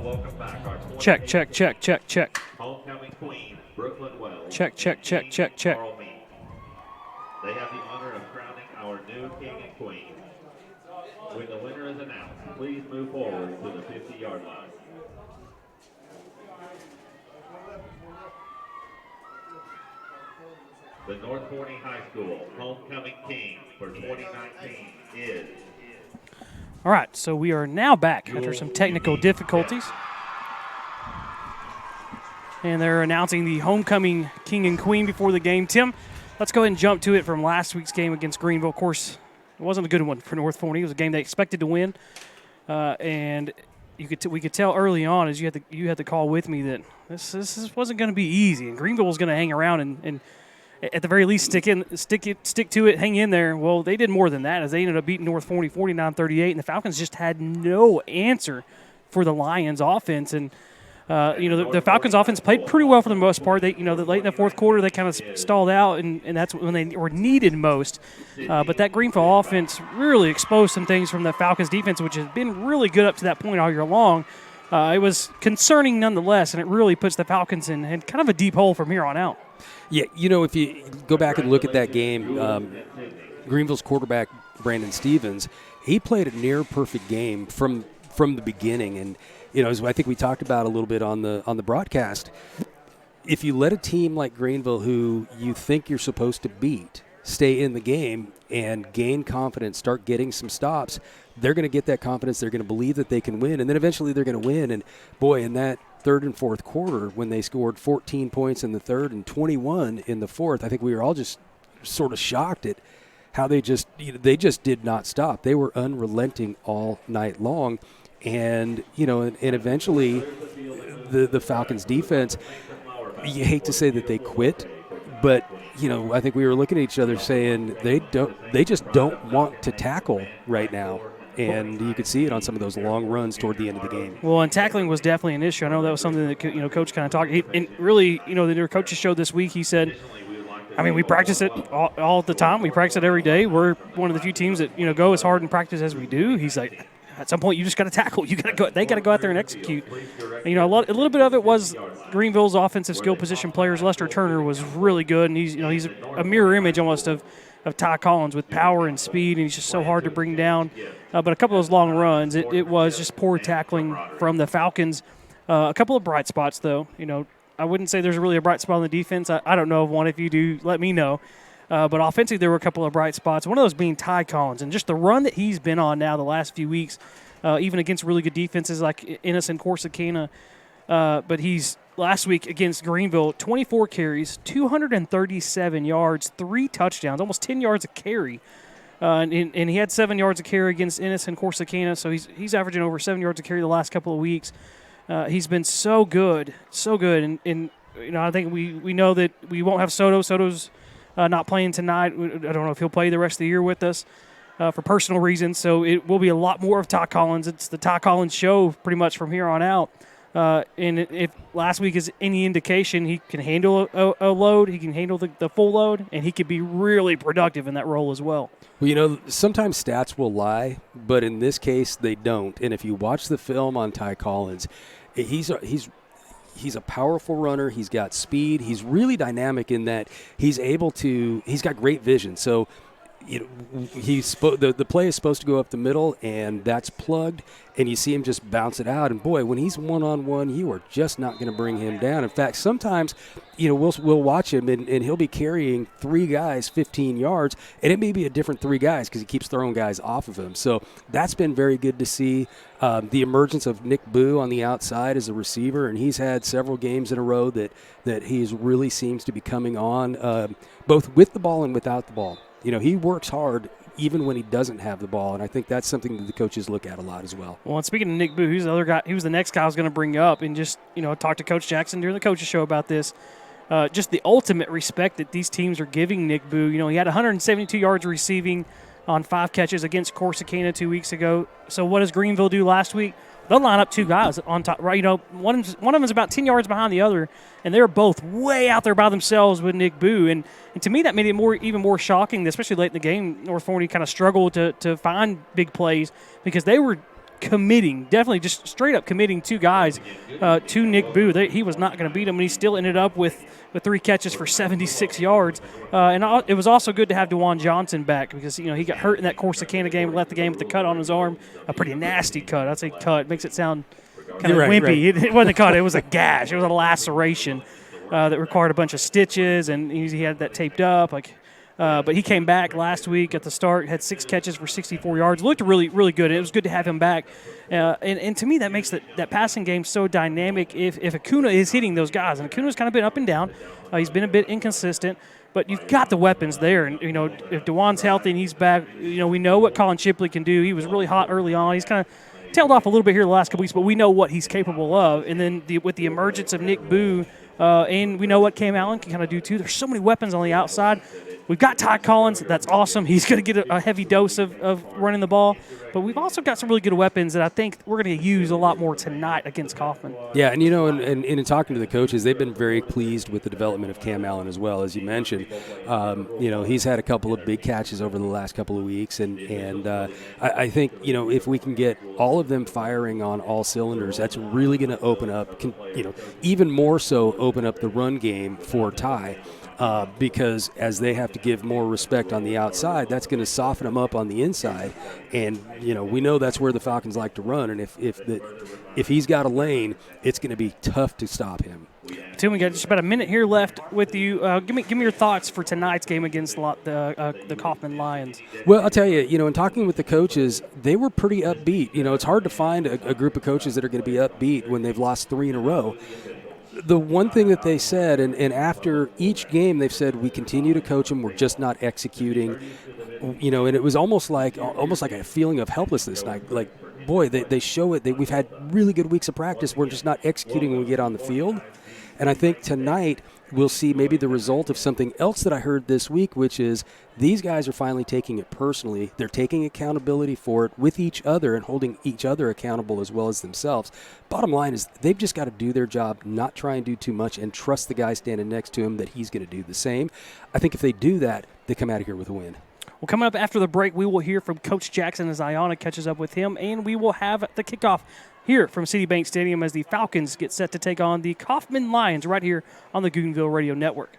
welcome back our Check. homecoming queen, Brooklyn Wells. Check. They have the honor of crowning our new king and queen. When the winner is announced, please move forward to the 50-yard line. The North Forney High School homecoming king for 2019 is... All right, so we are now back after some technical difficulties. And they're announcing the homecoming king and queen before the game. Tim, let's go ahead and jump to it from last week's game against Greenville. Of course, it wasn't a good one for North Forney. It was a game they expected to win. And we could tell early on as you had the call with me that this wasn't going to be easy. And Greenville was going to hang around and at the very least stick to it, hang in there. Well, they did more than that as they ended up beating North Forney 49-38, and the Falcons just had no answer for the Lions' offense. And the Falcons' offense played pretty well for the most part. They, late in the fourth quarter, they kind of stalled out, and that's when they were needed most. But that Greenville offense really exposed some things from the Falcons' defense, which has been really good up to that point all year long. It was concerning nonetheless, and it really puts the Falcons in kind of a deep hole from here on out. Yeah, if you go back and look at that game, Greenville's quarterback, Brandon Stevens, he played a near-perfect game from the beginning. And, as I think we talked about a little bit on the broadcast, if you let a team like Greenville, who you think you're supposed to beat, stay in the game and gain confidence, start getting some stops, they're going to get that confidence. They're going to believe that they can win, and then eventually they're going to win. And, boy, in that third and fourth quarter, when they scored 14 points in the third and 21 in the fourth, I think we were all just sort of shocked at how they just did not stop. They were unrelenting all night long. And, and eventually the Falcons defense, you hate to say that they quit, but, I think we were looking at each other saying they just don't want to tackle right now. And you could see it on some of those long runs toward the end of the game. Well, and tackling was definitely an issue. I know that was something that Coach kind of talked. And really, their coaches showed this week. He said, we practice it all the time. We practice it every day. We're one of the few teams that go as hard in practice as we do. He's like, at some point, you just got to tackle. You got to go. They got to go out there and execute. And, a little bit of it was Greenville's offensive skill position players. Lester Turner was really good, and he's a mirror image almost of Ty Collins with power and speed, and he's just so hard to bring down. But a couple of those long runs, it was just poor tackling from the Falcons. A couple of bright spots, though. I wouldn't say there's really a bright spot on the defense. I don't know of one. If you do, let me know. But offensively, there were a couple of bright spots. One of those being Ty Collins, and just the run that he's been on now the last few weeks, even against really good defenses like Ennis and Corsicana. But he's last week against Greenville, 24 carries, 237 yards, 3 touchdowns, almost 10 yards a carry. And he had 7 yards a carry against Ennis and Corsicana, so he's averaging over 7 yards a carry the last couple of weeks. He's been so good. And I think we know that we won't have Soto. Soto's not playing tonight. I don't know if he'll play the rest of the year with us for personal reasons, so it will be a lot more of Ty Collins. It's the Ty Collins show pretty much from here on out. And if last week is any indication, he can handle a load, he can handle the full load, and he could be really productive in that role as well. Well, sometimes stats will lie, but in this case they don't. And if you watch the film on Ty Collins, he's a powerful runner. He's got speed. He's really dynamic in that he's got great vision. So the play is supposed to go up the middle, and that's plugged, and you see him just bounce it out. And, boy, when he's one-on-one, you are just not going to bring him down. In fact, sometimes, we'll watch him, and he'll be carrying 3 guys 15 yards, and it may be a different 3 guys because he keeps throwing guys off of him. So that's been very good to see. The emergence of Nick Boo on the outside as a receiver, and he's had several games in a row that he really seems to be coming on, both with the ball and without the ball. He works hard even when he doesn't have the ball, and I think that's something that the coaches look at a lot as well. Well, and speaking of Nick Boo, he's the other guy. He was the next guy I was going to bring up and just, talk to Coach Jackson during the coaches show about this. Just the ultimate respect that these teams are giving Nick Boo. He had 172 yards receiving on 5 catches against Corsicana 2 weeks ago. So what does Greenville do last week? They'll line up 2 guys on top, right? One of them is about 10 yards behind the other, and they're both way out there by themselves with Nick Boo. And to me, that made it even more shocking, especially late in the game. North Forney kind of struggled to find big plays because they were committing, definitely just straight up committing 2 guys to Nick Boo. He was not going to beat him, and he still ended up with 3 catches for 76 yards. And it was also good to have DeJuan Johnson back because, he got hurt in that Corsicana game, left the game with a cut on his arm, a pretty nasty cut. I'd say cut. Makes it sound kind of wimpy. Right. It wasn't a cut. It was a gash. It was a laceration that required a bunch of stitches, and he had that taped up. But he came back last week at the start, had 6 catches for 64 yards. Looked really, really good. It was good to have him back. And to me, that makes that passing game so dynamic if Acuna is hitting those guys. And Acuna's kind of been up and down. He's been a bit inconsistent. But you've got the weapons there. And, if DeJuan's healthy and he's back, we know what Colin Shipley can do. He was really hot early on. He's kind of tailed off a little bit here the last couple weeks, but we know what he's capable of. And then with the emergence of Nick Boo, and we know what Cam Allen can kind of do too. There's so many weapons on the outside. We've got Ty Collins. That's awesome. He's going to get a heavy dose of running the ball. But we've also got some really good weapons that I think we're going to use a lot more tonight against Kaufman. Yeah, and and in talking to the coaches, they've been very pleased with the development of Cam Allen as well, as you mentioned. He's had a couple of big catches over the last couple of weeks, and I think if we can get all of them firing on all cylinders, that's really going to open up, even more so open up the run game for Ty. Because as they have to give more respect on the outside, that's going to soften them up on the inside. And, we know that's where the Falcons like to run. And if he's got a lane, it's going to be tough to stop him. Tim, we got just about a minute here left with you. Give me your thoughts for tonight's game against the Kaufman Lions. Well, I'll tell you, in talking with the coaches, they were pretty upbeat. It's hard to find a group of coaches that are going to be upbeat when they've lost 3 in a row. The one thing that they said, and after each game they've said, we continue to coach them, we're just not executing, and it was almost like a feeling of helplessness. Like boy, they show it. We've had really good weeks of practice. We're just not executing when we get on the field. And I think tonight we'll see maybe the result of something else that I heard this week, which is these guys are finally taking it personally. They're taking accountability for it with each other and holding each other accountable as well as themselves. Bottom line is they've just got to do their job, not try and do too much, and trust the guy standing next to him that he's going to do the same. I think if they do that, they come out of here with a win. Well, coming up after the break, we will hear from Coach Jackson as Iona catches up with him, and we will have the kickoff here from Citibank Stadium as the Falcons get set to take on the Kaufman Lions right here on the Goonville Radio Network.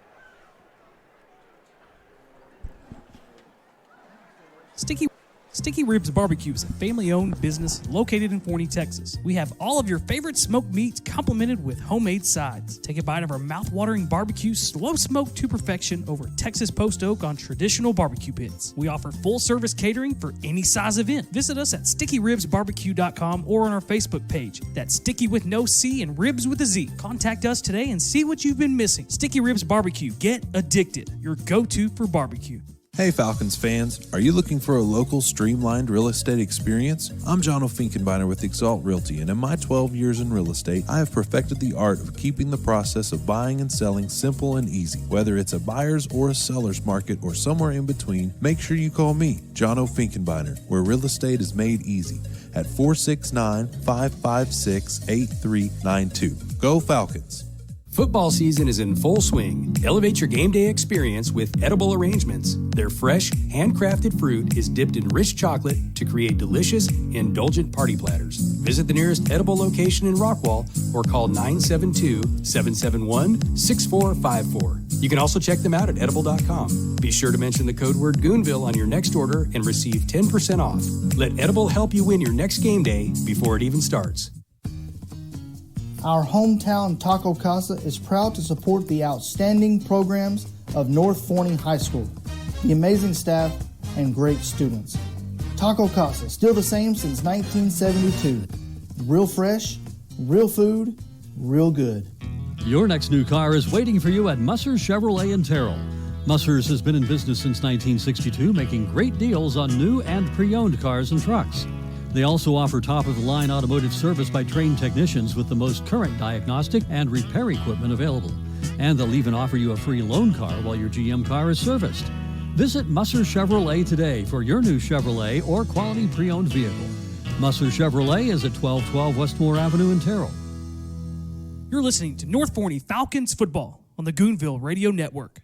Sticky Ribs Barbecue is a family-owned business located in Forney, Texas. We have all of your favorite smoked meats complemented with homemade sides. Take a bite of our mouth-watering barbecue, slow smoked to perfection over Texas post oak on traditional barbecue pits. We offer full-service catering for any size event. Visit us at stickyribsbarbecue.com or on our Facebook page. That's Sticky with no C and Ribs with a Z. Contact us today and see what you've been missing. Sticky Ribs Barbecue. Get addicted. Your go-to for barbecue. Hey Falcons fans, are you looking for a local streamlined real estate experience? I'm John O'Finkenbeiner with Exalt Realty, and in my 12 years in real estate, I have perfected the art of keeping the process of buying and selling simple and easy. Whether it's a buyer's or a seller's market or somewhere in between, make sure you call me, John O'Finkenbeiner, where real estate is made easy at 469-556-8392. Go Falcons! Football season is in full swing. Elevate your game day experience with Edible Arrangements. Their fresh, handcrafted fruit is dipped in rich chocolate to create delicious, indulgent party platters. Visit the nearest Edible location in Rockwall or call 972-771-6454. You can also check them out at edible.com. Be sure to mention the code word Goonville on your next order and receive 10% off. Let Edible help you win your next game day before it even starts. Our hometown Taco Casa is proud to support the outstanding programs of North Forney High School, the amazing staff, and great students. Taco Casa, still the same since 1972. Real fresh, real food, real good. Your next new car is waiting for you at Musser's Chevrolet in Terrell. Musser's has been in business since 1962, making great deals on new and pre-owned cars and trucks. They also offer top-of-the-line automotive service by trained technicians with the most current diagnostic and repair equipment available. And they'll even offer you a free loan car while your GM car is serviced. Visit Musser Chevrolet today for your new Chevrolet or quality pre-owned vehicle. Musser Chevrolet is at 1212 Westmore Avenue in Terrell. You're listening to North Forney Falcons football on the Goonville Radio Network.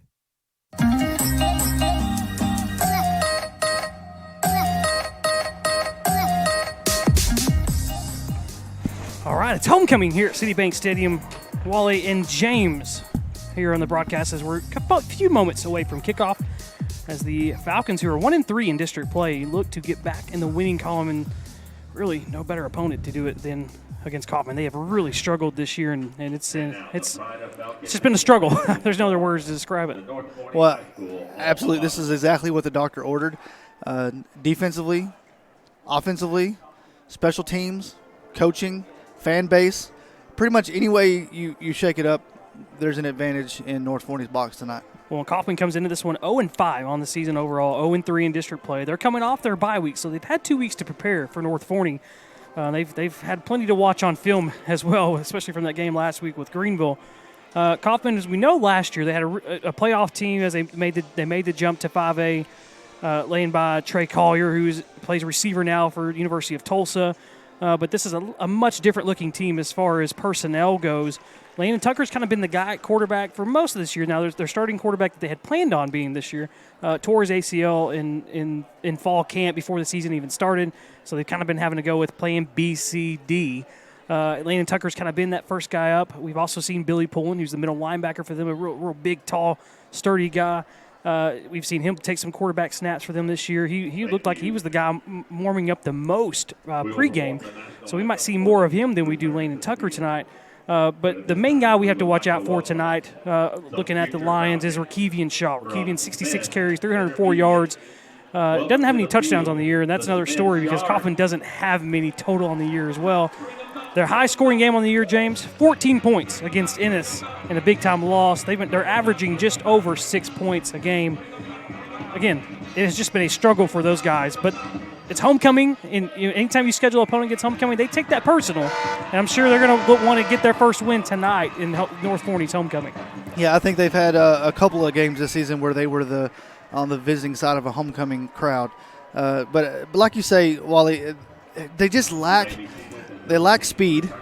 right, it's homecoming here at Citibank Stadium. Wally and James here on the broadcast as we're a few moments away from kickoff as the Falcons, who are 1-3 in district play, look to get back in the winning column, and really no better opponent to do it than against Kaufman. They have really struggled this year, and it's just been a struggle. There's no other words to describe it. Well, absolutely. This is exactly what the doctor ordered. Defensively, offensively, special teams, coaching, fan base, pretty much any way you shake it up, there's an advantage in North Forney's box tonight. Well, Kaufman comes into this one 0-5 on the season overall, 0-3 in district play. They're coming off their bye week, so they've had 2 weeks to prepare for North Forney. They've had plenty to watch on film as well, especially from that game last week with Greenville. Kaufman, as we know, last year they had a playoff team as they made the jump to 5A, laying by Trey Collier, who plays receiver now for University of Tulsa. But this is a much different looking team as far as personnel goes. Landon Tucker's kind of been the guy at quarterback for most of this year. Now, their starting quarterback that they had planned on being this year tore his ACL in fall camp before the season even started. So they've kind of been having to go with plan B, C, D. Landon Tucker's kind of been that first guy up. We've also seen Billy Pullen, who's the middle linebacker for them, a real big, tall, sturdy guy. We've seen him take some quarterback snaps for them this year. He looked like he was the guy warming up the most pregame. So we might see more of him than we do Landon Tucker tonight. But the main guy we have to watch out for tonight, looking at the Lions, is Rakevian Shaw. Rakevian, 66 carries, 304 yards. Doesn't have any touchdowns on the year, and that's another story because Kaufman doesn't have many total on the year as well. Their high-scoring game on the year, James, 14 points against Ennis in a big-time loss. They're averaging just over 6 points a game. Again, it has just been a struggle for those guys, but it's homecoming, and anytime you schedule an opponent gets homecoming, they take that personal, and I'm sure they're going to want to get their first win tonight in North Forney's homecoming. Yeah, I think they've had a couple of games this season where they were on the visiting side of a homecoming crowd. But like you say, Wally, they just lack speed.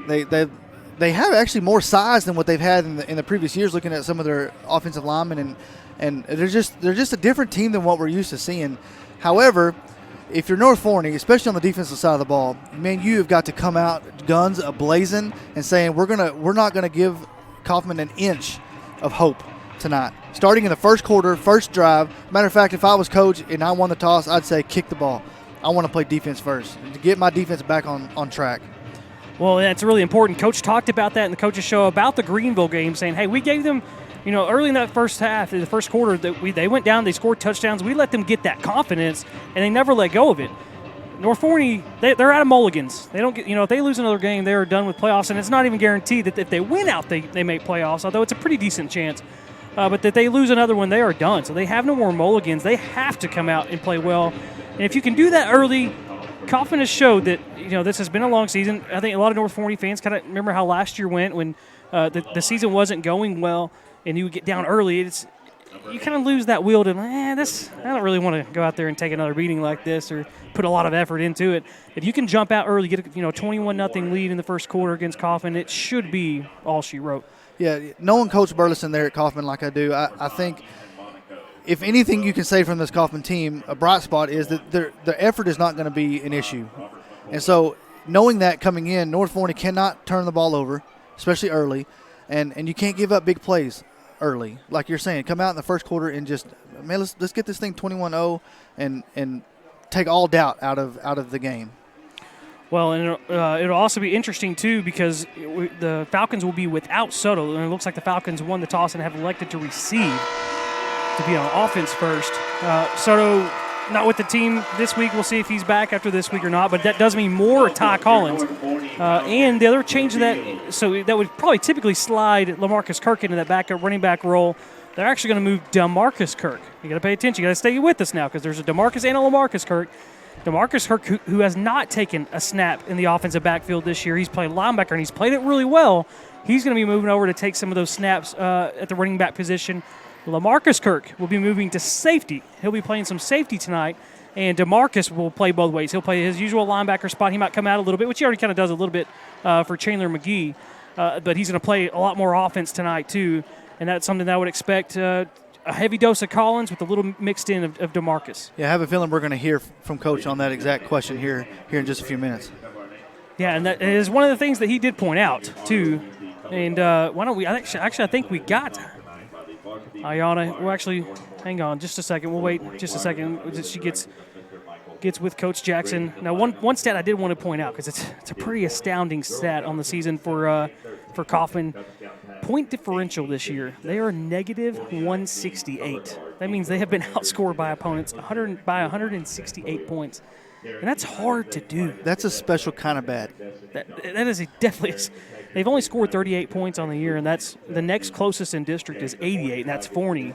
They have actually more size than what they've had in the previous years. Looking at some of their offensive linemen, and they're just a different team than what we're used to seeing. However, if you're North Forney, especially on the defensive side of the ball, man, you have got to come out guns a-blazing and saying we're not gonna give Kaufman an inch of hope tonight. Starting in the first quarter, first drive. Matter of fact, if I was coach and I won the toss, I'd say kick the ball. I want to play defense first to get my defense back on track. Well, that's really important. Coach talked about that in the coaches show about the Greenville game, saying, hey, we gave them, early in that first half, in the first quarter, they went down, they scored touchdowns. We let them get that confidence, and they never let go of it. North Forney, they're out of mulligans. They don't get, if they lose another game, they're done with playoffs, and it's not even guaranteed that if they win out, they make playoffs, although it's a pretty decent chance. But that they lose another one, they are done. So they have no more mulligans. They have to come out and play well. And if you can do that early, Kaufman has showed that, this has been a long season. I think a lot of North Forney fans kind of remember how last year went when the season wasn't going well and you would get down early. You kind of lose that will to, I don't really want to go out there and take another beating like this or put a lot of effort into it. If you can jump out early, get a 21-0 lead in the first quarter against Kaufman, it should be all she wrote. Yeah, knowing Coach Burleson there at Kaufman like I do, I think if anything you can say from this Kaufman team, a bright spot is that their effort is not going to be an issue. And so knowing that coming in, North Forney cannot turn the ball over, especially early, and you can't give up big plays early. Like you're saying, come out in the first quarter and just, let's get this thing 21-0 and take all doubt out of the game. Well, and it'll also be interesting, too, because the Falcons will be without Soto, and it looks like the Falcons won the toss and have elected to receive to be on offense first. Soto not with the team this week. We'll see if he's back after this week or not, but that does mean more Ty Collins. And the other change of that, so that would probably typically slide LaMarcus Kirk into that backup running back role. They're actually going to move DeMarcus Kirk. You got to pay attention. You got to stay with us now because there's a DeMarcus and a LaMarcus Kirk. DeMarcus Kirk, who has not taken a snap in the offensive backfield this year, he's played linebacker and he's played it really well. He's going to be moving over to take some of those snaps at the running back position. LaMarcus Kirk will be moving to safety. He'll be playing some safety tonight, and DeMarcus will play both ways. He'll play his usual linebacker spot. He might come out a little bit, which he already kind of does a little bit for Chandler McGee, but he's going to play a lot more offense tonight too, and that's something that I would expect. A heavy dose of Collins with a little mixed in of DeMarcus. Yeah, I have a feeling we're going to hear from Coach on that exact question here in just a few minutes. Yeah, and that is one of the things that he did point out, too. And why don't we – actually, I think we got Ayana. Well, actually, hang on just a second. We'll wait just a second. She gets with Coach Jackson. Now, one stat I did want to point out, because it's a pretty astounding stat on the season for Kaufman. Point differential this year, they are negative 168. That means they have been outscored by opponents by 168 points. And that's hard to do. That's a special kind of bad. That is definitely. They've only scored 38 points on the year, and that's the next closest in district is 88, and that's Forney.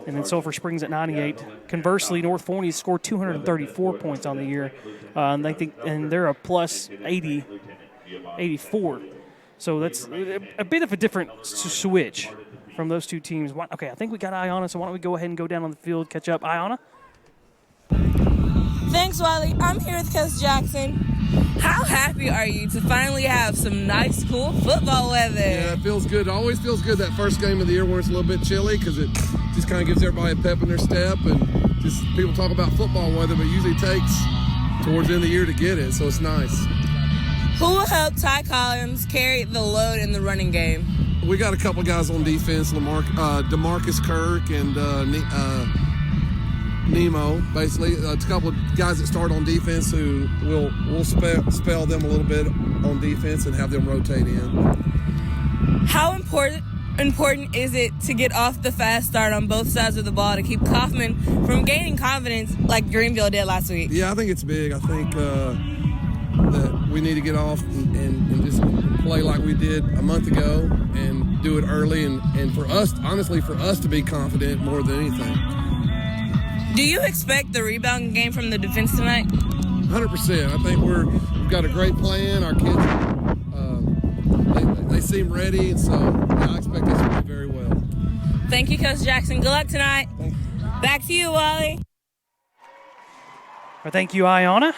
And then Sulphur Springs at 98. Conversely, North Forney scored 234 points on the year, and they're a plus 84. So that's a bit of a different switch from those two teams. Okay, I think we got Ayana, so why don't we go ahead and go down on the field, catch up. Ayana? Thanks, Wiley. I'm here with Coach Jackson. How happy are you to finally have some nice, cool football weather? Yeah, it feels good. It always feels good that first game of the year when it's a little bit chilly, because it just kind of gives everybody a pep in their step. And just people talk about football weather, but it usually takes towards the end of the year to get it, so it's nice. Who will help Ty Collins carry the load in the running game? We got a couple guys on defense, DeMarcus Kirk and Nemo, basically. A couple of guys that start on defense who we'll spell them a little bit on defense and have them rotate in. How important is it to get off the fast start on both sides of the ball to keep Kaufman from gaining confidence like Greenville did last week? Yeah, I think it's big. I think that we need to get off and just play like we did a month ago and do it early, and for us, honestly, for us to be confident more than anything. Do you expect the rebound game from the defense tonight? 100%. I think we've got a great plan. Our kids, they seem ready, and so I expect us to do very well. Thank you, Coach Jackson. Good luck tonight. Back to you, Wally. Well, thank you, Ayana.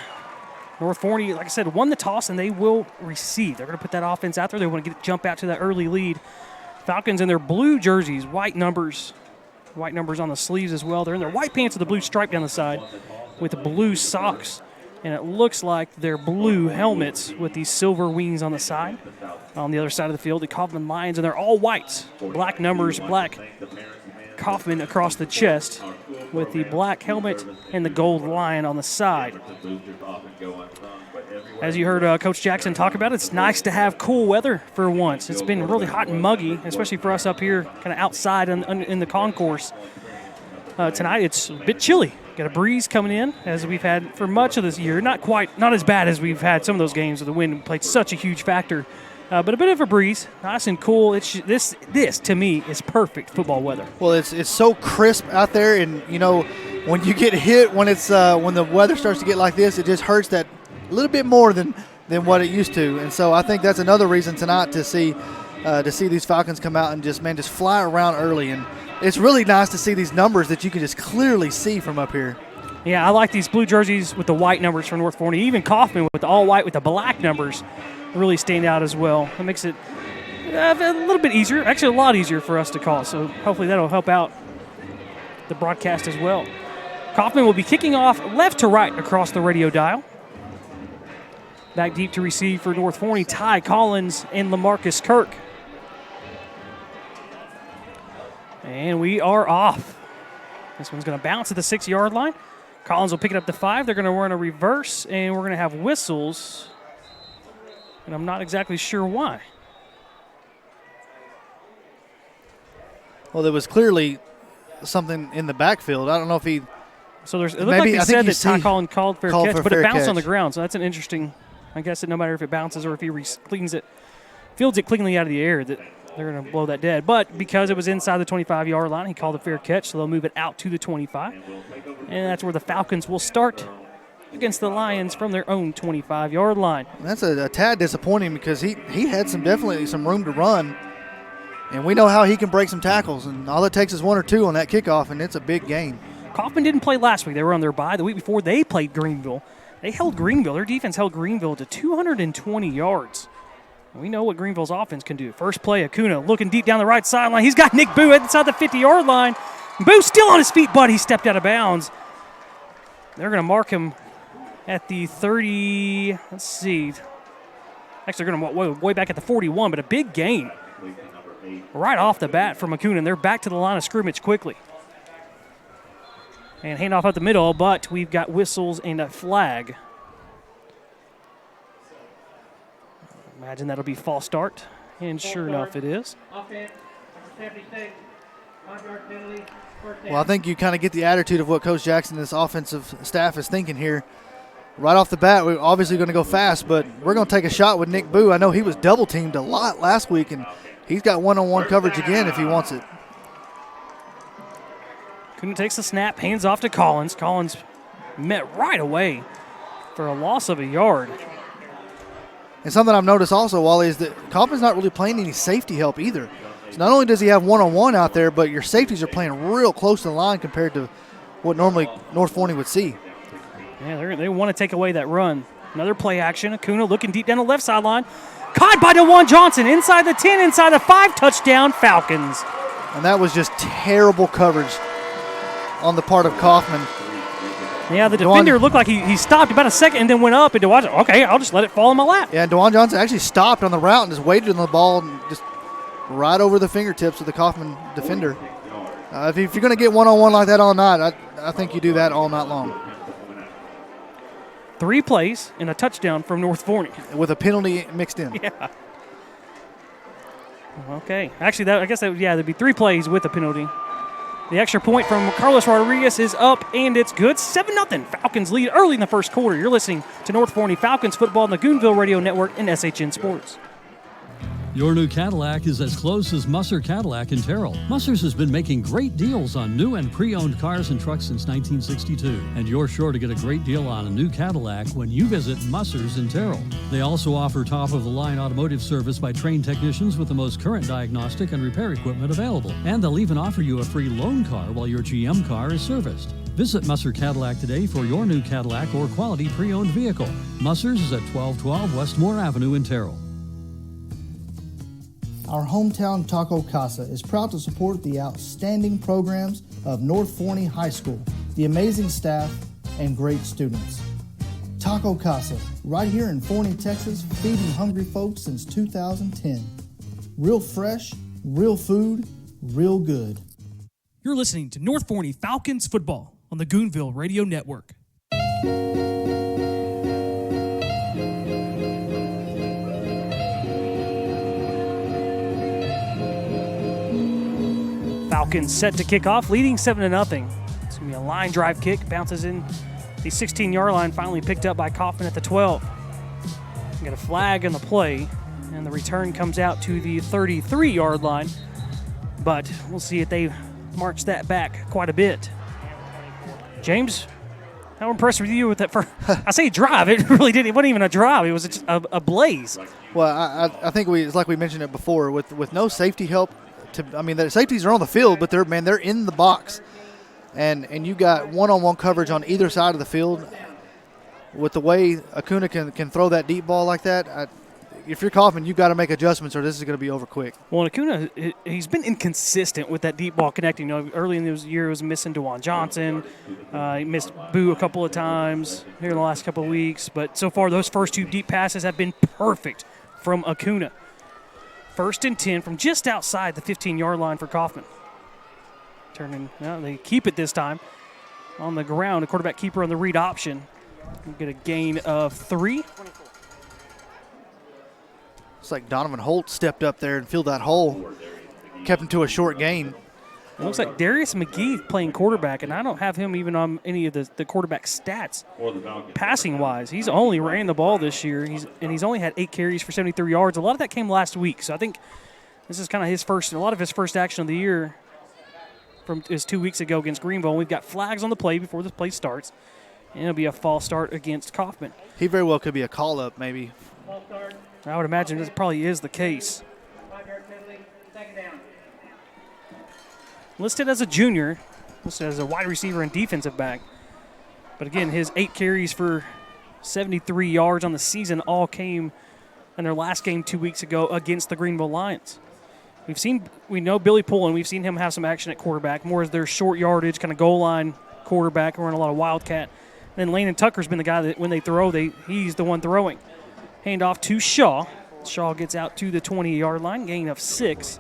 North Forney, like I said, won the toss, and they will receive. They're going to put that offense out there. They want to jump out to that early lead. Falcons in their blue jerseys, white numbers on the sleeves as well. They're in their white pants with the blue stripe down the side with the blue socks. And it looks like their blue helmets with these silver wings on the side. On the other side of the field, the Kaufman Lions, and they're all whites. Black numbers, black Kaufman across the chest with the black helmet and the gold lion on the side. As you heard Coach Jackson talk about, it's nice to have cool weather for once. It's been really hot and muggy, especially for us up here kind of outside in the concourse. Tonight it's a bit chilly. Got a breeze coming in, as we've had for much of this year. Not as bad as we've had some of those games where the wind played such a huge factor. But a bit of a breeze, nice and cool. This to me is perfect football weather. Well, it's so crisp out there, and when you get hit when the weather starts to get like this, it just hurts that a little bit more than what it used to. And so I think that's another reason tonight to see these Falcons come out and just fly around early. And it's really nice to see these numbers that you can just clearly see from up here. Yeah, I like these blue jerseys with the white numbers for North Forney. Even Kaufman with the all white with the black numbers really stand out as well. It makes it a little bit easier, actually a lot easier for us to call. So hopefully that'll help out the broadcast as well. Kaufman will be kicking off left to right across the radio dial. Back deep to receive for North Forney, Ty Collins and LaMarcus Kirk. And we are off. This one's going to bounce at the 6-yard line. Collins will pick it up to 5. They're going to run a reverse, and we're going to have whistles. And I'm not exactly sure why. Well, there was clearly something in the backfield. I don't know if he. So it looked like they said that Ty Collins called fair catch, but it bounced on the ground. So that's an interesting. I guess that no matter if it bounces or if he fields it cleanly out of the air, that they're going to blow that dead. But because it was inside the 25-yard line, he called a fair catch, so they'll move it out to the 25. And that's where the Falcons will start against the Lions from their own 25-yard line. That's a tad disappointing because he had definitely some room to run, and we know how he can break some tackles, and all it takes is 1 or 2 on that kickoff, and it's a big gain. Kaufman didn't play last week. They were on their bye. The week before, they played Greenville. Their defense held Greenville to 220 yards. We know what Greenville's offense can do. First play, Acuna looking deep down the right sideline. He's got Nick Boo inside the 50-yard line. Boo's still on his feet, but he stepped out of bounds. They're going to mark him at the 30, let's see, Actually, they're going to way back at the 41, but a big gain right off the bat from Acuna. They're back to the line of scrimmage quickly. And handoff up the middle, but we've got whistles and a flag. Imagine that'll be false start, and sure enough, it is. Well, I think you kind of get the attitude of what Coach Jackson and this offensive staff is thinking here. Right off the bat, we're obviously going to go fast, but we're going to take a shot with Nick Boo. I know he was double-teamed a lot last week, and he's got one-on-one coverage again if he wants it. Acuna takes the snap, hands off to Collins. Collins met right away for a loss of a yard. And something I've noticed also, Wally, is that Kaufman's not really playing any safety help either. So not only does he have one-on-one out there, but your safeties are playing real close to the line compared to what normally North Forney would see. Yeah, they want to take away that run. Another play action. Acuna looking deep down the left sideline. Caught by DeJuan Johnson inside the 10, inside the 5, touchdown Falcons. And that was just terrible coverage on the part of Kaufman. Yeah, the defender looked like he stopped about a second and then went up, and DeJuan, okay, I'll just let it fall in my lap. Yeah, and DeJuan Johnson actually stopped on the route and just waited on the ball and just right over the fingertips of the Kaufman defender. If you're going to get one-on-one like that all night, I think you do that all night long. 3 plays and a touchdown from North Forney. With a penalty mixed in. Yeah. Okay. Actually, there'd be 3 plays with a penalty. The extra point from Carlos Rodriguez is up, and it's good. 7-0. Falcons lead early in the first quarter. You're listening to North Forney Falcons football on the Goonville Radio Network and SHN Sports. Your new Cadillac is as close as Musser Cadillac in Terrell. Musser's has been making great deals on new and pre-owned cars and trucks since 1962. And you're sure to get a great deal on a new Cadillac when you visit Musser's in Terrell. They also offer top-of-the-line automotive service by trained technicians with the most current diagnostic and repair equipment available. And they'll even offer you a free loan car while your GM car is serviced. Visit Musser Cadillac today for your new Cadillac or quality pre-owned vehicle. Musser's is at 1212 Westmore Avenue in Terrell. Our hometown Taco Casa is proud to support the outstanding programs of North Forney High School, the amazing staff, and great students. Taco Casa, right here in Forney, Texas, feeding hungry folks since 2010. Real fresh, real food, real good. You're listening to North Forney Falcons football on the Goonville Radio Network. Falcons set to kick off, leading 7-0. It's going to be a line drive kick, bounces in the 16-yard line, finally picked up by Kaufman at the 12. We got a flag on the play, and the return comes out to the 33-yard line, but we'll see if they march that back quite a bit. James, how impressed were you with that first? I say drive, it really didn't. It wasn't even a drive. It was just a blaze. Well, I think it's like we mentioned it before, with no safety help. The safeties are on the field, but they're in the box, and you got one-on-one coverage on either side of the field. With the way Acuna can throw that deep ball like that, if you're Kaufman, you've got to make adjustments, or this is going to be over quick. Well, Acuna, he's been inconsistent with that deep ball connecting. Early in the year, he was missing DeJuan Johnson. He missed Boo a couple of times here in the last couple of weeks, but so far those first 2 deep passes have been perfect from Acuna. 1st and 10 from just outside the 15-yard line for Kaufman. They keep it this time on the ground. The quarterback keeper on the read option. We get a gain of 3. It's like Donovan Holt stepped up there and filled that hole, kept him to a short gain. It looks like Darius McGee playing quarterback, and I don't have him even on any of the quarterback stats passing-wise. He's only ran the ball this year, he's only had 8 carries for 73 yards. A lot of that came last week, so I think this is kind of a lot of his first action of the year from his 2 weeks ago against Greenville. We've got flags on the play before this play starts, and it'll be a false start against Kaufman. He very well could be a call-up maybe. I would imagine this probably is the case. Listed as a junior, listed as a wide receiver and defensive back. But again, his 8 carries for 73 yards on the season all came in their last game 2 weeks ago against the Greenville Lions. We know Billy Pullen, we've seen him have some action at quarterback, more as their short yardage, kind of goal line quarterback, running a lot of wildcat. Then Landon Tucker's been the guy that when they throw, he's the one throwing. Handoff to Shaw. Shaw gets out to the 20-yard line, gain of 6.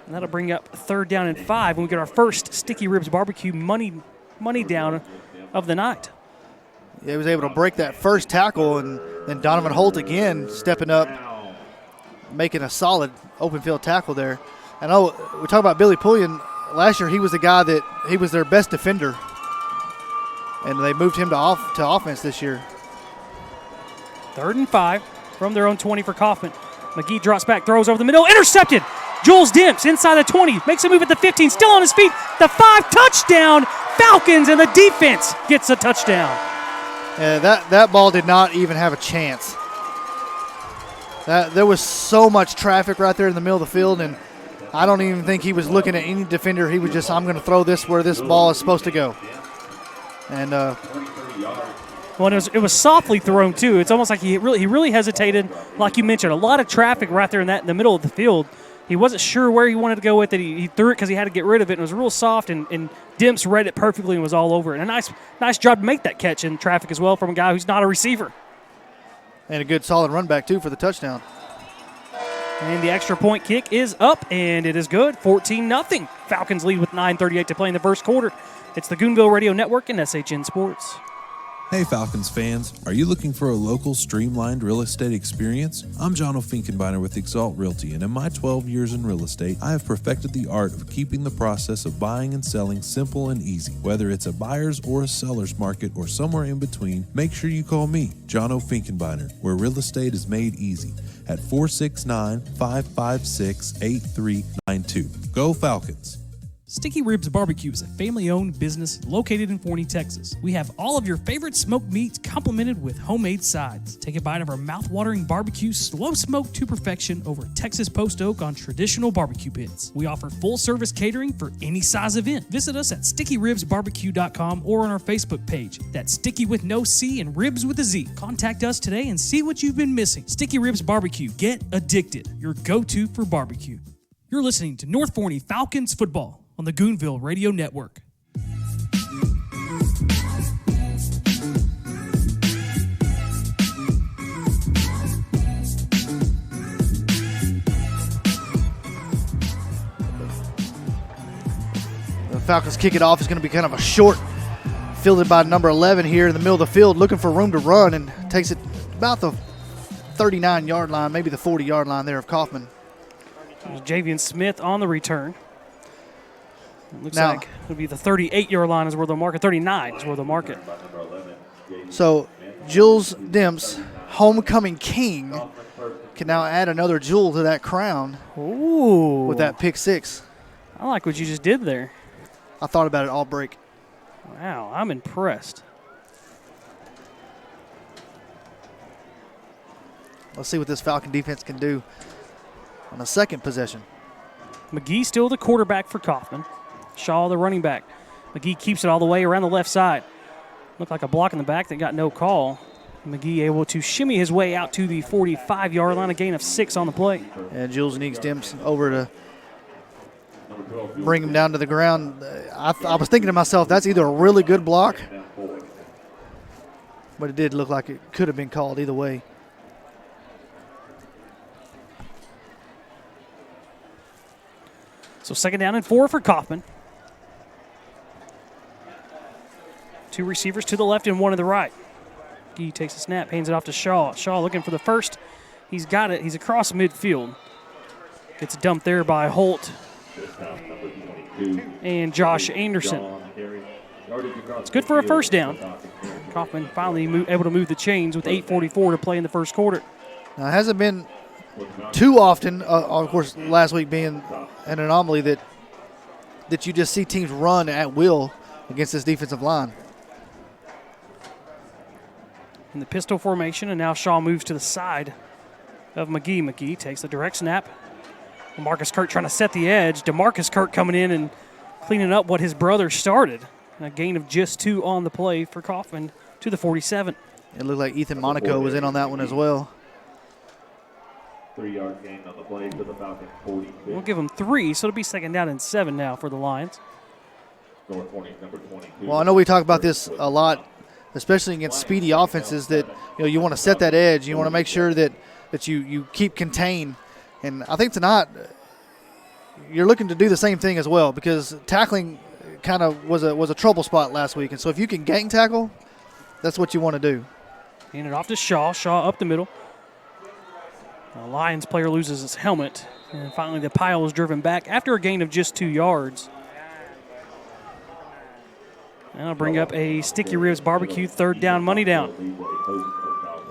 And that'll bring up 3rd down and 5 when we get our first Sticky Ribs Barbecue money down of the night. Yeah, he was able to break that first tackle, and then Donovan Holt again stepping up, making a solid open field tackle there. I know we talk about Billy Pulliam. Last year he was the guy that he was their best defender, and they moved him to offense this year. 3rd and 5 from their own 20 for Kaufman. McGee drops back, throws over the middle, intercepted. Jules Dimps inside the 20, makes a move at the 15, still on his feet. The 5, touchdown, Falcons, and the defense gets a touchdown. Yeah, that ball did not even have a chance. There was so much traffic right there in the middle of the field, and I don't even think he was looking at any defender. He was just, I'm going to throw this where this ball is supposed to go. And well, it was softly thrown too. It's almost like he really hesitated. Like you mentioned, a lot of traffic right there in the middle of the field. He wasn't sure where he wanted to go with it. He threw it because he had to get rid of it. And it was real soft, and Dimps read it perfectly and was all over it. And a nice job to make that catch in traffic as well from a guy who's not a receiver. And a good solid run back too for the touchdown. And the extra point kick is up, and it is good. 14-0. Falcons lead with 9:38 to play in the first quarter. It's the Goonville Radio Network and SHN Sports. Hey Falcons fans, are you looking for a local streamlined real estate experience? I'm John O'Finkenbeiner with Exalt Realty, and in my 12 years in real estate, I have perfected the art of keeping the process of buying and selling simple and easy. Whether it's a buyer's or a seller's market or somewhere in between, make sure you call me, John O'Finkenbeiner, where real estate is made easy at 469-556-8392. Go Falcons! Sticky Ribs Barbecue is a family-owned business located in Forney, Texas. We have all of your favorite smoked meats complemented with homemade sides. Take a bite of our mouth-watering barbecue, slow smoked to perfection over Texas post oak on traditional barbecue pits. We offer full-service catering for any size event. Visit us at stickyribsbarbecue.com or on our Facebook page. That's Sticky with no C and Ribs with a Z. Contact us today and see what you've been missing. Sticky Ribs Barbecue. Get addicted. Your go-to for barbecue. You're listening to North Forney Falcons football on the Goonville Radio Network. The Falcons kick it off. It's going to be kind of a short, fielded by number 11 here in the middle of the field, looking for room to run, and takes it about the 39-yard line, maybe the 40-yard line there of Kaufman. Javian Smith on the return. It looks like it'll be the 38-yard line is where they'll mark it. 39 is where they'll mark it. So Jules Dimps, homecoming king, can now add another jewel to that crown. Ooh. With that pick 6. I like what you just did there. I thought about it all break. Wow, I'm impressed. Let's see what this Falcon defense can do on the second possession. McGee still the quarterback for Kaufman. Shaw the running back. McGee keeps it all the way around the left side. Looked like a block in the back that got no call. McGee able to shimmy his way out to the 45-yard line, a gain of 6 on the play. And Jules needs Dimps over to bring him down to the ground. I was thinking to myself, that's either a really good block, but it did look like it could have been called either way. So 2nd down and 4 for Kaufman. 2 receivers to the left and 1 to the right. He takes a snap, hands it off to Shaw. Shaw looking for the first. He's got it. He's across midfield. Gets dumped there by Holt and Josh Anderson. It's good for a first down. Kaufman finally able to move the chains with 8:44 to play in the first quarter. Now, it hasn't been too often, of course, last week being an anomaly, that you just see teams run at will against this defensive line. In the pistol formation, and now Shaw moves to the side of McGee. McGee takes the direct snap. Marcus Kirk trying to set the edge. DeMarcus Kirk coming in and cleaning up what his brother started. A gain of just 2 on the play for Kaufman to the 47. It looked like Ethan Monaco was in on that one as well. 3-yard gain on the play to the Falcons, 46. We'll give them 3, so it'll be 2nd down and 7 now for the Lions. North Forney, number 22. Well, I know we talk about this a lot especially against speedy offenses that you want to set that edge. You want to make sure that you keep contained. And I think tonight you're looking to do the same thing as well, because tackling kind of was a trouble spot last week. And so if you can gang tackle, that's what you want to do. Hand it off to Shaw. Shaw up the middle. The Lions player loses his helmet. And finally the pile is driven back after a gain of just 2 yards. And I'll bring up a Sticky Ribs Barbecue 3rd down, money down.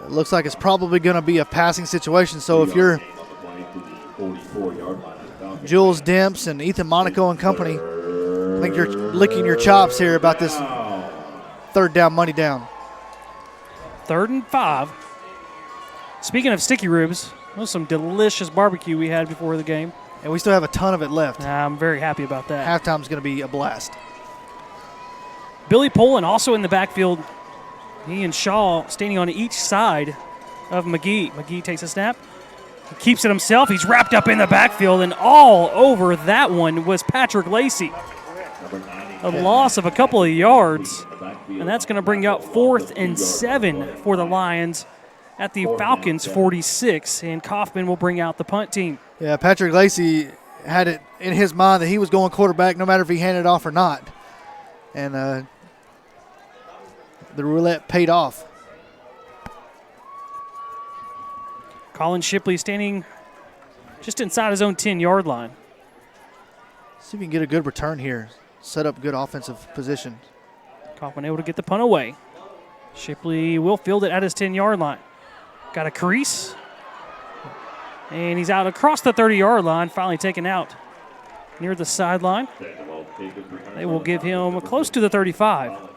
It looks like it's probably going to be a passing situation. So if you're Jules Demps and Ethan Monaco and company, I think you're licking your chops here about this 3rd down, money down. 3rd and 5. Speaking of Sticky Ribs, that was some delicious barbecue we had before the game. And we still have a ton of it left. I'm very happy about that. Halftime's going to be a blast. Billy Poland also in the backfield. He and Shaw standing on each side of McGee. McGee takes a snap. He keeps it himself. He's wrapped up in the backfield, and all over that one was Patrick Lacey. A loss of a couple of yards, and that's going to bring up 4th and 7 for the Lions at the Falcons 46, and Kaufman will bring out the punt team. Yeah, Patrick Lacey had it in his mind that he was going quarterback no matter if he handed it off or not. And the roulette paid off. Colin Shipley standing just inside his own 10-yard line. See if we can get a good return here. Set up good offensive position. Kaufman able to get the punt away. Shipley will field it at his 10-yard line. Got a crease. And he's out across the 30-yard line, finally taken out near the sideline. They will give him close to the 35.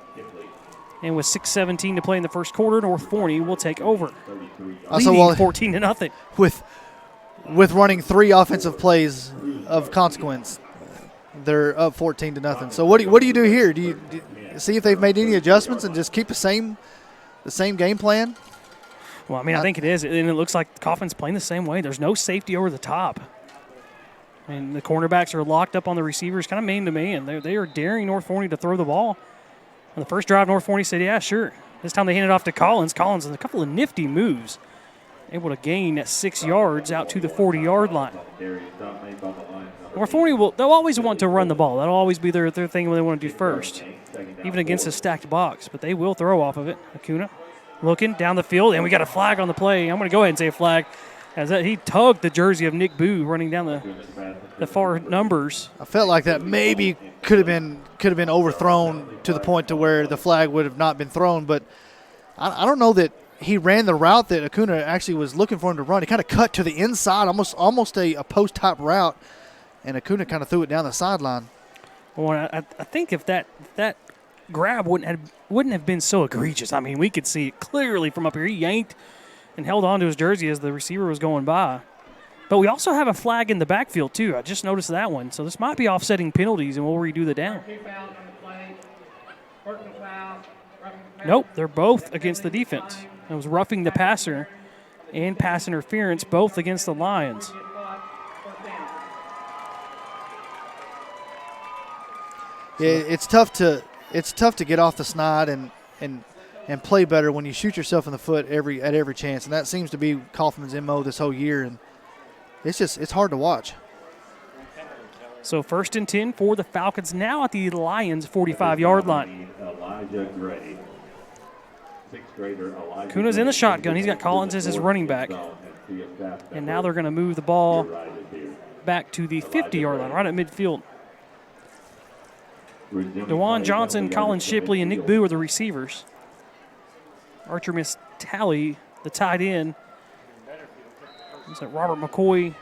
And with 6:17 to play in the first quarter, North Forney will take over, leading 14-0. With running 3 offensive plays of consequence, they're up 14-0. So what do you do here? Do you see if they've made any adjustments and just keep the same game plan? Well, I mean, I think it is, and it looks like Kaufman's playing the same way. There's no safety over the top. And the cornerbacks are locked up on the receivers, kind of man-to-man. They are daring North Forney to throw the ball. On the first drive, North Forney said, yeah, sure. This time they handed off to Collins. Collins with a couple of nifty moves, able to gain 6 yards out to the 40-yard line. North Forney they'll always want to run the ball. That'll always be their thing when they want to do first, even against a stacked box. But they will throw off of it. Acuna looking down the field, and we got a flag on the play. I'm going to go ahead and say a flag, as he tugged the jersey of Nick Boo running down the far numbers. I felt like that maybe could have been overthrown to the point to where the flag would have not been thrown, but I don't know that he ran the route that Acuna actually was looking for him to run. He kind of cut to the inside, almost a post-type route, and Acuna kind of threw it down the sideline. Well, I think if that grab wouldn't have been so egregious. I mean, we could see it clearly from up here. He yanked and held on to his jersey as the receiver was going by. But we also have a flag in the backfield, too. I just noticed that one. So this might be offsetting penalties, and we'll redo the down. Nope, they're both against the defense. It was roughing the passer and pass interference, both against the Lions. Yeah, it's tough to get off the snide and play better when you shoot yourself in the foot at every chance, and that seems to be Kaufman's MO this whole year, and it's hard to watch. So 1st and 10 for the Falcons, now at the Lions' 45-yard line. Kuna's in the shotgun. He's got Collins as his running back. And now they're going to move the ball back to the 50-yard line, right at midfield. DeJuan Johnson, Colin Shipley, and Nick Boo are the receivers. Archer Miss Talley, the tight end. Is that Robert McCoy?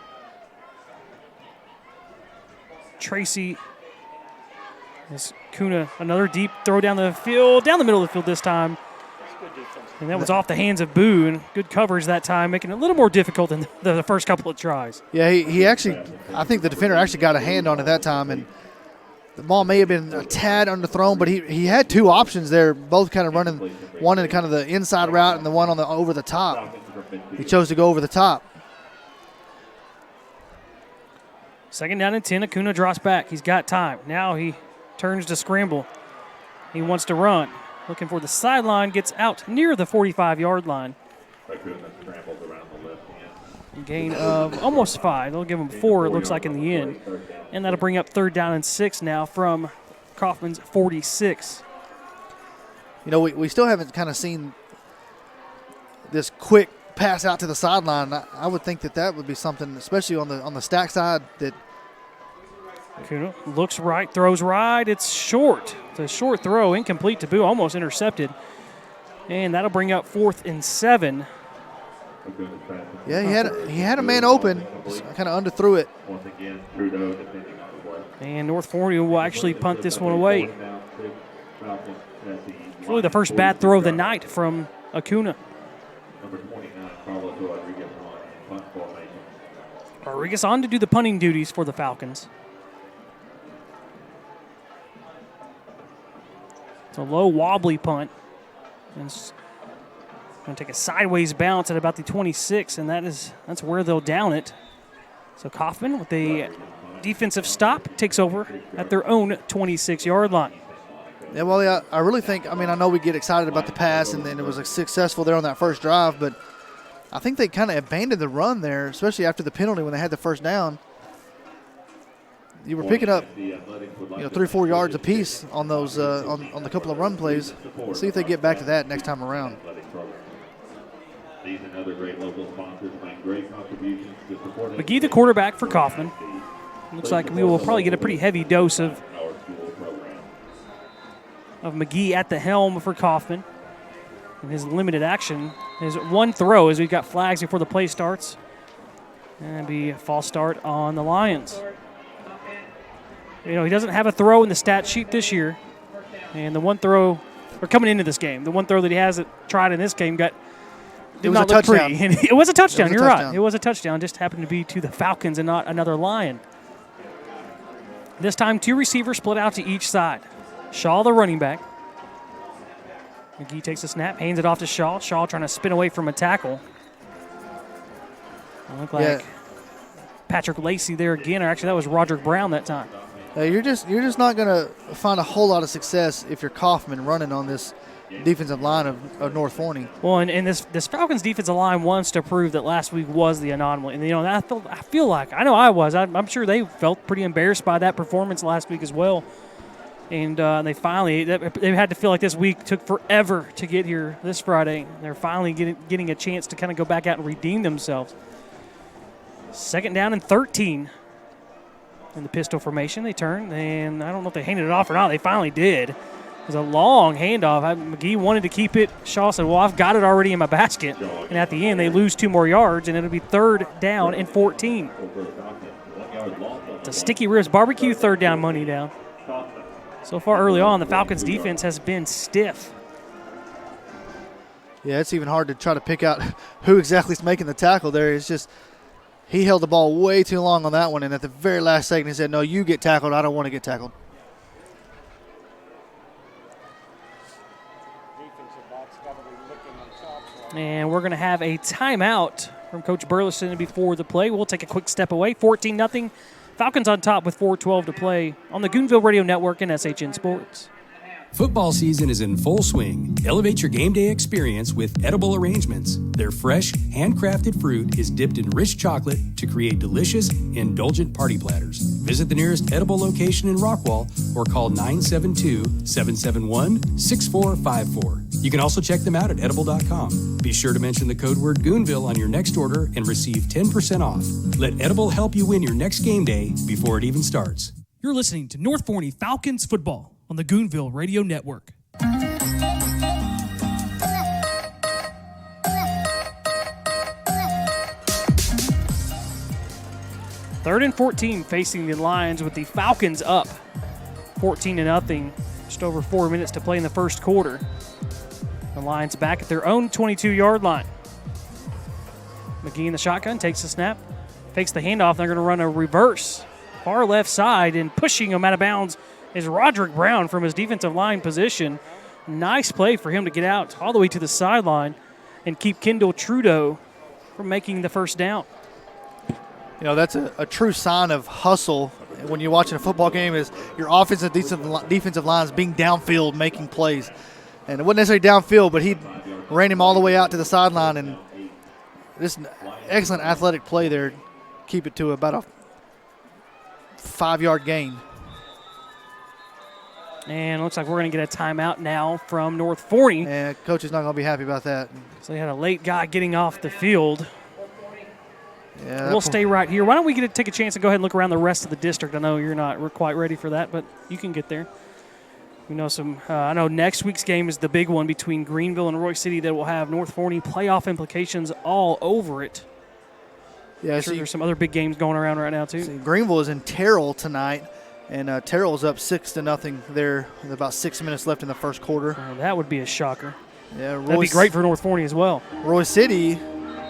Tracy. This Kuna, another deep throw down the field, down the middle of the field this time. And that was off the hands of Boo, and good coverage that time, making it a little more difficult than the first couple of tries. Yeah, he actually, I think the defender actually got a hand on it that time, and the ball may have been a tad underthrown, but he had 2 options there, both kind of running, one in kind of the inside route and the one on the over the top. He chose to go over the top. 2nd down and 10. Acuna drops back. He's got time. Now he turns to scramble. He wants to run. looking for the sideline, gets out near the 45-yard line. Acuna scrambles around the left hand. Gain of almost 5. They'll give him 4, it looks like, in the end. And that'll bring up 3rd down and 6 now from Kaufman's 46. You know, we still haven't kind of seen this quick pass out to the sideline. I would think that would be something, especially on the stack side, that Acuna looks right, throws right. It's short. It's a short throw, incomplete to boot, almost intercepted. And that'll bring up 4th and 7. Yeah, he had a man open, kind of underthrew it. Once again, Trudeau defending on the play. And North Forney will actually punt this one away. It's really the first bad throw of the night from Acuna. Number 29, Carlos Rodriguez on punt formation. Rodriguez on to do the punting duties for the Falcons. It's a low, wobbly punt. And it's going to take a sideways bounce at about the 26, and that's where they'll down it. So Kaufman, with a defensive stop, takes over at their own 26-yard line. Yeah, well, I really think, I know we get excited about the pass, and then it was successful there on that first drive, but I think they kind of abandoned the run there, especially after the penalty when they had the first down. You were picking up, 3-4 yards apiece on those on the couple of run plays. Let's see if they get back to that next time around. These and other great local sponsors make great contributions to support McGee, the quarterback for Kaufman. Looks like we will probably get a pretty heavy dose of McGee at the helm for Kaufman. And his limited action is one throw as we've got flags before the play starts. And it'll be a false start on the Lions. He doesn't have a throw in the stat sheet this year. And the one throw, or coming into this game, the one throw that he hasn't tried in this game did not look pretty. And it was a touchdown. You're right. It was a touchdown. Just happened to be to the Falcons and not another Lion. This time, 2 receivers split out to each side. Shaw, the running back. McGee takes a snap, hands it off to Shaw. Shaw trying to spin away from a tackle. It looked like Patrick Lacey there again, or actually that was Roderick Brown that time. You're just not going to find a whole lot of success if you're Kaufman running on this defensive line of North Forney. Well, and this Falcons defensive line wants to prove that last week was the anomaly. And, I feel like, I know I was. I'm sure they felt pretty embarrassed by that performance last week as well. And they had to feel like this week took forever to get here this Friday. They're finally getting a chance to kind of go back out and redeem themselves. 2nd down and 13 in the pistol formation. They turn, and I don't know if they handed it off or not. They finally did. It was a long handoff. McGee wanted to keep it. Shaw said, well, I've got it already in my basket. And at the end, they lose 2 more yards, and it'll be 3rd down and 14. It's a Sticky Ribs Barbecue 3rd down money down. So far early on, the Falcons' defense has been stiff. Yeah, it's even hard to try to pick out who exactly is making the tackle there. It's just he held the ball way too long on that one, and at the very last second he said, no, you get tackled. I don't want to get tackled. And we're going to have a timeout from Coach Burleson before the play. We'll take a quick step away. 14-0. Falcons on top with 4:12 to play on the Goonville Radio Network and SHN Sports. Football season is in full swing. Elevate your game day experience with Edible Arrangements. Their fresh, handcrafted fruit is dipped in rich chocolate to create delicious, indulgent party platters. Visit the nearest Edible location in Rockwall or call 972-771-6454. You can also check them out at edible.com. Be sure to mention the code word Goonville on your next order and receive 10% off. Let Edible help you win your next game day before it even starts. You're listening to North Forney Falcons football on the Goonville Radio Network. Third and 14 facing the Lions with the Falcons up 14-0. Just over 4 minutes to play in the first quarter. The Lions back at their own 22-yard line. McGee in the shotgun takes the snap, fakes the handoff. They're going to run a reverse. Far left side, and pushing him out of bounds is Roderick Brown from his defensive line position. Nice play for him to get out all the way to the sideline and keep Kendall Trudeau from making the first down. That's a true sign of hustle when you're watching a football game, is your offensive defensive lines being downfield making plays. And it wasn't necessarily downfield, but he ran him all the way out to the sideline, and just an excellent athletic play there. Keep it to about a 5-yard gain. And it looks like we're going to get a timeout now from North Forney. And coach is not going to be happy about that. So they had a late guy getting off the field. Yeah, We'll stay right here. Why don't we take a chance and go ahead and look around the rest of the district? I know we're quite ready for that, but you can get there. We know I know next week's game is the big one between Greenville and Roy City that will have North Forney playoff implications all over it. Yeah, There's some other big games going around right now too. Greenville is in Terrell tonight, and Terrell's up 6-0 there with about 6 minutes left in the first quarter. Oh, that would be a shocker. Yeah, that'd be great for North Forney as well. Roy City,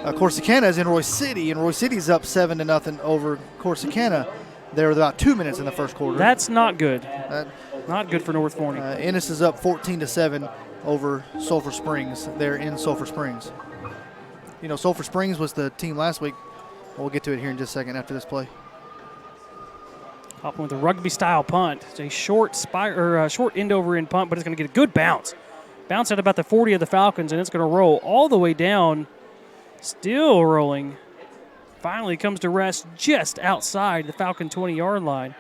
Corsicana is in Roy City, and Roy City's up 7-0 over Corsicana. There with about 2 minutes in the first quarter. That's not good. Not good for North Forney. Ennis is up 14-7 over Sulphur Springs. They're in Sulphur Springs. You know, Sulphur Springs was the team last week. We'll get to it here in just a second after this play. Kaufman with a rugby-style punt. It's a short end-over-end punt, but it's going to get a good bounce. Bounce at about the 40 of the Falcons, and it's going to roll all the way down. Still rolling. Finally comes to rest just outside the Falcon 20-yard line.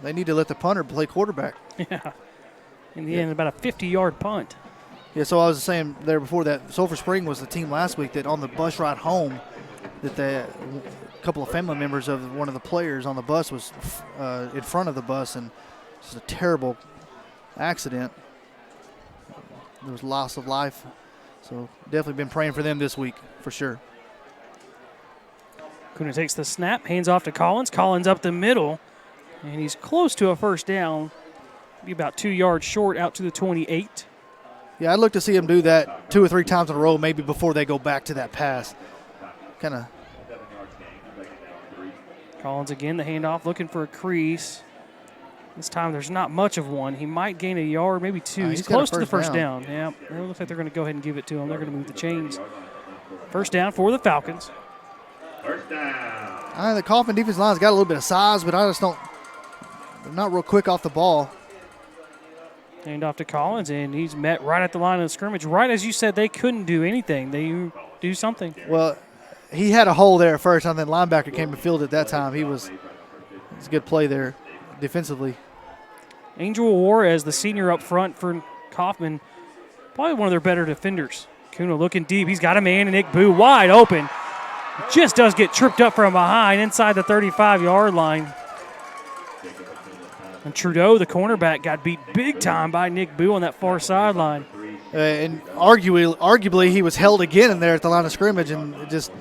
They need to let the punter play quarterback. Yeah. In the end, about a 50-yard punt. Yeah, so I was saying there before that Sulphur Spring was the team last week that on the bus ride home, that a couple of family members of one of the players on the bus was in front of the bus, and just a terrible accident. There was loss of life. So definitely been praying for them this week for sure. Kuna takes the snap, hands off to Collins. Collins up the middle, and he's close to a first down. Be about 2 yards short out to the 28. Yeah, I'd look to see him do that 2 or 3 times in a row, maybe before they go back to that pass. Kind of. Collins again, the handoff, looking for a crease. This time there's not much of one. He might gain a yard, maybe 2. He's close to the first down. Yeah, it looks like they're going to go ahead and give it to him. They're going to move the chains. First down for the Falcons. First down. The Kaufman defense line's got a little bit of size, but I just don't. They're not real quick off the ball. Hand off to Collins, and he's met right at the line of scrimmage. Right as you said, they couldn't do anything. They do something. Well, he had a hole there at first, and then linebacker came and filled it that time. It was a good play there defensively. Angel Juarez, the senior up front for Kaufman, probably one of their better defenders. Kuna looking deep. He's got a man, and Nick Boo wide open. Just does get tripped up from behind inside the 35-yard line. And Trudeau, the cornerback, got beat big time by Nick Boo on that far sideline. And arguably, he was held again in there at the line of scrimmage, and just.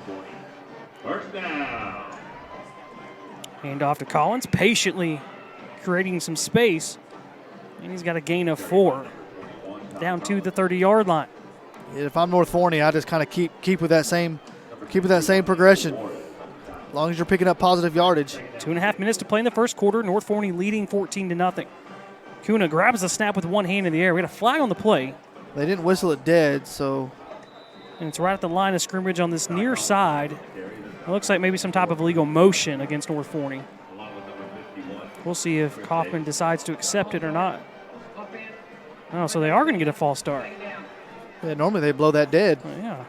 First down. Hand off to Collins, patiently creating some space, and he's got a gain of 4 down to the 30-yard line. If I'm North Forney, I just kind of keep with that same progression. As long as you're picking up positive yardage. 2.5 minutes to play in the first quarter. North Forney leading 14-0. Kuna grabs the snap with one hand in the air. We got a flag on the play. They didn't whistle it dead, so. And it's right at the line of scrimmage on this near side. It looks like maybe some type of illegal motion against North Forney. We'll see if Kaufman decides to accept it or not. Oh, so they are going to get a false start. Yeah, normally they blow that dead. Yeah.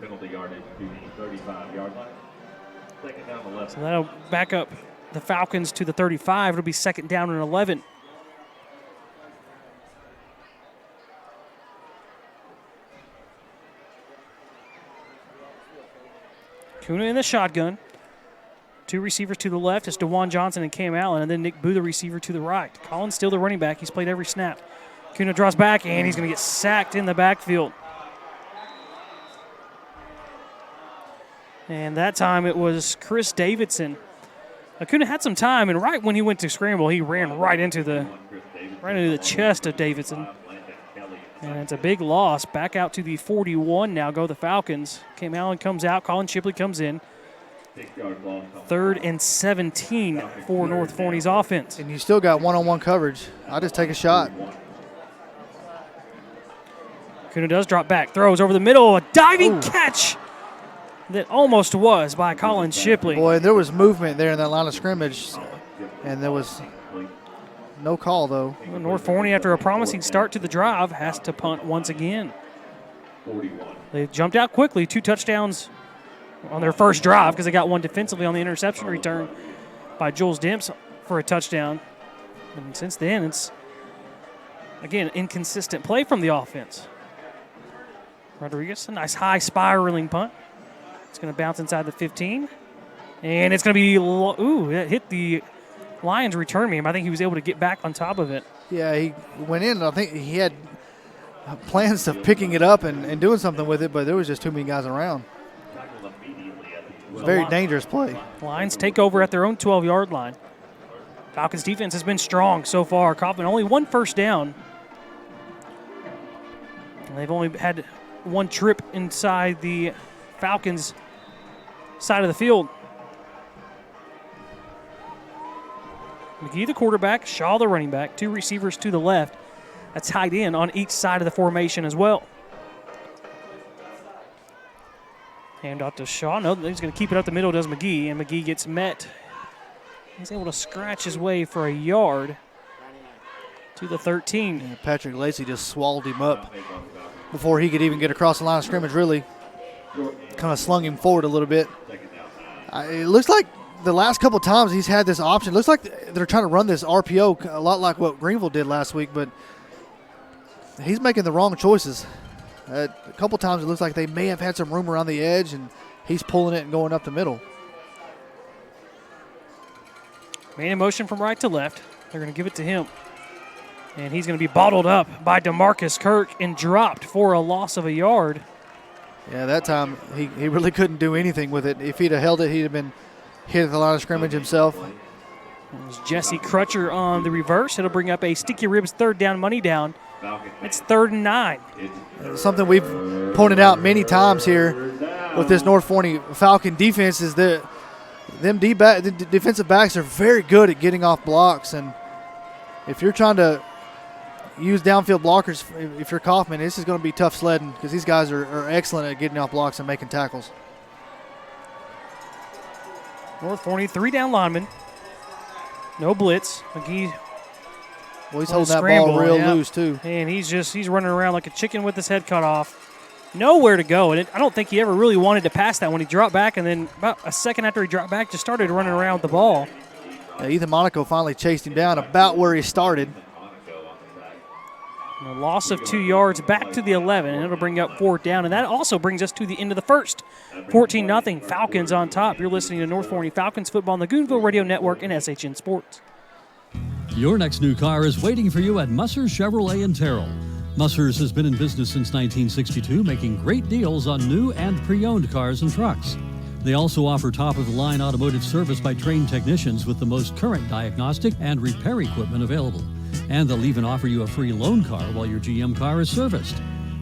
Penalty yardage to the 35-yard line. Second down 11. So that'll back up the Falcons to the 35. It'll be second down and 11. Kuna in the shotgun. 2 receivers to the left. It's DeJuan Johnson and Cam Allen, and then Nick Boo, the receiver, to the right. Collins still the running back. He's played every snap. Kuna draws back, and he's going to get sacked in the backfield. And that time it was Chris Davidson. Kuna had some time, and right when he went to scramble, he ran right into the chest of Davidson. And it's a big loss. Back out to the 41 now go the Falcons. Cam Allen comes out. Colin Shipley comes in. 3rd and 17 for North Forney's offense. And you still got one-on-one coverage. I'll just take a shot. Kuna does drop back. Throws over the middle. A diving catch that almost was by Colin Shipley. Boy, there was movement there in that line of scrimmage. And there was No call, though. Well, North Forney, after a promising start to the drive, has to punt once again. 41. They jumped out quickly, 2 touchdowns on their first drive because they got one defensively on the interception return by Jules Demps for a touchdown. And since then, it's, again, inconsistent play from the offense. Rodriguez, a nice high spiraling punt. It's going to bounce inside the 15. And it's going to be, ooh, that hit the Lions return man. I think he was able to get back on top of it. Yeah, he went in. I think he had plans of picking it up and doing something with it, but there was just too many guys around. Very dangerous play. Lions take over at their own 12-yard line. Falcons defense has been strong so far. Kaufman only 1 first down. And they've only had 1 trip inside the Falcons side of the field. McGee the quarterback, Shaw the running back, 2 receivers to the left. A tight end on each side of the formation as well. Hand off to Shaw. No, he's going to keep it up the middle, does McGee, and McGee gets met. He's able to scratch his way for a yard to the 13. Yeah, Patrick Lacey just swallowed him up before he could even get across the line of scrimmage, really. Kind of slung him forward a little bit. It looks like the last couple times he's had this option, looks like they're trying to run this RPO a lot like what Greenville did last week, but he's making the wrong choices. A couple times it looks like they may have had some room around the edge, and he's pulling it and going up the middle. Man in motion from right to left. They're going to give it to him. And he's going to be bottled up by DeMarcus Kirk and dropped for a loss of a yard. Yeah, that time he really couldn't do anything with it. If he'd have held it, he'd have been hit at the line of scrimmage himself. There's Jesse Crutcher on the reverse. It'll bring up a Sticky Ribs 3rd down, money down. It's 3rd and 9. Something we've pointed out many times here with this North Forney Falcon defense is that the defensive backs are very good at getting off blocks, and if you're trying to use downfield blockers, if you're Kaufman, this is going to be tough sledding because these guys are excellent at getting off blocks and making tackles. North Forney, 3 down linemen. No blitz. McGee. Well, he's holding that ball real loose, too. And he's running around like a chicken with his head cut off. Nowhere to go. And I don't think he ever really wanted to pass that when he dropped back. And then about a second after he dropped back, just started running around with the ball. Yeah, Ethan Monaco finally chased him down about where he started. And a loss of 2 yards back to the 11. And it'll bring up 4th down. And that also brings us to the end of the first. 14-0. Falcons on top. You're listening to North Forney Falcons football on the Goonville Radio Network and SHN Sports. Your next new car is waiting for you at Musser's Chevrolet in Terrell. Musser's has been in business since 1962, making great deals on new and pre-owned cars and trucks. They also offer top-of-the-line automotive service by trained technicians with the most current diagnostic and repair equipment available. And they'll even offer you a free loan car while your GM car is serviced.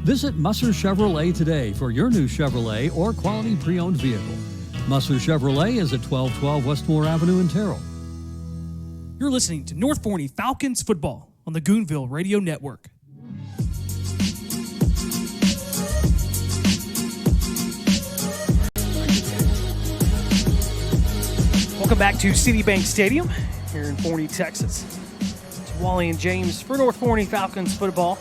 Visit Musser's Chevrolet today for your new Chevrolet or quality pre-owned vehicle. Musser's Chevrolet is at 1212 Westmore Avenue in Terrell. You're listening to North Forney Falcons football on the Goonville Radio Network. Welcome back to Citibank Stadium here in Forney, Texas. It's Wally and James for North Forney Falcons football.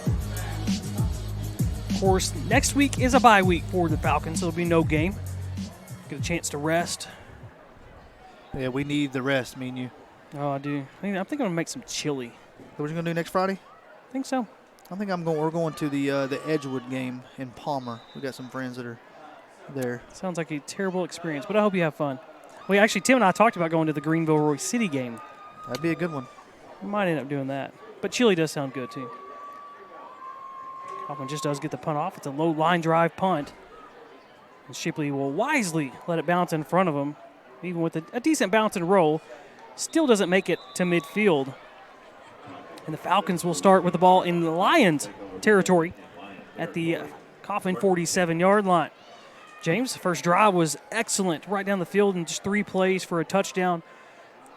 Of course, next week is a bye week for the Falcons, so there'll be no game. Get a chance to rest. Yeah, we need the rest, me and you. Oh, I do. I think I'm going to make some chili. What are you going to do next Friday? I think so. I think we're going to the Edgewood game in Palmer. We got some friends that are there. Sounds like a terrible experience, but I hope you have fun. Well, actually, Tim and I talked about going to the Greenville Roy City game. That'd be a good one. We might end up doing that. But chili does sound good, too. Kaufman just does get the punt off. It's a low line drive punt. And Shipley will wisely let it bounce in front of him, even with a decent bounce and roll. Still doesn't make it to midfield. And the Falcons will start with the ball in the Lions territory at the Kaufman 47-yard line. James, the first drive was excellent right down the field in just 3 plays for a touchdown.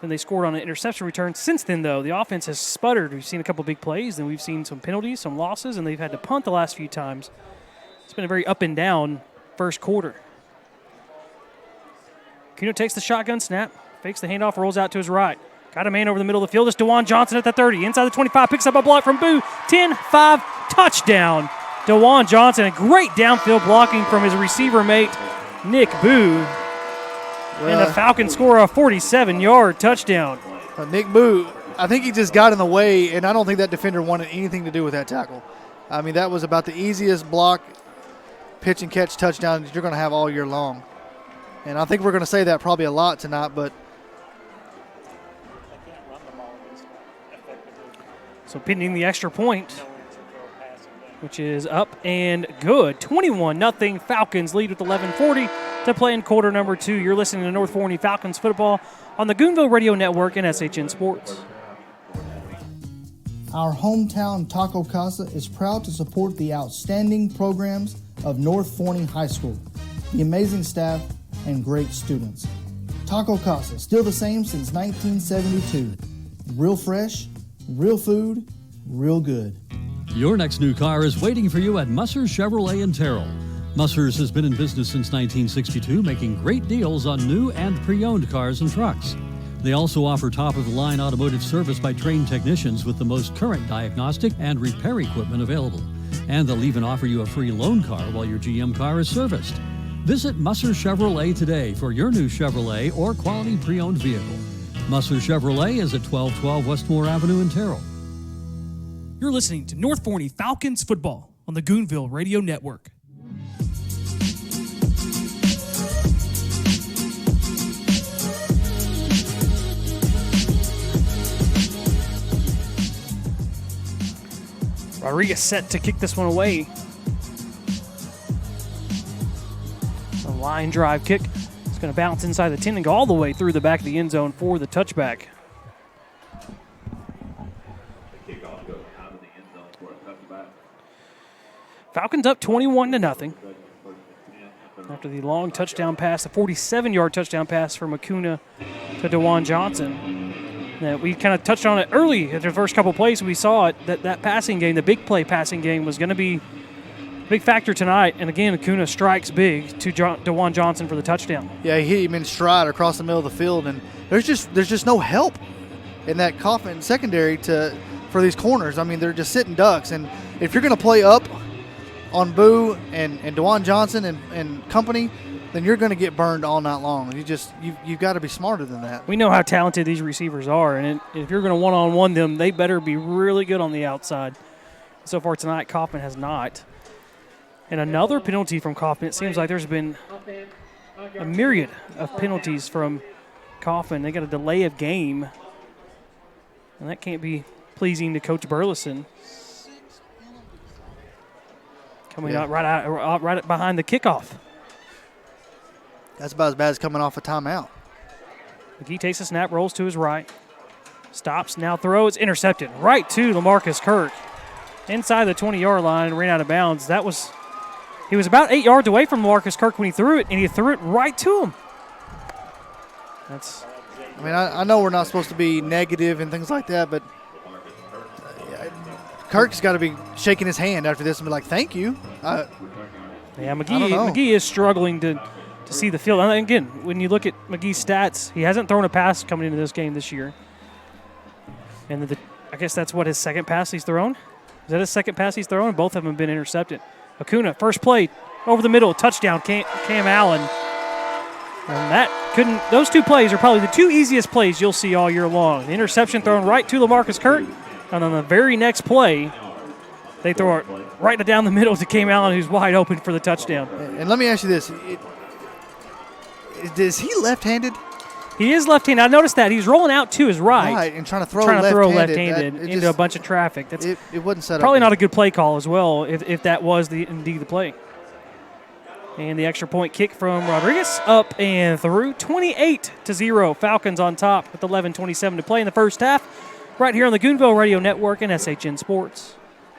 Then they scored on an interception return. Since then, though, the offense has sputtered. We've seen a couple big plays, then we've seen some penalties, some losses, and they've had to punt the last few times. It's been a very up and down first quarter. Cuno takes the shotgun snap, fakes the handoff, rolls out to his right. Got a man over the middle of the field. It's DeJuan Johnson at the 30. Inside the 25, picks up a block from Boo. 10-5, touchdown. DeJuan Johnson, a great downfield blocking from his receiver mate, Nick Boo. And the Falcons score a 47-yard touchdown. Nick Boo, I think he just got in the way, and I don't think that defender wanted anything to do with that tackle. I mean, that was about the easiest block, pitch and catch touchdown that you're going to have all year long. And I think we're going to say that probably a lot tonight, but so pending the extra point, which is up and good. 21-0 Falcons lead with 11:40 to play in quarter number 2. You're listening to North Forney Falcons football on the Goonville Radio Network and SHN Sports. Our hometown Taco Casa is proud to support the outstanding programs of North Forney High School, the amazing staff, and great students. Taco Casa, still the same since 1972. Real fresh, real food, real good. Your next new car is waiting for you at Musser's Chevrolet in Terrell. Musser's has been in business since 1962, making great deals on new and pre-owned cars and trucks. They also offer top-of-the-line automotive service by trained technicians with the most current diagnostic and repair equipment available. And they'll even offer you a free loan car while your GM car is serviced. Visit Musser's Chevrolet today for your new Chevrolet or quality pre-owned vehicle. Musser's Chevrolet is at 1212 Westmore Avenue in Terrell. You're listening to North Forney Falcons football on the Goonville Radio Network. Rodriguez set to kick this one away. A line drive kick. It's going to bounce inside the 10 and go all the way through the back of the end zone for the touchback. Falcons up 21-0 after the long touchdown pass, a 47-yard touchdown pass from Acuna to DeJuan Johnson. Now, we kind of touched on it early at the first couple plays. We saw it, that passing game, the big play passing game, was going to be a big factor tonight. And again, Acuna strikes big to DeJuan Johnson for the touchdown. yeah, he hit him in stride across the middle of the field, and there's just no help in that Kaufman secondary for these corners. I mean, they're just sitting ducks, and if you're going to play up on Boo and DeJuan Johnson and company, then you're going to get burned all night long. You've got to be smarter than that. We know how talented these receivers are, and if you're going to one-on-one them, they better be really good on the outside. So far tonight, Kaufman has not. And another penalty from Kaufman. It seems like there's been a myriad of penalties from Kaufman. They got a delay of game, and that can't be pleasing to Coach Burleson. Coming out right behind the kickoff. That's about as bad as coming off a timeout. McGee takes a snap, rolls to his right. Stops, now throws, intercepted. Right to LaMarcus Kirk. Inside the 20-yard line, ran out of bounds. He was about 8 yards away from LaMarcus Kirk when he threw it, and he threw it right to him. I know we're not supposed to be negative and things like that, but Kirk's got to be shaking his hand after this and be like, thank you. McGee is struggling to see the field. And again, when you look at McGee's stats, he hasn't thrown a pass coming into this game this year. And I guess that's what his second pass he's thrown. Is that his second pass he's thrown? Both of them have been intercepted. Acuna, first play, over the middle, touchdown, Cam Allen. And those two plays are probably the two easiest plays you'll see all year long. The interception thrown right to LaMarcus Kirk, and on the very next play, they throw it right down the middle to Cam Allen, who's wide open for the touchdown. And let me ask you this. Is he left-handed? He is left-handed. I noticed that. He's rolling out to his right. Right, and trying to throw left-handed into a bunch of traffic. It wasn't set up. Probably not a good play call as well, if that was indeed the play. And the extra point kick from Rodriguez, up and through, 28-0. Falcons on top with 11:27 to play in the first half, right here on the Goonville Radio Network and SHN Sports.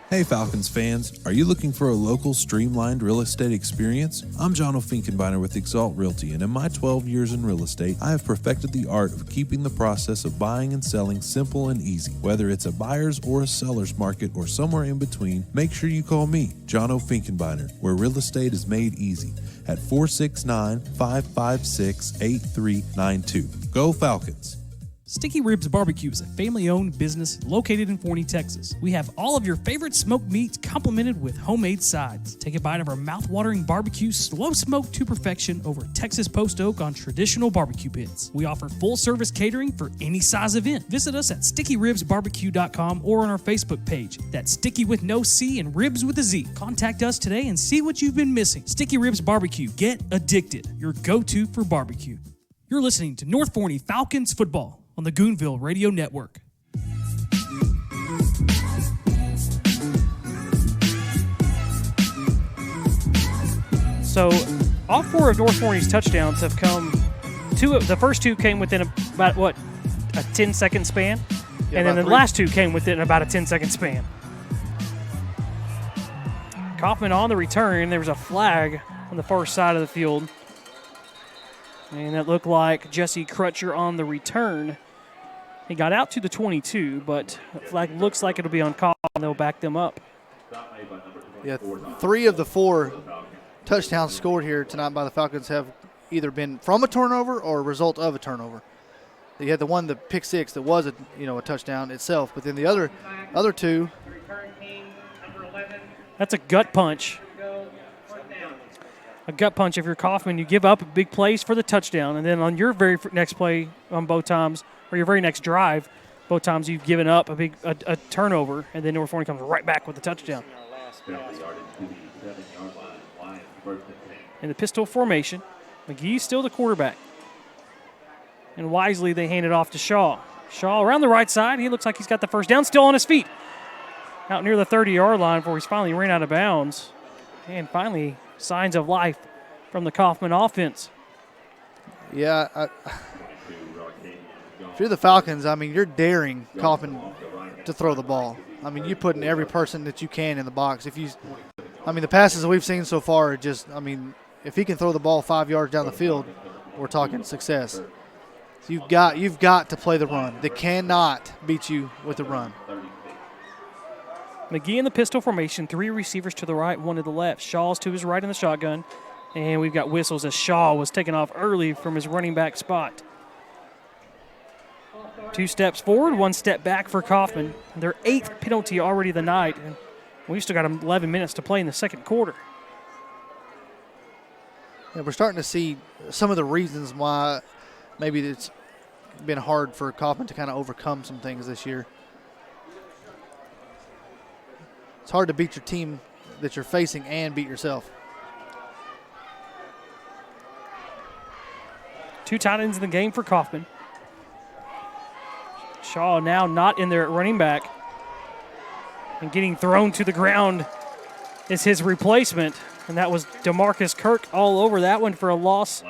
Hey Falcons fans, are you looking for a local streamlined real estate experience? I'm John O'Finkenbeiner with Exalt Realty, and in my 12 years in real estate, I have perfected the art of keeping the process of buying and selling simple and easy. Whether it's a buyer's or a seller's market or somewhere in between, make sure you call me, John O'Finkenbeiner, where real estate is made easy, at 469-556-8392. Go Falcons! Sticky Ribs Barbecue is a family-owned business located in Forney, Texas. We have all of your favorite smoked meats complemented with homemade sides. Take a bite of our mouth-watering barbecue, slow smoked to perfection over Texas post oak on traditional barbecue pits. We offer full-service catering for any size event. Visit us at stickyribsbarbecue.com or on our Facebook page. That's Sticky with no C and Ribs with a Z. Contact us today and see what you've been missing. Sticky Ribs Barbecue. Get addicted. Your go-to for barbecue. You're listening to North Forney Falcons football on the Goonville Radio Network. So all 4 of North Forney's touchdowns have come, the first 2 came within about, a 10-second span? Yeah, and then the 3. last 2 came within about a 10-second span. Kaufman on the return. There was a flag on the far side of the field. And it looked like Jesse Crutcher on the return. He got out to the 22, but the flag looks like it'll be on Kaufman. They'll back them up. Yeah, 3 of the 4 touchdowns scored here tonight by the Falcons have either been from a turnover or a result of a turnover. You had the pick 6 that was a touchdown itself, but then the other 2. That's a gut punch. A gut punch if you're Kaufman. You give up big plays for the touchdown, and then on your very next play on both times, or your very next drive, both times you've given up a turnover, and then North Forney comes right back with the touchdown. In the pistol formation, McGee's still the quarterback. And wisely they hand it off to Shaw. Shaw around the right side. He looks like he's got the first down, still on his feet. Out near the 30-yard line before he's finally ran out of bounds. And finally, signs of life from the Kaufman offense. Yeah, if you're the Falcons, you're daring Kaufman to throw the ball. You're putting every person that you can in the box. The passes that we've seen so far are just, if he can throw the ball 5 yards down the field, we're talking success. So you've got to play the run. They cannot beat you with the run. McGee in the pistol formation, 3 receivers to the right, 1 to the left. Shaw's to his right in the shotgun, and we've got whistles as Shaw was taken off early from his running back spot. 2 steps forward, 1 step back for Kaufman. Their 8th penalty already of the night, and we've still got 11 minutes to play in the second quarter. Yeah, we're starting to see some of the reasons why maybe it's been hard for Kaufman to kind of overcome some things this year. It's hard to beat your team that you're facing and beat yourself. 2 tight ends in the game for Kaufman. Shaw now not in there at running back. And getting thrown to the ground is his replacement. And that was DeMarcus Kirk all over that one for a loss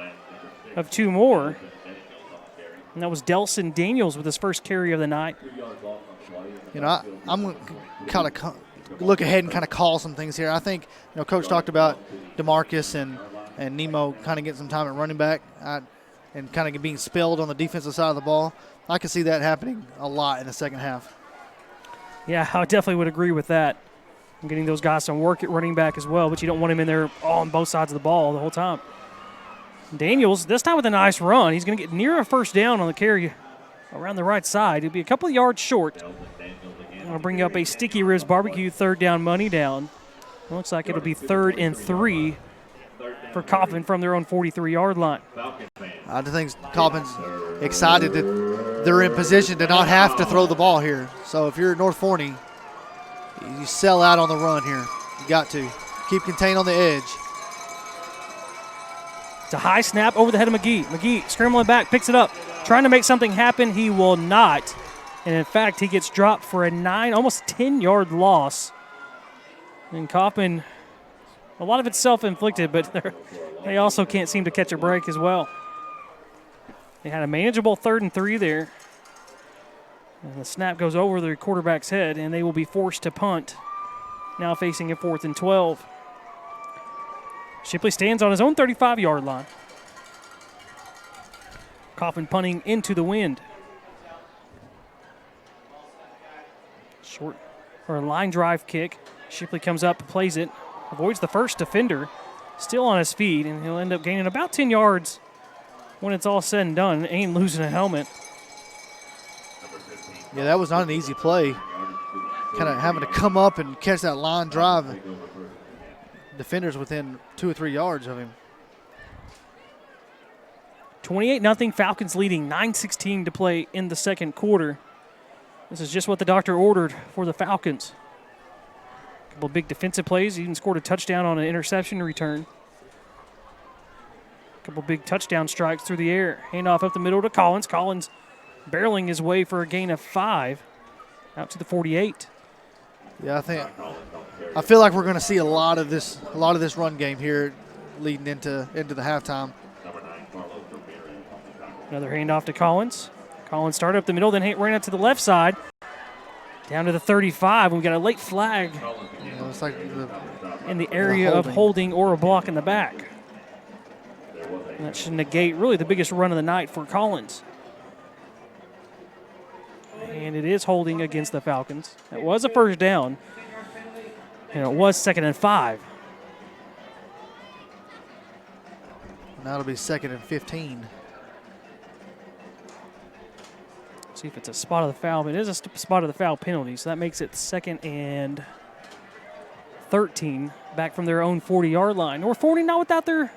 of 2 more. And that was Delson Daniels with his first carry of the night. I'm going to kind of look ahead and kind of call some things here. I think, Coach talked about DeMarcus and Nemo kind of getting some time at running back and kind of being spilled on the defensive side of the ball. I can see that happening a lot in the second half. Yeah, I definitely would agree with that. I'm getting those guys some work at running back as well, but you don't want him in there all on both sides of the ball the whole time. Daniels, this time with a nice run. He's going to get near a first down on the carry around the right side. He'll be a couple of yards short. I'll bring up a Sticky Ribs Barbecue 3rd down money down. It looks like it'll be 3rd and 3 for Kaufman from their own 43-yard line. I think Kaufman's excited that they're in position to not have to throw the ball here. So if you're North Forney, you sell out on the run here. You got to. Keep contained on the edge. It's a high snap over the head of McGee. McGee scrambling back, picks it up. Trying to make something happen. He will not. And, in fact, he gets dropped for a 9, almost 10-yard loss. And Kaufman, a lot of it's self-inflicted, but they also can't seem to catch a break as well. They had a manageable 3rd and 3 there. And the snap goes over the quarterback's head, and they will be forced to punt, now facing a 4th and 12. Shipley stands on his own 35-yard line. Kaufman punting into the wind. Short or a line drive kick. Shipley comes up, plays it, avoids the first defender, still on his feet, and he'll end up gaining about 10 yards when it's all said and done. Ain't losing a helmet. Yeah, that was not an easy play. Kind of having to come up and catch that line drive. Defenders within 2 or 3 yards of him. 28-0, Falcons leading, 9:16 to play in the second quarter. This is just what the doctor ordered for the Falcons. A couple of big defensive plays. He even scored a touchdown on an interception return. A couple big touchdown strikes through the air. Handoff up the middle to Collins. Collins barreling his way for a gain of 5 out to the 48. Yeah, I feel like we're going to see a lot of this run game here leading into the halftime. Another handoff to Collins. Collins started up the middle, then ran out to the left side. Down to the 35. We got a late flag It's like in the area of holding or a block in the back. And that should negate really the biggest run of the night for Collins. And it is holding against the Falcons. It was a first down, and it was 2nd and 5. Now it'll be 2nd and 15. See if it's a spot of the foul. It is a spot of the foul penalty, so that makes it 2nd and 13, back from their own 40-yard line. Or 40 not without their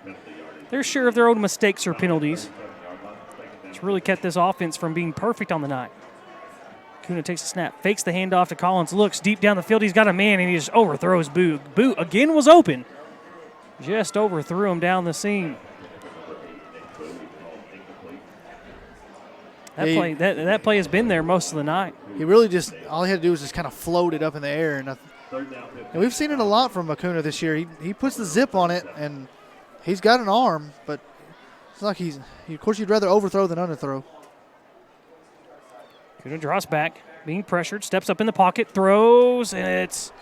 share of their own mistakes or penalties. It's really kept this offense from being perfect on the night. Kuna takes a snap, fakes the handoff to Collins, looks deep down the field. He's got a man, and he just overthrows Boo. Boo again was open. Just overthrew him down the seam. That play has been there most of the night. He really just, all he had to do was just kind of float it up in the air. And we've seen it a lot from Acuna this year. He puts the zip on it, and he's got an arm, but it's like of course, you'd rather overthrow than underthrow. Acuna draws back, being pressured, steps up in the pocket, throws, and it's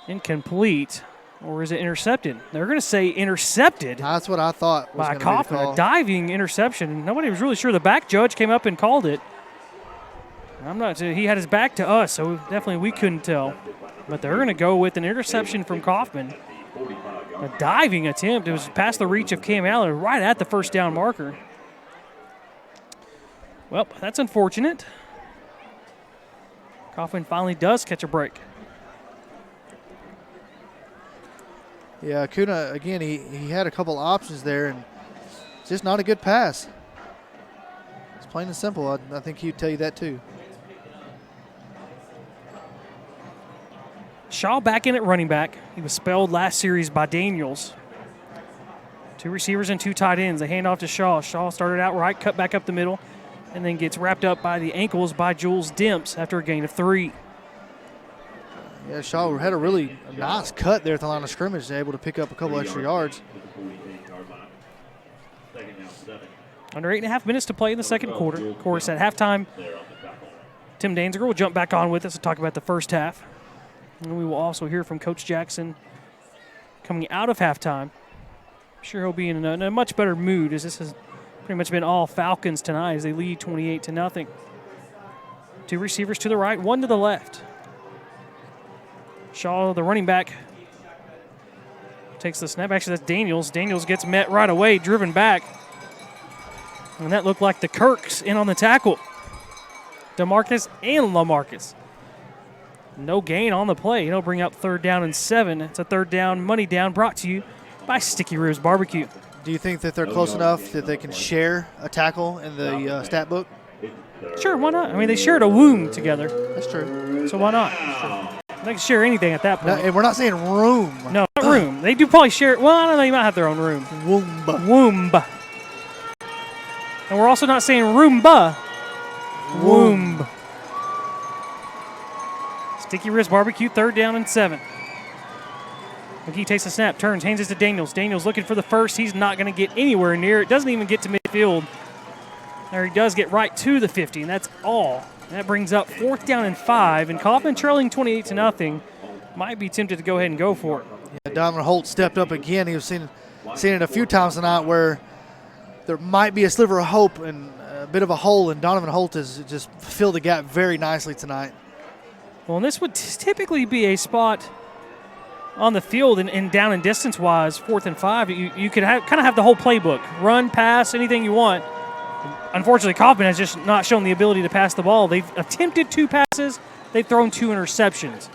incomplete. Or is it intercepted? They're going to say intercepted. That's what I thought was by going to Kaufman, be the call. a diving interception. Nobody was really sure. The back judge came up and called it. I'm not. He had his back to us, so definitely we couldn't tell. But they're going to go with an interception from Kaufman. A diving attempt. It was past the reach of Cam Allen, right at the first down marker. Well, that's unfortunate. Kaufman finally does catch a break. Yeah, Acuna, again, he had a couple options there, and it's just not a good pass. It's plain and simple. I think he'd tell you that too. Shaw back in at running back. He was spelled last series by Daniels. 2 receivers and 2 tight ends. They hand off to Shaw. Shaw started out right, cut back up the middle, and then gets wrapped up by the ankles by Jules Demps after a gain of 3. Yeah, Shaw had a really nice cut there at the line of scrimmage, able to pick up a couple extra yards. Under 8.5 minutes to play in the second quarter. Of course, at halftime, Tim Danziger will jump back on with us to talk about the first half. And we will also hear from Coach Jackson coming out of halftime. I'm sure he'll be in a much better mood, as this has pretty much been all Falcons tonight as they lead 28-0. 2 receivers to the right, 1 to the left. Shaw, the running back, takes the snap. Actually, that's Daniels. Daniels gets met right away, driven back. And that looked like the Kirks in on the tackle. DeMarcus and LaMarcus. No gain on the play. It'll bring up 3rd down and 7. It's a 3rd down, money down, brought to you by Sticky Ribs Barbecue. Do you think that they're close enough that they can share a tackle in the stat book? Sure, why not? I mean, they shared a womb together. That's true. So why not? They can share anything at that point. No, and we're not saying room. No, not room. They do probably share. Well, I don't know. They might have their own room. Womb. And we're also not saying Roomba. Womb. Sticky Ribs Barbecue, 3rd down and 7. McGee takes a snap, turns, hands it to Daniels. Daniels looking for the first. He's not going to get anywhere near it. Doesn't even get to midfield. There he does get right to the 50, and that's all. That brings up 4th down and 5, and Kaufman trailing 28-0. Might be tempted to go ahead and go for it. Yeah, Donovan Holt stepped up again. He was seen it a few times tonight where there might be a sliver of hope and a bit of a hole, and Donovan Holt has just filled the gap very nicely tonight. Well, and this would typically be a spot on the field and down and distance-wise, 4th and 5. You could kind of have the whole playbook. Run, pass, anything you want. Unfortunately, Kaufman has just not shown the ability to pass the ball. They've attempted 2 passes. They've thrown 2 interceptions.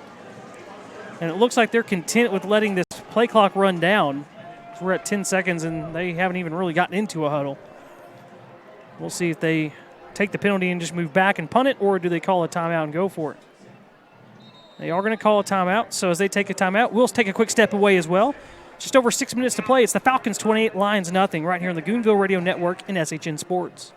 And it looks like they're content with letting this play clock run down. So we're at 10 seconds, and they haven't even really gotten into a huddle. We'll see if they take the penalty and just move back and punt it, or do they call a timeout and go for it. They are going to call a timeout, so as they take a timeout, we'll take a quick step away as well. Just over 6 minutes to play. It's the Falcons 28, Lions nothing, right here on the Goonville Radio Network and SHN Sports.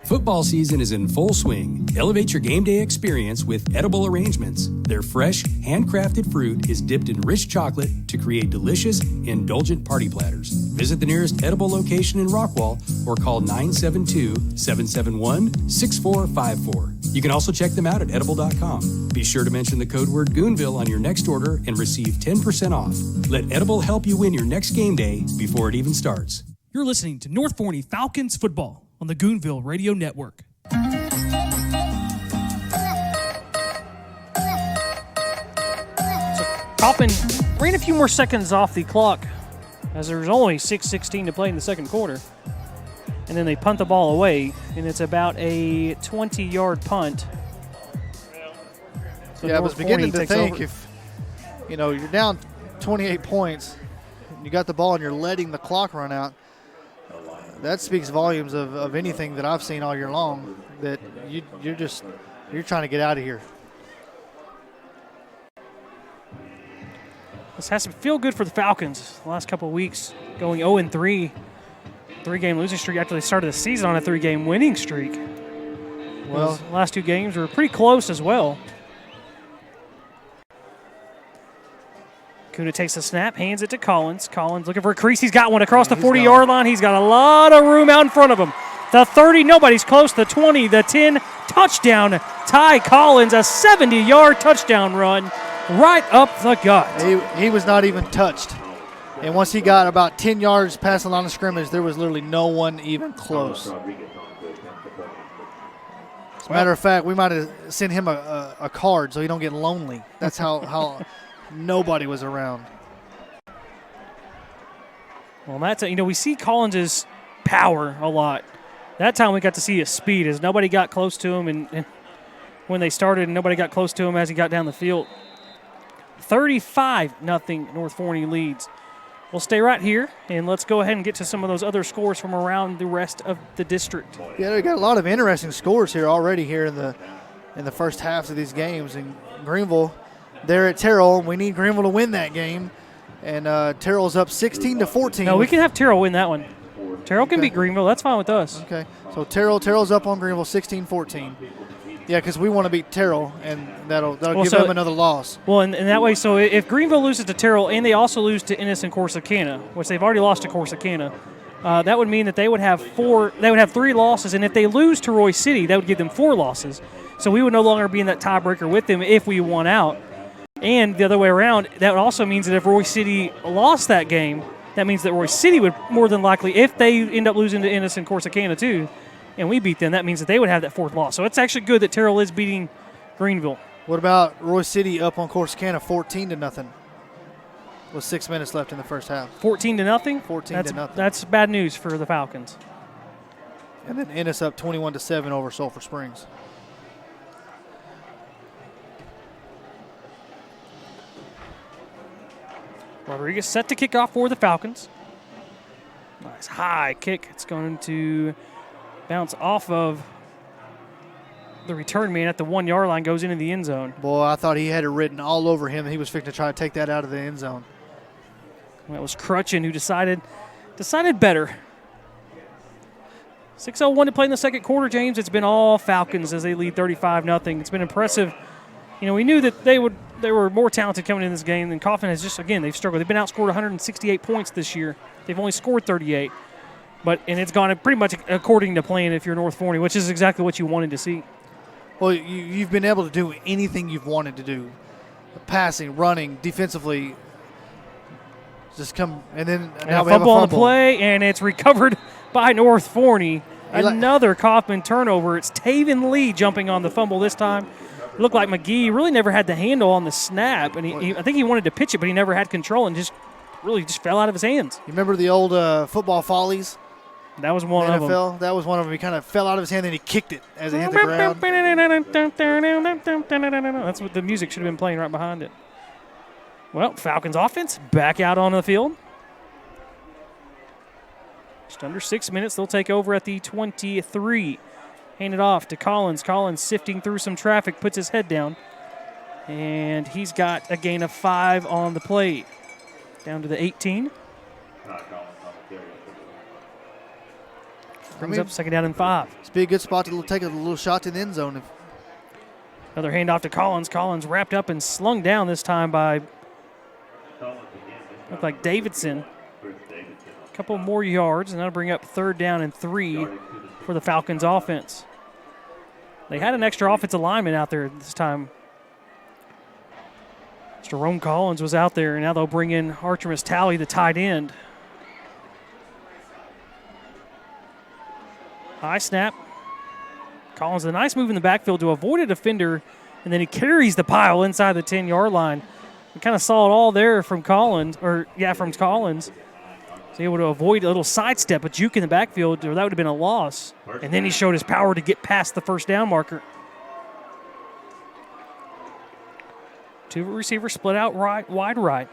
Football season is in full swing. Elevate your game day experience with edible arrangements. Their fresh, handcrafted fruit is dipped in rich chocolate to create delicious, indulgent party platters. Visit the nearest edible location in Rockwall or call 972-771-6454. You can also check them out at edible.com. Be sure to mention the code word Goonville on your next order and receive 10% off. Let Edible help you win your next game day before it even starts. You're listening to North Forney Falcons football on the Goonville Radio Network. Kaufman ran a few more seconds off the clock as there's only 6:16 to play in the second quarter. And then they punt the ball away, and it's about a 20-yard punt. So I was beginning to think over. if, you're down 28 points, you got the ball and you're letting the clock run out, that speaks volumes of anything that I've seen all year long, that you're trying to get out of here. This has to feel good for the Falcons the last couple of weeks, going 0-3, 3-game losing streak after they started the season on a 3-game winning streak. Well, those last 2 games were pretty close as well. Kuna takes the snap, hands it to Collins. Collins looking for a crease. He's got one across the 40-yard line. He's got a lot of room out in front of him. The 30, nobody's close. The 20, the 10, touchdown. Ty Collins, a 70-yard touchdown run right up the gut. He was not even touched. And once he got about 10 yards past the line of scrimmage, there was literally no one even close. As a matter of fact, we might have sent him a card so he don't get lonely. That's how nobody was around. Well, that's we see Collins' power a lot. That time we got to see his speed as nobody got close to him, and when they started, and nobody got close to him as he got down the field. 35-0 North Forney leads. We'll stay right here, and let's go ahead and get to some of those other scores from around the rest of the district. Yeah, we got a lot of interesting scores here already here in the first halves of these games. In Greenville, they're at Terrell. We need Greenville to win that game, and Terrell's up 16-14. No, we can have Terrell win that one. Terrell can beat Greenville. That's fine with us. Okay, so Terrell's up on Greenville 16-14. Yeah, because we want to beat Terrell, and that'll give them another loss. Well, and that way, so if Greenville loses to Terrell and they also lose to Ennis and Corsicana, which they've already lost to Corsicana, that would mean that they would have 3 losses, and if they lose to Roy City, that would give them 4 losses. So we would no longer be in that tiebreaker with them if we won out. And the other way around, that also means that if Roy City lost that game, that means that Roy City would more than likely, if they end up losing to Ennis and Corsicana too, and we beat them, that means that they would have that 4th loss. So it's actually good that Terrell is beating Greenville. What about Roy City up on Corsicana 14-0 with 6 minutes left in the first half? 14-0? 14-0. That's bad news for the Falcons. And then Ennis up 21-7 over Sulphur Springs. Rodriguez set to kick off for the Falcons. Nice high kick. It's going to bounce off of the return man at the 1-yard line, goes into the end zone. Boy, I thought he had it written all over him. He was fixing to try to take that out of the end zone. That was Crutchin who decided better. 6:01 to play in the second quarter, James. It's been all Falcons as they lead 35-0. It's been impressive. We knew that they were more talented coming in this game than Kaufman has just, again, they've struggled. They've been outscored 168 points this year. They've only scored 38. And it's gone pretty much according to plan if you're North Forney, which is exactly what you wanted to see. Well, you've been able to do anything you've wanted to do. Passing, running, defensively. Just come, and then now we have a fumble on the play, and it's recovered by North Forney. Another Kaufman turnover. It's Taven Lee jumping on the fumble this time. It looked like McGee really never had the handle on the snap, and I think he wanted to pitch it, but he never had control and just fell out of his hands. You remember the old football follies That was one of them. NFL. That was one of them. He kind of fell out of his hand, and he kicked it as it hit the ground. That's what the music should have been playing right behind it. Well, Falcons offense back out on the field. Just under 6 minutes. They'll take over at the 23. Hand it off to Collins. Collins sifting through some traffic, puts his head down. And he's got a gain of 5 on the play. Down to the 18. Brings up second down and 5. It's be a good spot to take a little shot to the end zone. Another handoff to Collins. Collins wrapped up and slung down this time by, looked like Davidson. A couple more yards, and that'll bring up third down and 3 for the Falcons offense. They had an extra offensive lineman out there this time. Jerome Collins was out there, and now they'll bring in Artemis Talley, the tight end. High snap. Collins, a nice move in the backfield to avoid a defender, and then he carries the pile inside the 10-yard line. We kind of saw it all there from Collins, from Collins. He's able to avoid a little sidestep, a juke in the backfield, or that would have been a loss. And then he showed his power to get past the first down marker. 2 receivers split out wide right,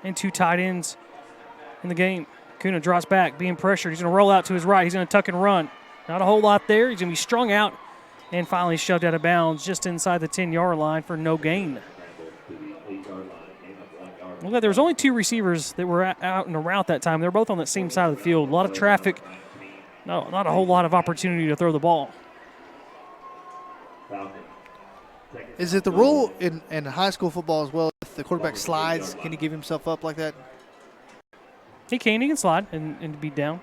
and 2 tight ends in the game. Kuna drops back, being pressured. He's going to roll out to his right. He's going to tuck and run. Not a whole lot there. He's going to be strung out and finally shoved out of bounds just inside the 10-yard line for no gain. Look, there was only 2 receivers that were out in a route that time. They were both on that same side of the field. A lot of traffic. No, not a whole lot of opportunity to throw the ball. Is it the rule in high school football as well, if the quarterback slides, can he give himself up like that? He can slide and be down.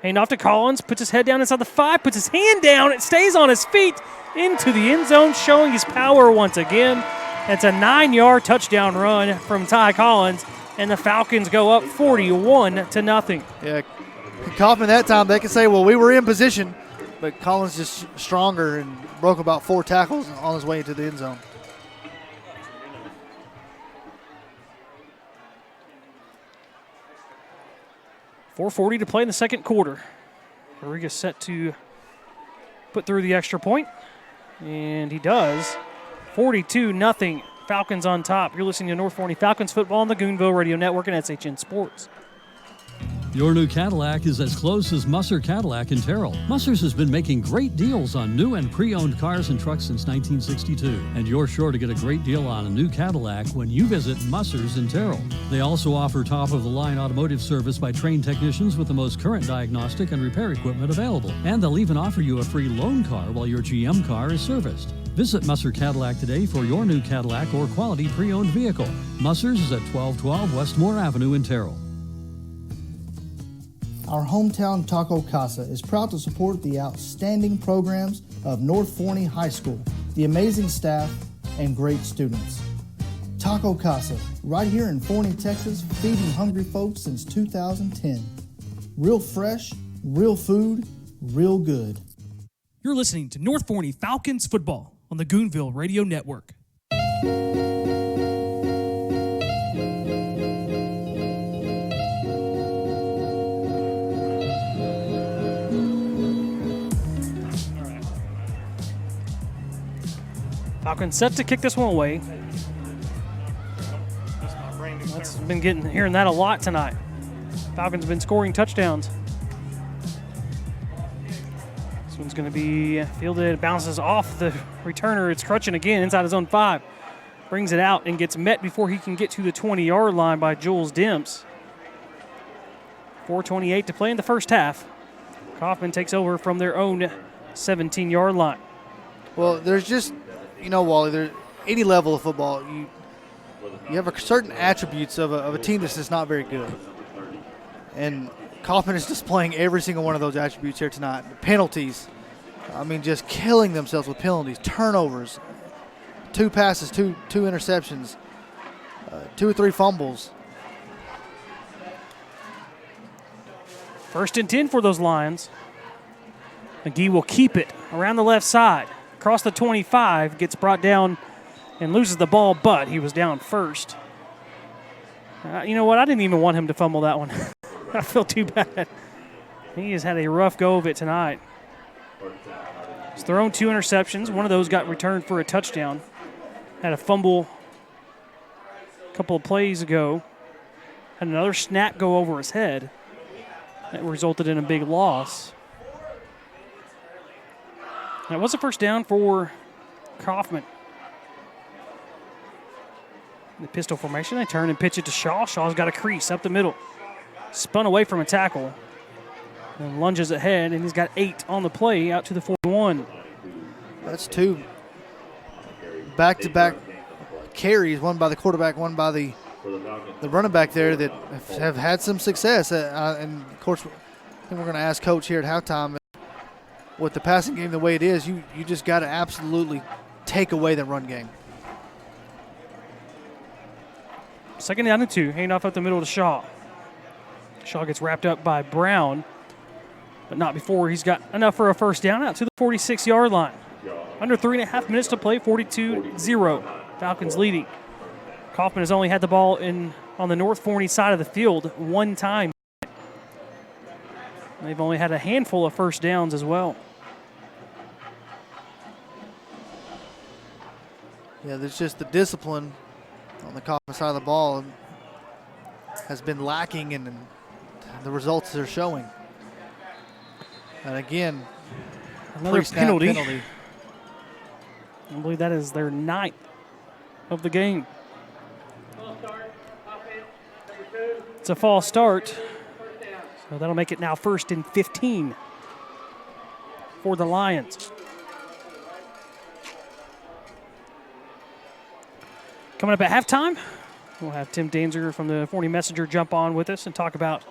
Hand off to Collins, puts his head down inside the 5, puts his hand down, it stays on his feet into the end zone, showing his power once again. It's a 9-yard touchdown run from Ty Collins, and the Falcons go up 41-0. Yeah, Kaufman that time, they can say, well, we were in position, but Collins just stronger and broke about 4 tackles on his way into the end zone. .440 to play in the second quarter. Rodriguez set to put through the extra point, and he does. 42-0. Falcons on top. You're listening to North Forney Falcons football on the Goonville Radio Network and SHN Sports. Your new Cadillac is as close as Musser Cadillac in Terrell. Musser's has been making great deals on new and pre-owned cars and trucks since 1962. And you're sure to get a great deal on a new Cadillac when you visit Musser's in Terrell. They also offer top-of-the-line automotive service by trained technicians with the most current diagnostic and repair equipment available. And they'll even offer you a free loan car while your GM car is serviced. Visit Musser Cadillac today for your new Cadillac or quality pre-owned vehicle. Musser's is at 1212 Westmore Avenue in Terrell. Our hometown Taco Casa is proud to support the outstanding programs of North Forney High School, the amazing staff, and great students. Taco Casa, right here in Forney, Texas, feeding hungry folks since 2010. Real fresh, real food, real good. You're listening to North Forney Falcons football on the Goonville Radio Network. Falcons set to kick this one away. That's been hearing that a lot tonight. Falcons have been scoring touchdowns. This one's going to be fielded. It bounces off the returner. It's crutching again inside his own 5. Brings it out and gets met before he can get to the 20-yard line by Jules Demps. 4:28 to play in the first half. Kaufman takes over from their own 17-yard line. Well, there's just, Wally, there's any level of football, you have a certain attributes of a team that's just not very good. And Kaufman is displaying every single one of those attributes here tonight. The penalties, just killing themselves with penalties, turnovers, 2 passes, two interceptions, 2 or 3 fumbles. 1st and 10 for those Lions. McGee will keep it around the left side. Across the 25, gets brought down and loses the ball, but he was down first. You know what? I didn't even want him to fumble that one. I feel too bad. He has had a rough go of it tonight. He's thrown 2 interceptions. One of those got returned for a touchdown. Had a fumble a couple of plays ago. Had another snap go over his head. That resulted in a big loss. That was a first down for Kaufman. The pistol formation, they turn and pitch it to Shaw. Shaw's got a crease up the middle. Spun away from a tackle. And lunges ahead, and he's got 8 on the play out to the 41. That's 2 back-to-back carries, one by the quarterback, one by the running back there that have had some success. And, of course, I think we're going to ask Coach here at halftime, with the passing game the way it is, you just got to absolutely take away the run game. Second down and 2, handoff up the middle to Shaw. Shaw gets wrapped up by Brown, but not before he's got enough for a first down out to the 46-yard line. Under 3.5 minutes to play, 42-0. Falcons leading. Kaufman has only had the ball on the North Forney side of the field 1 time. They've only had a handful of first downs as well. Yeah, there's just the discipline on the Kaufman side of the ball has been lacking, and the results they're showing. And again, another penalty. I believe that is their 9th of the game. It's a false start, so that'll make it now 1st and 15 for the Lions. Coming up at halftime, we'll have Tim Danziger from the Forney Messenger jump on with us and talk about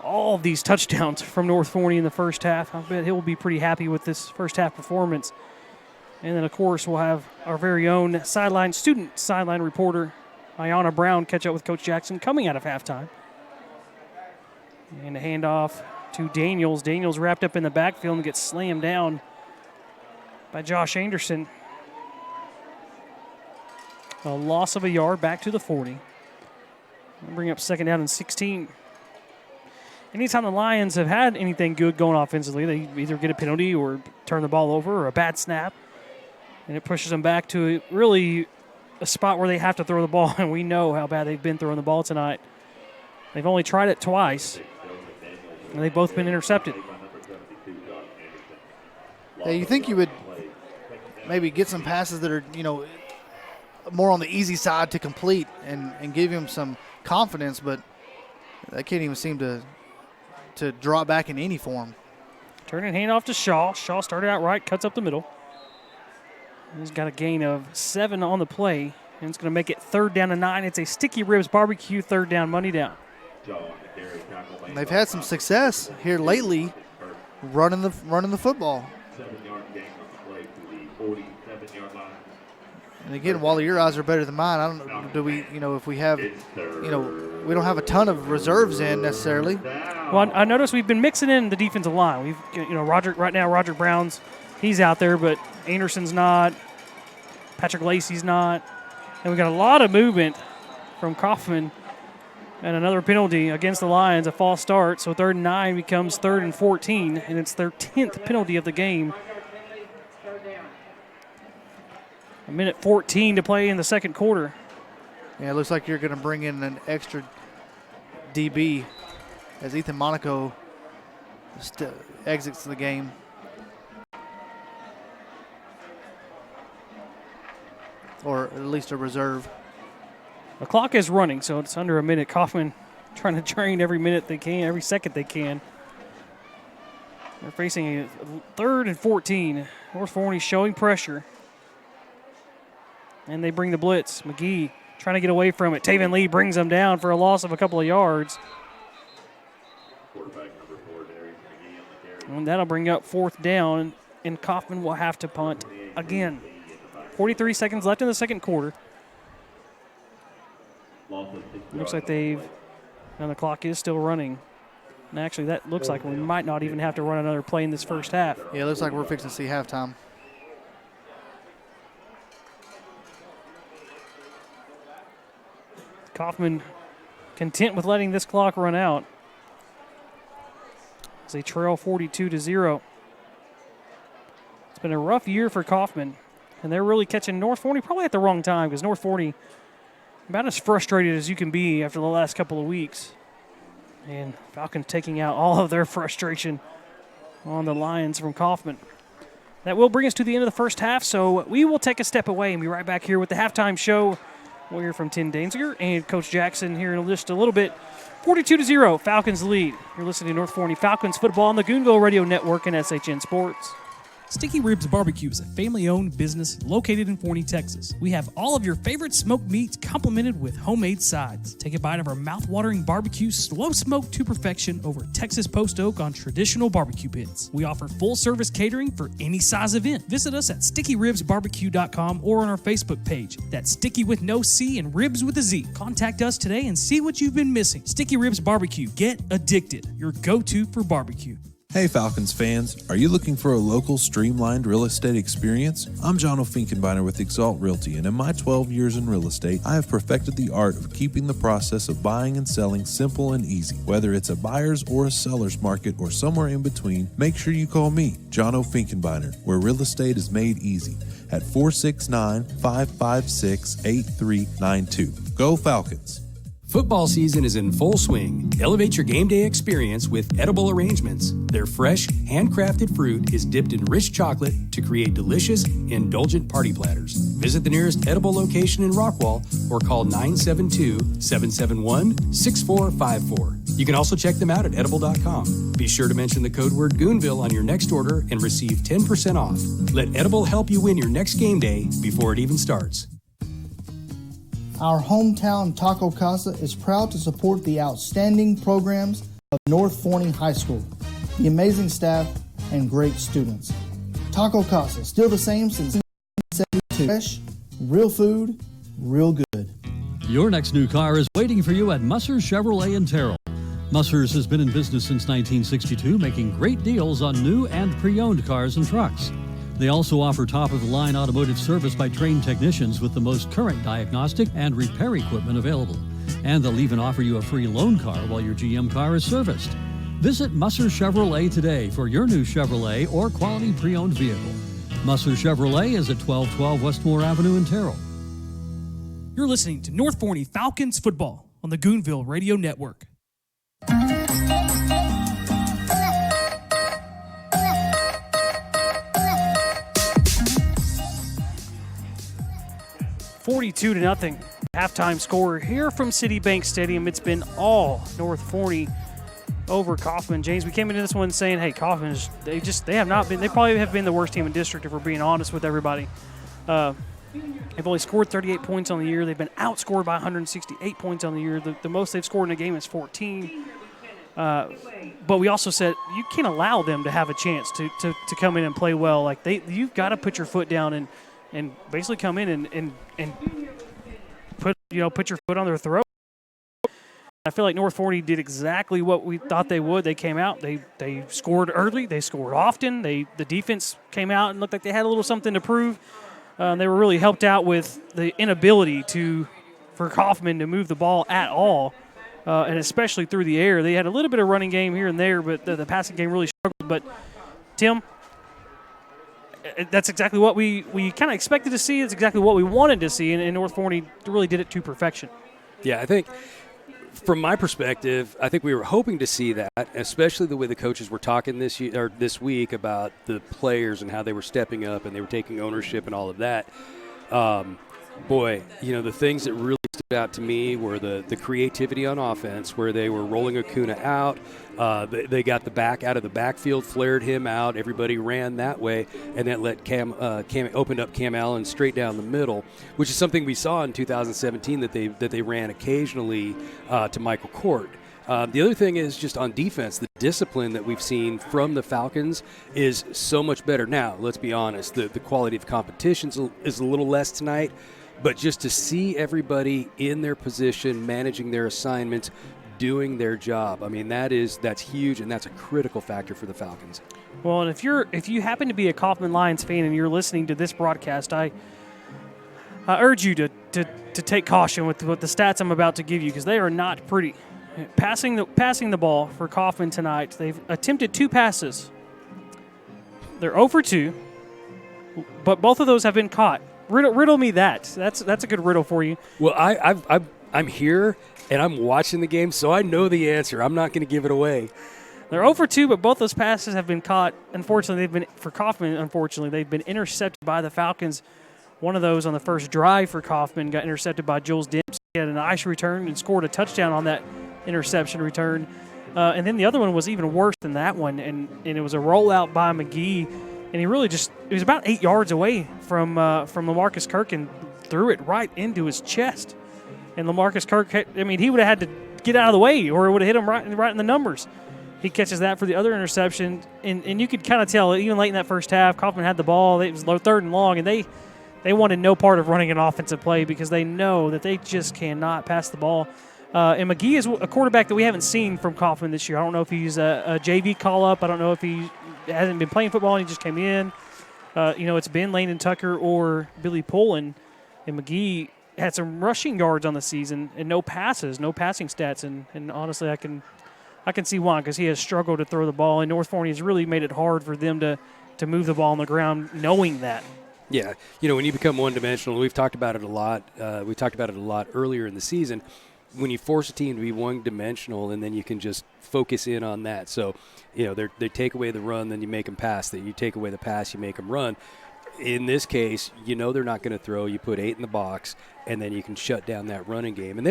all of these touchdowns from North Forney in the first half. I bet he'll be pretty happy with this first half performance. And then, of course, we'll have our very own sideline reporter, Ayanna Brown, catch up with Coach Jackson coming out of halftime. And a handoff to Daniels. Daniels wrapped up in the backfield and gets slammed down by Josh Anderson. A loss of a yard back to the 40. We'll bring up 2nd down and 16. Anytime the Lions have had anything good going offensively, they either get a penalty or turn the ball over or a bad snap. And it pushes them back to really a spot where they have to throw the ball. And we know how bad they've been throwing the ball tonight. They've only tried it twice, and they've both been intercepted. Yeah, you think you would maybe get some passes that are, more on the easy side to complete and give him some confidence, but they can't even seem to draw back in any form. Turn and hand off to Shaw. Shaw started out right, cuts up the middle. He's got a gain of 7 on the play, and it's going to make it 3rd down and 9. It's a Sticky Ribs barbecue 3rd down, money down. And they've had some success here lately running the football. And again, Wally, your eyes are better than mine. I don't know, do we, if we have, we don't have a ton of reserves in necessarily. Well, I noticed we've been mixing in the defensive line. We've, Roger Brown's, he's out there, but Anderson's not. Patrick Lacey's not. And we've got a lot of movement from Kaufman. And another penalty against the Lions, a false start. So 3rd and 9 becomes 3rd and 14, and it's their 10th penalty of the game. 1:14 to play in the second quarter. Yeah, it looks like you're going to bring in an extra DB as Ethan Monaco exits the game. Or at least a reserve. The clock is running, so it's under a minute. Kaufman trying to drain every minute they can, every second they can. They're facing a 3rd and 14. North Forney showing pressure. And they bring the blitz. McGee trying to get away from it. Taven Lee brings them down for a loss of a couple of yards. And that'll bring up 4th down, and Kaufman will have to punt again. 43 seconds left in the second quarter. Looks like and the clock is still running. And actually, that looks like we might not even have to run another play in this first half. Yeah, it looks like we're fixing to see halftime. Kaufman content with letting this clock run out. as they trail 42-0. It's been a rough year for Kaufman, and they're really catching North Forney probably at the wrong time because North Forney about as frustrated as you can be after the last couple of weeks. And Falcons taking out all of their frustration on the Lions from Kaufman. That will bring us to the end of the first half, so we will take a step away and be right back here with the halftime show. We'll hear from Tim Danziger and Coach Jackson here in just a little bit. 42-0, Falcons lead. You're listening to North Forney Falcons football on the Goonville Radio Network and SHN Sports. Sticky Ribs Barbecue is a family-owned business located in Forney, Texas. We have all of your favorite smoked meats complemented with homemade sides. Take a bite of our mouth-watering barbecue, slow-smoked to perfection over Texas post oak on traditional barbecue pits. We offer full-service catering for any size event. Visit us at stickyribsbarbecue.com or on our Facebook page. That's Sticky with no C and Ribs with a Z. Contact us today and see what you've been missing. Sticky Ribs Barbecue. Get addicted. Your go-to for barbecue. Hey Falcons fans, are you looking for a local streamlined real estate experience? I'm John O'Finkenbeiner with Exalt Realty, and in my 12 years in real estate, I have perfected the art of keeping the process of buying and selling simple and easy. Whether it's a buyer's or a seller's market or somewhere in between, make sure you call me, John O'Finkenbeiner, where real estate is made easy at 469-556-8392. Go Falcons! Football season is in full swing. Elevate your game day experience with Edible Arrangements. Their fresh, handcrafted fruit is dipped in rich chocolate to create delicious, indulgent party platters. Visit the nearest Edible location in Rockwall or call 972-771-6454. You can also check them out at edible.com. Be sure to mention the code word Goonville on your next order and receive 10% off. Let Edible help you win your next game day before it even starts. Our hometown Taco Casa is proud to support the outstanding programs of North Forney High School, the amazing staff, and great students. Taco Casa, still the same since 1972. Fresh, real food, real good. Your next new car is waiting for you at Musser's Chevrolet in Terrell. Musser's has been in business since 1962, making great deals on new and pre-owned cars and trucks. They also offer top-of-the-line automotive service by trained technicians with the most current diagnostic and repair equipment available. And they'll even offer you a free loan car while your GM car is serviced. Visit Musser Chevrolet today for your new Chevrolet or quality pre-owned vehicle. Musser Chevrolet is at 1212 Westmore Avenue in Terrell. You're listening to North Forney Falcons football on the Goonville Radio Network. 42-0 halftime score here from Citibank Stadium. It's been all North Forney over Kaufman. James, we came into this one saying, hey, Kaufman, they probably have been the worst team in district if we're being honest with everybody. They've only scored 38 points on the year. They've been outscored by 168 points on the year. The most they've scored in a game is 14. But we also said you can't allow them to have a chance to come in and play well. Like you've got to put your foot down and basically come in and put your foot on their throat. I feel like North Forney did exactly what we thought they would. They came out, they scored early, they scored often. The defense came out and looked like they had a little something to prove. They were really helped out with the inability for Kaufman to move the ball at all, and especially through the air. They had a little bit of running game here and there, but the passing game really struggled. But Tim, that's exactly what we kind of expected to see. It's exactly what we wanted to see, and North Forney really did it to perfection. Yeah, I think from my perspective, I think we were hoping to see that, especially the way the coaches were talking this week about the players and how they were stepping up and they were taking ownership and all of that. The things that really stood out to me were the creativity on offense, where they were rolling Acuna out. They got the back out of the backfield, flared him out. Everybody ran that way, and that let Cam opened up Cam Allen straight down the middle, which is something we saw in 2017 that they ran occasionally to Michael Court. The other thing is just on defense, the discipline that we've seen from the Falcons is so much better. Now, let's be honest, the quality of competition is a little less tonight, but just to see everybody in their position, managing their assignments, doing their job, I mean, that's huge, and that's a critical factor for the Falcons. Well, and if you happen to be a Kaufman Lions fan and you're listening to this broadcast, I urge you to take caution with the stats I'm about to give you, because they are not pretty. Passing the ball for Kaufman tonight. They've attempted 2 passes. They're 0 for 2, but both of those have been caught. Riddle me that. That's a good riddle for you. Well, I'm here and I'm watching the game, so I know the answer. I'm not going to give it away. They're 0 for 2, but both those passes have been caught. Unfortunately, for Kaufman, they've been intercepted by the Falcons. One of those on the first drive for Kaufman got intercepted by Jules Dempsey. He had a nice return and scored a touchdown on that interception return. And then the other one was even worse than that one, and it was a rollout by McGee. And he really he was about 8 yards away from LaMarcus Kirk and threw it right into his chest. And LaMarcus Kirk, he would have had to get out of the way or it would have hit him right in the numbers. He catches that for the other interception. And you could kind of tell, even late in that first half, Kaufman had the ball. It was 3rd and long, and they wanted no part of running an offensive play because they know that they just cannot pass the ball. And McGee is a quarterback that we haven't seen from Kaufman this year. I don't know if he's a JV call-up. I don't know if he hasn't been playing football and he just came in. It's been Landon Tucker or Billy Pullen. And McGee had some rushing yards on the season and no passing stats. And honestly, I can see why, because he has struggled to throw the ball. And North Forney has really made it hard for them to move the ball on the ground knowing that. Yeah, when you become one-dimensional, we've talked about it a lot. We talked about it a lot earlier in the season. When you force a team to be one-dimensional, and then you can just focus in on that. So, they take away the run, then you make them pass. That you take away the pass, you make them run. In this case, they're not going to throw. You put 8 in the box, and then you can shut down that running game. And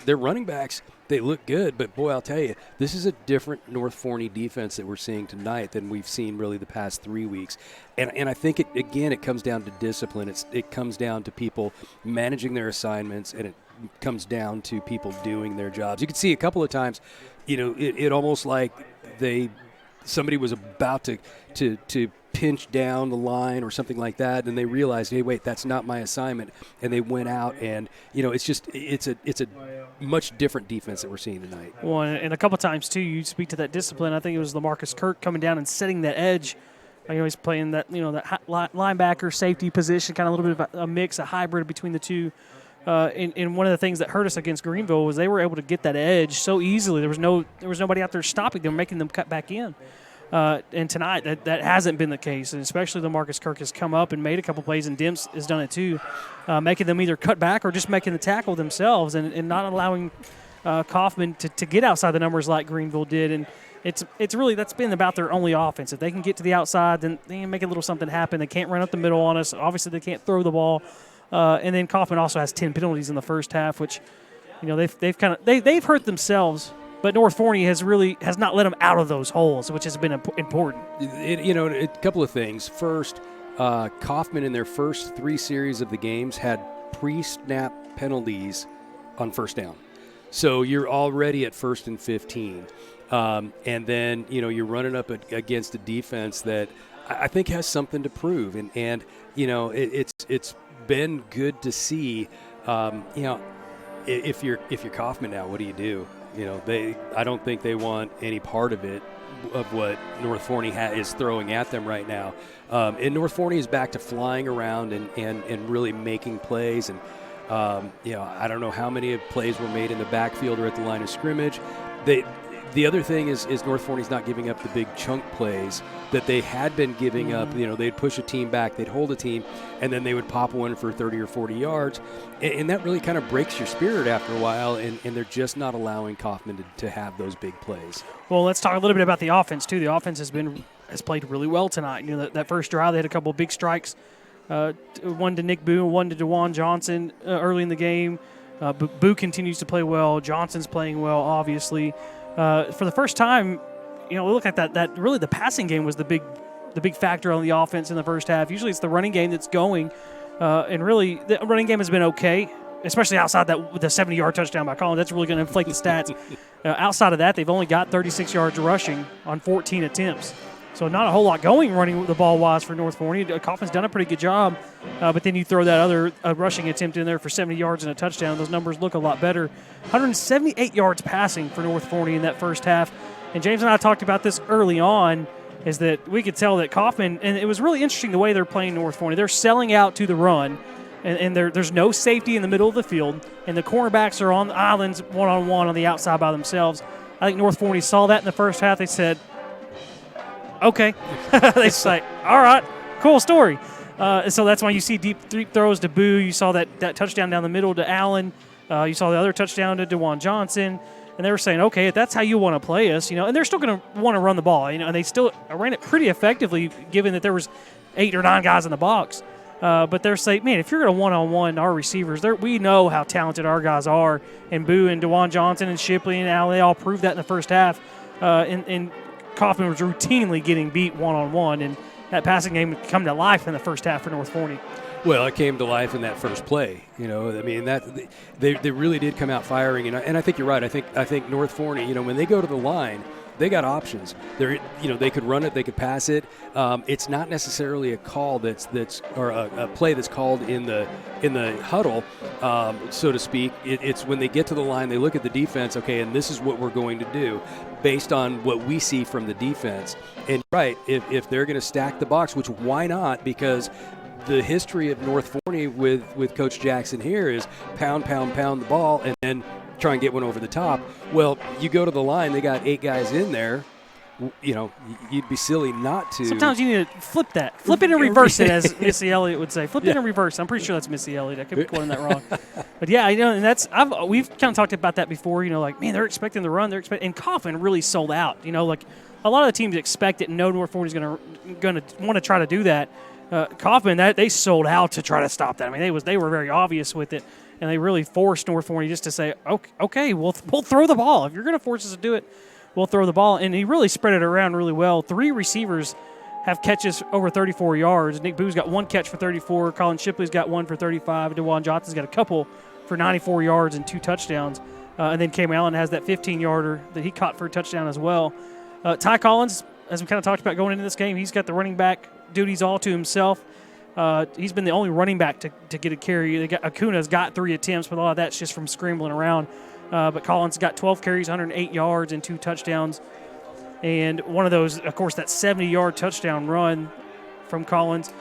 they're running backs. They look good, but boy, I'll tell you, this is a different North Forney defense that we're seeing tonight than we've seen really the past 3 weeks. And I think it comes down to discipline. It comes down to people managing their assignments, and it comes down to people doing their jobs. You can see a couple of times, it almost like somebody was about to pinch down the line or something like that, and they realized, hey, wait, that's not my assignment, and they went out, and it's a much different defense that we're seeing tonight. Well, and a couple of times too, you speak to that discipline. I think it was LaMarcus Kirk coming down and setting that edge. He's playing that that linebacker safety position, kind of a little bit of a mix, a hybrid between the two. And one of the things that hurt us against Greenville was they were able to get that edge so easily. There was nobody out there stopping them, making them cut back in. And tonight, that hasn't been the case, and especially LaMarcus Kirk has come up and made a couple plays, and Demps has done it too, making them either cut back or just making the tackle themselves and not allowing Kaufman to get outside the numbers like Greenville did. And it's really, that's been about their only offense. If they can get to the outside, then they can make a little something happen. They can't run up the middle on us. Obviously, they can't throw the ball. And then Kaufman also has 10 penalties in the first half, which they've hurt themselves. But North Forney has not let them out of those holes, which has been important. A couple of things. First, Kaufman in their first 3 series of the games had pre-snap penalties on first down. So you're already at 1st and 15. And then, you're running up against a defense that I think has something to prove. And it's been good to see. If you're Kaufman now, what do? I don't think they want any part of it, of what North Forney is throwing at them right now. And North Forney is back to flying around and really making plays. And, I don't know how many plays were made in the backfield or at the line of scrimmage. The other thing is North Forney's not giving up the big chunk plays that they had been giving up. They'd push a team back, they'd hold a team, and then they would pop one for 30 or 40 yards. And that really kind of breaks your spirit after a while, and they're just not allowing Kaufman to have those big plays. Well, let's talk a little bit about the offense, too. The offense has played really well tonight. That first drive, they had a couple of big strikes, one to Nick Boo and one to DeJuan Johnson early in the game. Boo continues to play well. Johnson's playing well, obviously. For the first time, it looked like that really the passing game was the big factor on the offense in the first half. Usually it's the running game that's going, and really the running game has been okay, especially outside that with the 70-yard touchdown by Collins. That's really going to inflate the stats. Outside of that, they've only got 36 yards rushing on 14 attempts. So not a whole lot going running the ball-wise for North Forney. Kaufman's done a pretty good job, but then you throw that other rushing attempt in there for 70 yards and a touchdown. Those numbers look a lot better. 178 yards passing for North Forney in that first half. And James and I talked about this early on, is that we could tell that Kaufman, and it was really interesting the way they're playing North Forney. They're selling out to the run. and there's no safety in the middle of the field, and the cornerbacks are on the islands one-on-one on the outside by themselves. I think North Forney saw that in the first half. They said, okay. They say, all right, cool story. So that's why you see deep throws to Boo. You saw that touchdown down the middle to Allen. You saw the other touchdown to DeJuan Johnson. And they were saying, okay, if that's how you want to play us, and they're still going to want to run the ball, and they still ran it pretty effectively given that there was 8 or 9 guys in the box. But they're saying, man, if you're going to one-on-one our receivers, we know how talented our guys are. And Boo and DeJuan Johnson and Shipley and Allen, they all proved that in the first half. And Kaufman was routinely getting beat one-on-one, and that passing game would come to life in the first half for North Forney. Well, it came to life in that first play. That they really did come out firing, and I think you're right. I think North Forney, when they go to the line, they got options. They could run it, they could pass it. It's not necessarily a call or a play that's called in the huddle, so to speak. It's when they get to the line, they look at the defense. Okay, and this is what we're going to do based on what we see from the defense. And right, if they're going to stack the box, which why not? Because the history of North Forney with Coach Jackson here is pound the ball and then try and get one over the top. Well, you go to the line, they got 8 guys in there. You'd be silly not to. Sometimes you need to flip it and reverse it, as Missy Elliott would say. Flip it and reverse. I'm pretty sure that's Missy Elliott. I could be quoting that wrong. But yeah, and we've kind of talked about that before. Man, they're expecting the run. And Kaufman really sold out. A lot of the teams expect it and know North Forney's going to want to try to do that. Kaufman, they sold out to try to stop that. I mean, they were very obvious with it, and they really forced North Forney just to say, okay, we'll throw the ball. If you're going to force us to do it, we'll throw the ball. And he really spread it around really well. 3 receivers have catches over 34 yards. Nick Boo's got 1 catch for 34. Colin Shipley's got 1 for 35. DeJuan Johnson's got a couple for 94 yards and 2 touchdowns. And then Cam Allen has that 15-yarder that he caught for a touchdown as well. Ty Collins, as we kind of talked about going into this game, he's got the running back duties all to himself. He's been the only running back to get a carry. Acuna's got 3 attempts, but a lot of that's just from scrambling around. But Collins got 12 carries, 108 yards, and 2 touchdowns. And one of those, of course, that 70-yard touchdown run from Collins.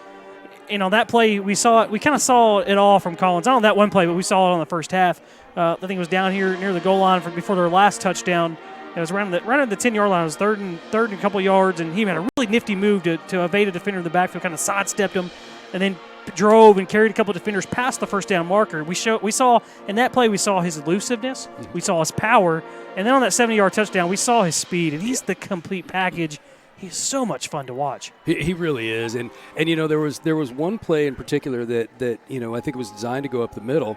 And on that play, we kind of saw it all from Collins. Not on that one play, but we saw it on the first half. I think it was down here near the goal line before their last touchdown. It was around the 10-yard line. It was third and a couple yards, and he had a really nifty move to evade a defender in the backfield, kind of sidestepped him, and then drove and carried a couple of defenders past the first down marker. We saw in that play, we saw his elusiveness, we saw his power, and then on that 70-yard touchdown, we saw his speed, and he's the complete package. He's so much fun to watch. He really is, and there was one play in particular that I think it was designed to go up the middle.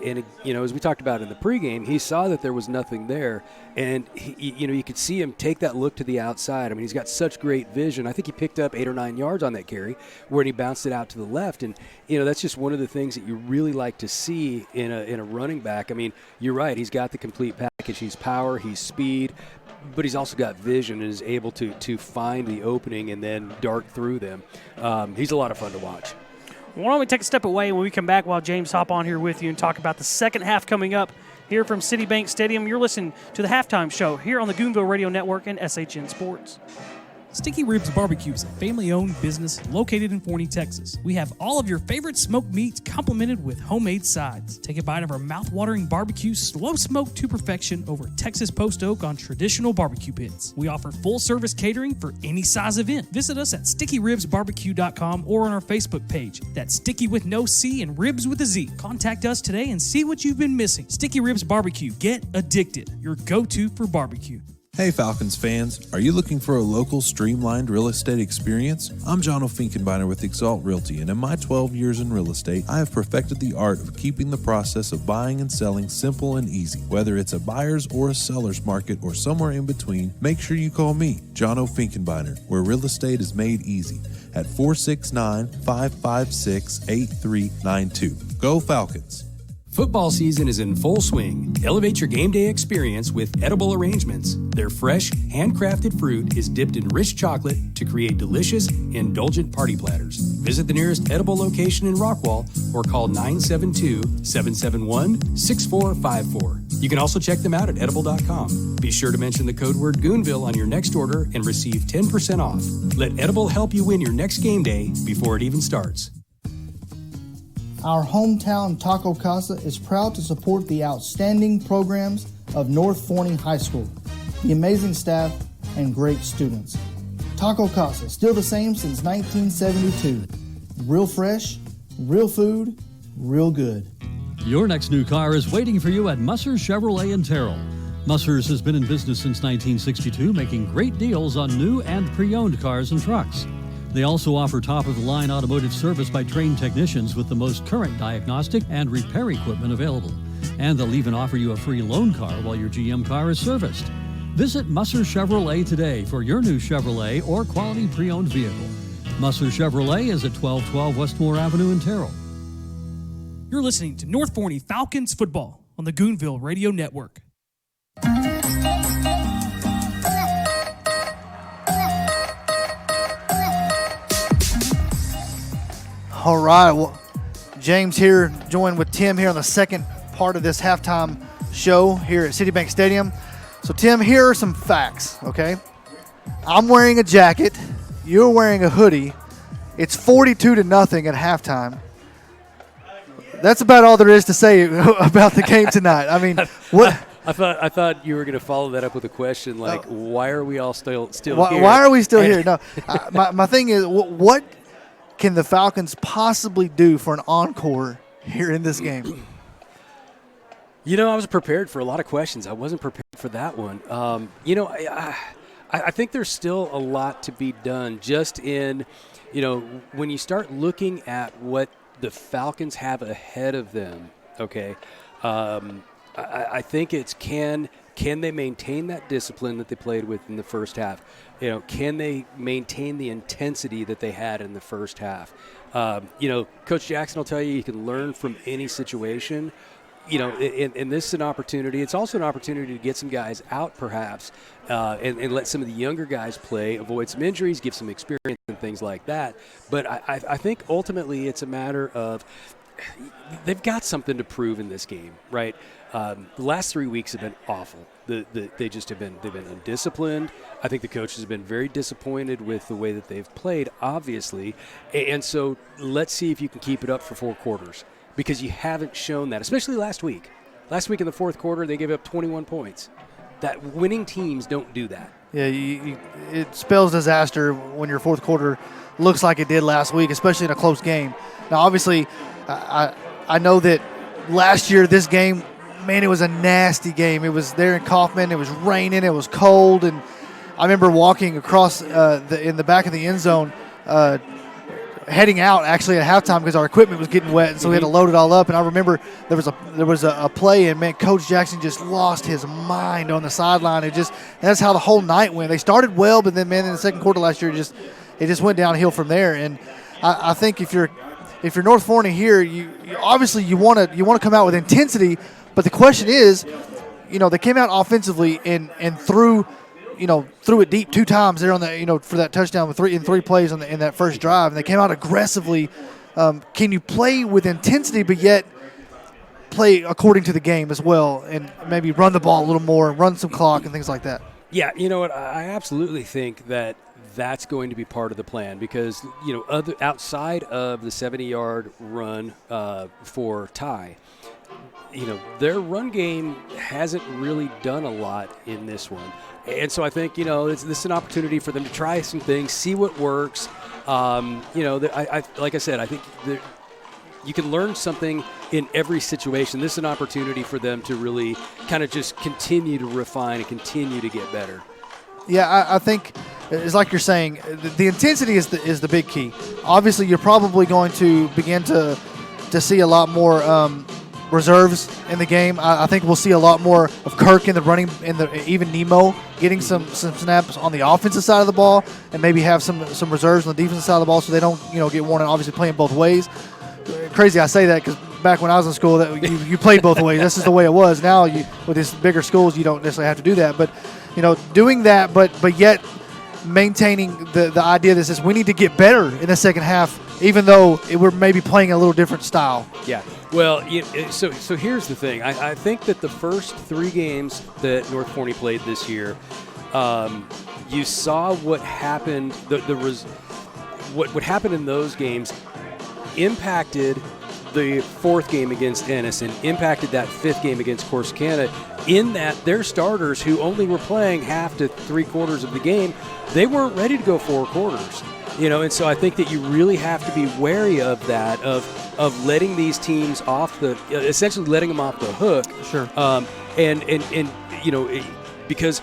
And as we talked about in the pregame, he saw that there was nothing there, and you could see him take that look to the outside. I mean, he's got such great vision. I think he picked up 8 or 9 yards on that carry, where he bounced it out to the left, and that's just one of the things that you really like to see in a running back. I mean, you're right. He's got the complete package. He's power. He's speed. But he's also got vision and is able to find the opening and then dart through them. He's a lot of fun to watch. Why don't we take a step away when we come back while James hop on here with you and talk about the second half coming up here from Citibank Stadium. You're listening to the Halftime Show here on the Goonville Radio Network and SHN Sports. Sticky Ribs Barbecue is a family-owned business located in Forney, Texas. We have all of your favorite smoked meats complemented with homemade sides. Take a bite of our mouth-watering barbecue, slow-smoked to perfection over Texas post oak on traditional barbecue pits. We offer full-service catering for any size event. Visit us at stickyribsbarbecue.com or on our Facebook page. That's Sticky with no C and Ribs with a Z. Contact us today and see what you've been missing. Sticky Ribs Barbecue. Get addicted. Your go-to for barbecue. Hey Falcons fans, are you looking for a local streamlined real estate experience? I'm John Finkenbeiner with Exalt Realty, and in my 12 years in real estate, I have perfected the art of keeping the process of buying and selling simple and easy. Whether it's a buyer's or a seller's market or somewhere in between, make sure you call me, John Finkenbeiner, where real estate is made easy at 469-556-8392. Go Falcons! Football season is in full swing. Elevate your game day experience with Edible Arrangements. Their fresh, handcrafted fruit is dipped in rich chocolate to create delicious, indulgent party platters. Visit the nearest Edible location in Rockwall or call 972-771-6454. You can also check them out at edible.com. Be sure to mention the code word Goonville on your next order and receive 10% off. Let Edible help you win your next game day before it even starts. Our hometown Taco Casa is proud to support the outstanding programs of North Forney High School, the amazing staff, and great students. Taco Casa, still the same since 1972. Real fresh, real food, real good. Your next new car is waiting for you at Musser's Chevrolet in Terrell. Musser's has been in business since 1962, making great deals on new and pre-owned cars and trucks. They also offer top-of-the-line automotive service by trained technicians with the most current diagnostic and repair equipment available. And they'll even offer you a free loan car while your GM car is serviced. Visit Musser Chevrolet today for your new Chevrolet or quality pre-owned vehicle. Musser Chevrolet is at 1212 Westmore Avenue in Terrell. You're listening to North Forney Falcons football on the Goonville Radio Network. All right, well, James here, joined with Tim here on the second part of this halftime show here at Citibank Stadium. So, Tim, here are some facts, okay? I'm wearing a jacket. You're wearing a hoodie. It's 42-0 at halftime. That's about all there is to say about the game tonight. I mean, what? I thought you were going to follow that up with a question like, why are we all still here? Why are we still here? No, my thing is, what can the Falcons possibly do for an encore here in this game? You know, I was prepared for a lot of questions. I wasn't prepared for that one. I think there's still a lot to be done just in, when you start looking at what the Falcons have ahead of them, okay, I think it's can they maintain that discipline that they played with in the first half? Can they maintain the intensity that they had in the first half? Coach Jackson will tell you can learn from any situation. And this is an opportunity. It's also an opportunity to get some guys out perhaps and let some of the younger guys play, avoid some injuries, give some experience and things like that. But I think ultimately it's a matter of they've got something to prove in this game, right? The last 3 weeks have been awful. They just have been undisciplined. I think the coaches have been very disappointed with the way that they've played, obviously. And so let's see if you can keep it up for 4 quarters because you haven't shown that, especially last week. Last week in the fourth quarter, they gave up 21 points. That winning teams don't do that. Yeah, it spells disaster when your fourth quarter looks like it did last week, especially in a close game. Now, obviously, I know that last year this game, man, it was a nasty game. It was there in Kaufman. It was raining. It was cold. And I remember walking across in the back of the end zone heading out actually at halftime because our equipment was getting wet, and so we had to load it all up. And I remember there was a play, and man, Coach Jackson just lost his mind on the sideline. That's how the whole night went. They started well, but then man, in the second quarter last year, it just went downhill from there. And I think if you're North Forney here, you obviously you want to come out with intensity, but the question is, they came out offensively and threw it deep 2 times there on the for that touchdown with three plays in that first drive, and they came out aggressively. Can you play with intensity but yet play according to the game as well, and maybe run the ball a little more and run some clock and things like that? Yeah, you know what? I absolutely think that's going to be part of the plan because outside of the 70-yard run for Ty, their run game hasn't really done a lot in this one. And so I think, this is an opportunity for them to try some things, see what works. Like I said, I think you can learn something in every situation. This is an opportunity for them to really kind of just continue to refine and continue to get better. Yeah, I think it's like you're saying, the intensity is the big key. Obviously, you're probably going to begin to see a lot more reserves in the game. I think we'll see a lot more of Kirk in the running, even Nemo getting some snaps on the offensive side of the ball, and maybe have some reserves on the defensive side of the ball so they don't get worn out. Obviously, playing both ways. Crazy I say that because back when I was in school, that you played both ways. This is the way it was. Now with these bigger schools, you don't necessarily have to do that. But doing that, but yet maintaining the idea that says we need to get better in the second half, even though we're maybe playing a little different style. Yeah. Well, so here's the thing. I think that the first 3 games that North Forney played this year, you saw what happened. What happened in those games impacted the fourth game against Ennis and impacted that fifth game against Corsicana in that their starters, who only were playing half to three-quarters of the game, they weren't ready to go four quarters. And so I think that you really have to be wary of that, of letting these teams off essentially letting them off the hook. Sure. Because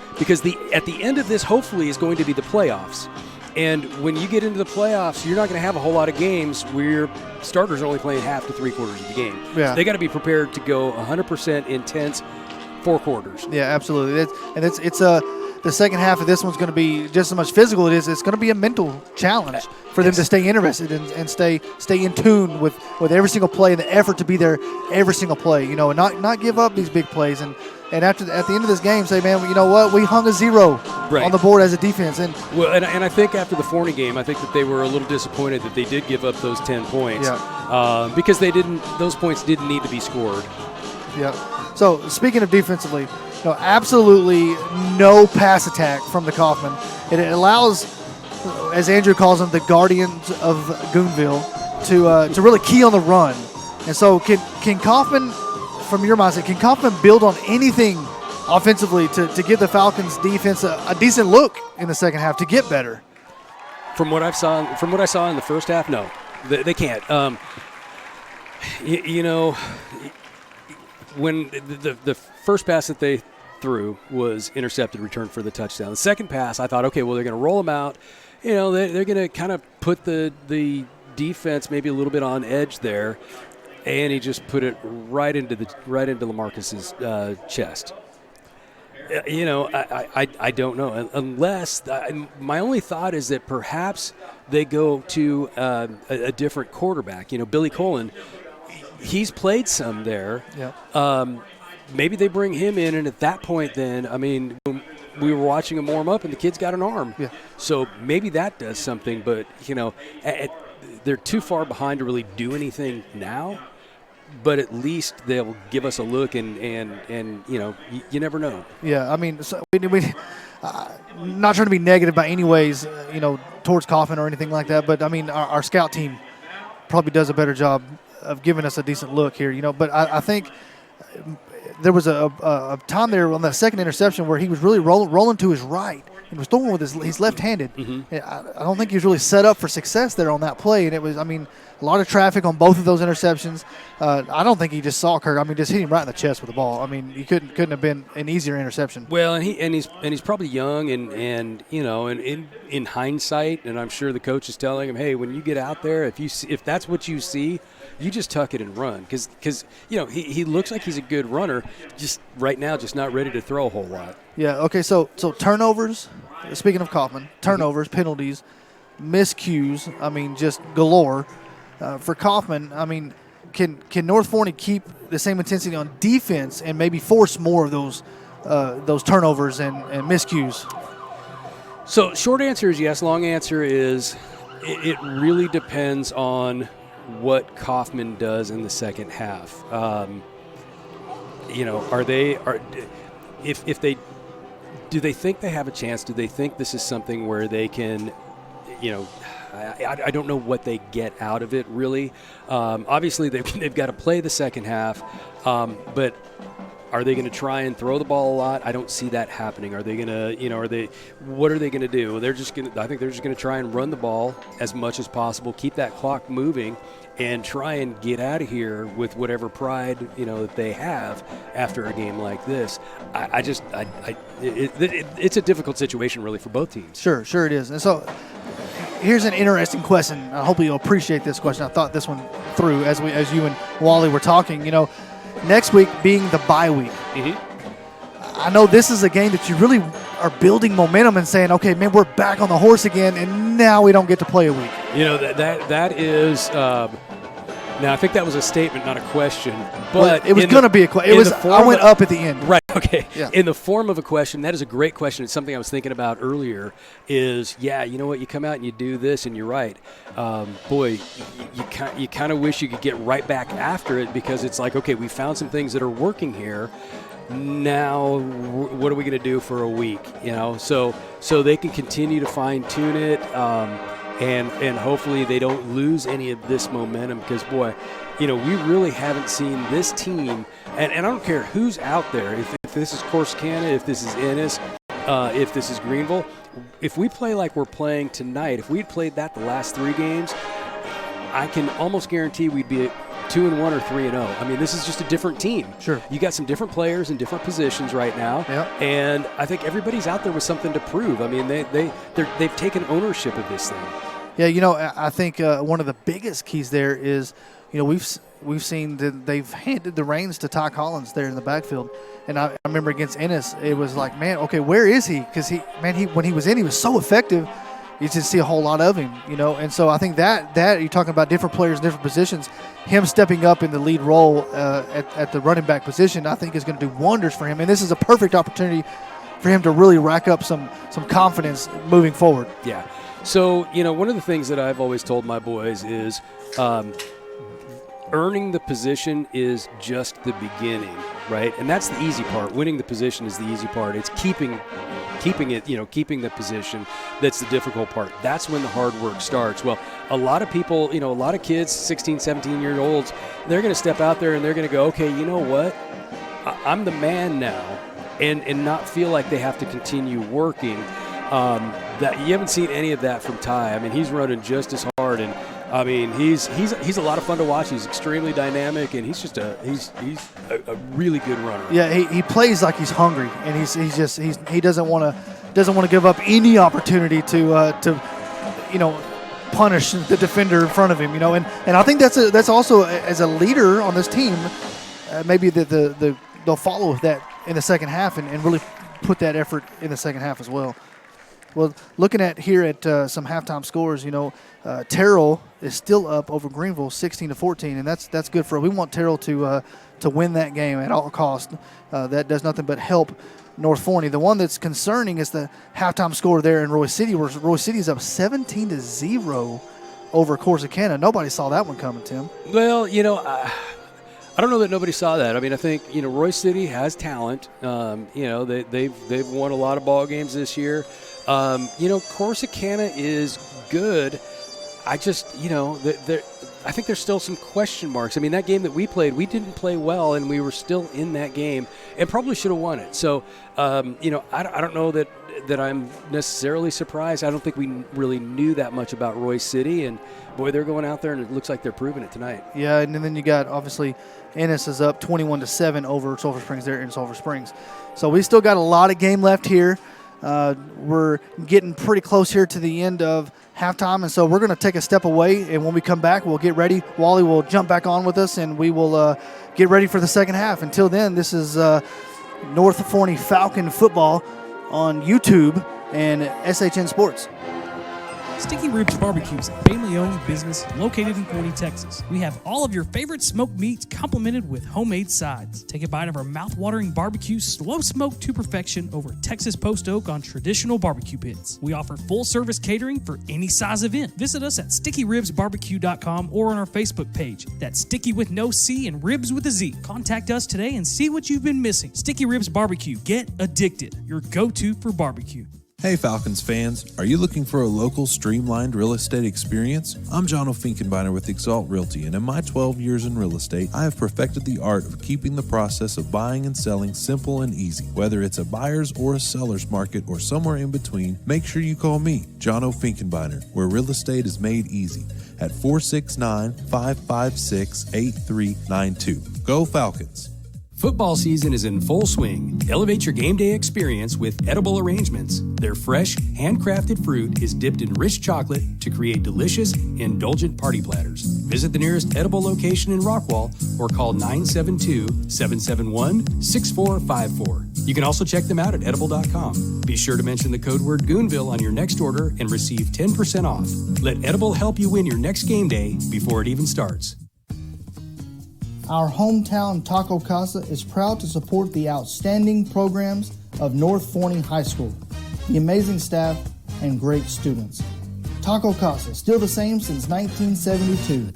at the end of this, hopefully, is going to be the playoffs. And when you get into the playoffs, you're not going to have a whole lot of games where your starters are only playing half to three-quarters of the game. Yeah. So they got to be prepared to go 100% intense four quarters. Yeah, absolutely. It's the second half of this one's going to be just as much physical it's going to be a mental challenge for them to stay interested and stay in tune with every single play and the effort to be there every single play, and not give up these big plays. And at the end of this game, say, man, you know what? We hung a 0 on the board as a defense. And I think after the Forney game, I think that they were a little disappointed that they did give up those 10 points because those points didn't need to be scored. Yeah. So speaking of defensively, absolutely no pass attack from the Kaufman. It allows, as Andrew calls them, the guardians of Goonville to really key on the run. And so can Kaufman, from your mindset, can Kaufman build on anything offensively to give the Falcons defense a decent look in the second half to get better? From what I saw in the first half, no, they can't. When the first pass that they threw was intercepted, returned for the touchdown. The second pass, I thought, okay, well, they're going to roll them out. They're going to kind of put the defense maybe a little bit on edge there, and he just put it right into LaMarcus's chest. I don't know, unless my only thought is that perhaps they go to a different quarterback. Billy Colin. He's played some there. Yeah. Maybe they bring him in, and at that point then, we were watching him warm up, and the kid's got an arm. Yeah. So maybe that does something, but, they're too far behind to really do anything now, but at least they'll give us a look, and you never know. Yeah, not trying to be negative by any ways, towards Kaufman or anything like that, but, our scout team probably does a better job of giving us a decent look here, but I think there was a time there on that second interception where he was really rolling to his right. He was throwing with he's left-handed. Mm-hmm. I don't think he was really set up for success there on that play, and it was, a lot of traffic on both of those interceptions. I don't think he just saw Kirk. Just hit him right in the chest with the ball. He couldn't have been an easier interception. Well, and he's probably young, and in hindsight, and I'm sure the coach is telling him, hey, when you get out there, if that's what you see, you just tuck it and run, because he looks like he's a good runner, just right now just not ready to throw a whole lot. Yeah. Okay. So turnovers. Speaking of Kaufman, turnovers, penalties, miscues. Just galore. For Kaufman, can North Forney keep the same intensity on defense and maybe force more of those turnovers and miscues? So short answer is yes. Long answer is it really depends on what Kaufman does in the second half. Do they think they have a chance? Do they think this is something where they can, I don't know what they get out of it really. Obviously, they've got to play the second half, but are they going to try and throw the ball a lot? I don't see that happening. Are they going to, what are they going to do? I think they're just going to try and run the ball as much as possible, keep that clock moving, and try and get out of here with whatever pride, that they have after a game like this. It's a difficult situation really for both teams. Sure it is. And so here's an interesting question. I hope you'll appreciate this question. I thought this one through as you and Wally were talking. Next week being the bye week. Mm-hmm. I know this is a game that you really are building momentum and saying, okay, man, we're back on the horse again, and now we don't get to play a week. That is. Now I think that was a statement, not a question. But it was going to be a question. I went up at the end. Right. Okay. Yeah. In the form of a question, that is a great question. It's something I was thinking about earlier. Is you know what? You come out and you do this, and you're right. Boy, you kind of wish you could get right back after it, because it's like, okay, we found some things that are working here. Now, what are we going to do for a week? So they can continue to fine tune it. and hopefully they don't lose any of this momentum because, boy, we really haven't seen this team, and I don't care who's out there, if this is Corsicana, if this is Ennis, if this is Greenville, if we play like we're playing tonight, if we'd played that the last 3 games, I can almost guarantee we'd be 2-1 or 3-0. I mean, this is just a different team. Sure. You got some different players in different positions right now, Yep. and I think everybody's out there with something to prove. I mean, they've taken ownership of this thing. Yeah, I think one of the biggest keys there is, we've seen that they've handed the reins to Ty Collins there in the backfield. And I remember against Ennis, it was like, man, okay, where is he? Because when he was in, he was so effective. You just see a whole lot of him, And so I think that you're talking about different players in different positions. Him stepping up in the lead role at the running back position, I think is going to do wonders for him. And this is a perfect opportunity for him to really rack up some confidence moving forward. Yeah. So, one of the things that I've always told my boys is earning the position is just the beginning, right? And that's the easy part. Winning the position is the easy part. It's keeping it, keeping the position that's the difficult part. That's when the hard work starts. Well, a lot of people, a lot of kids, 16, 17-year-olds, they're going to step out there and they're going to go, okay, you know what? I'm the man now, and not feel like they have to continue working. That you haven't seen any of that from Ty. I mean, he's running just as hard, and I mean, he's a lot of fun to watch. He's extremely dynamic, and he's a really good runner. Yeah, he plays like he's hungry, and he doesn't want to give up any opportunity to punish the defender in front of him. And I think that's also, as a leader on this team, maybe they'll follow that in the second half and really put that effort in the second half as well. Well, looking at some halftime scores, Terrell is still up over Greenville 16-14, and that's good for. We want Terrell to win that game at all costs. That does nothing but help North Forney. The one that's concerning is the halftime score there in Roy City, where Roy City is up 17-0 over Corsicana. Nobody saw that one coming, Tim. Well, I don't know that nobody saw that. I mean, I think Roy City has talent. They've won a lot of ball games this year. Corsicana is good. I just, I think there's still some question marks. I mean, that game that we played, we didn't play well, and we were still in that game and probably should have won it. So, I don't know that I'm necessarily surprised. I don't think we really knew that much about Roy City, and boy, they're going out there, and it looks like they're proving it tonight. Yeah, and then you got, obviously, Ennis is up 21-7 over Sulphur Springs there in Sulphur Springs. So we still got a lot of game left here. We're getting pretty close here to the end of halftime, and so we're going to take a step away, and when we come back, we'll get ready. Wally will jump back on with us, and we will get ready for the second half. Until then, this is North Forney Falcon football on YouTube and SHN Sports. Sticky Ribs Barbecue is a family-owned business located in Forney, Texas. We have all of your favorite smoked meats complemented with homemade sides. Take a bite of our mouth-watering barbecue, slow smoked to perfection over Texas post oak on traditional barbecue pits. We offer full-service catering for any size event. Visit us at stickyribsbarbecue.com or on our Facebook page. That's Sticky with no C and Ribs with a Z. Contact us today and see what you've been missing. Sticky Ribs Barbecue. Get addicted. Your go-to for barbecue. Hey Falcons fans, are you looking for a local streamlined real estate experience? I'm John O'Finkenbeiner with Exalt Realty, and in my 12 years in real estate, I have perfected the art of keeping the process of buying and selling simple and easy. Whether it's a buyer's or a seller's market or somewhere in between, make sure you call me, John O'Finkenbeiner, where real estate is made easy at 469-556-8392. Go Falcons! Football season is in full swing. Elevate your game day experience with edible arrangements. Their fresh, handcrafted fruit is dipped in rich chocolate to create delicious, indulgent party platters. Visit the nearest edible location in Rockwall or call 972-771-6454. You can also check them out at edible.com. Be sure to mention the code word Goonville on your next order and receive 10% off. Let Edible help you win your next game day before it even starts. Our hometown Taco Casa is proud to support the outstanding programs of North Forney High School, the amazing staff, and great students. Taco Casa, still the same since 1972.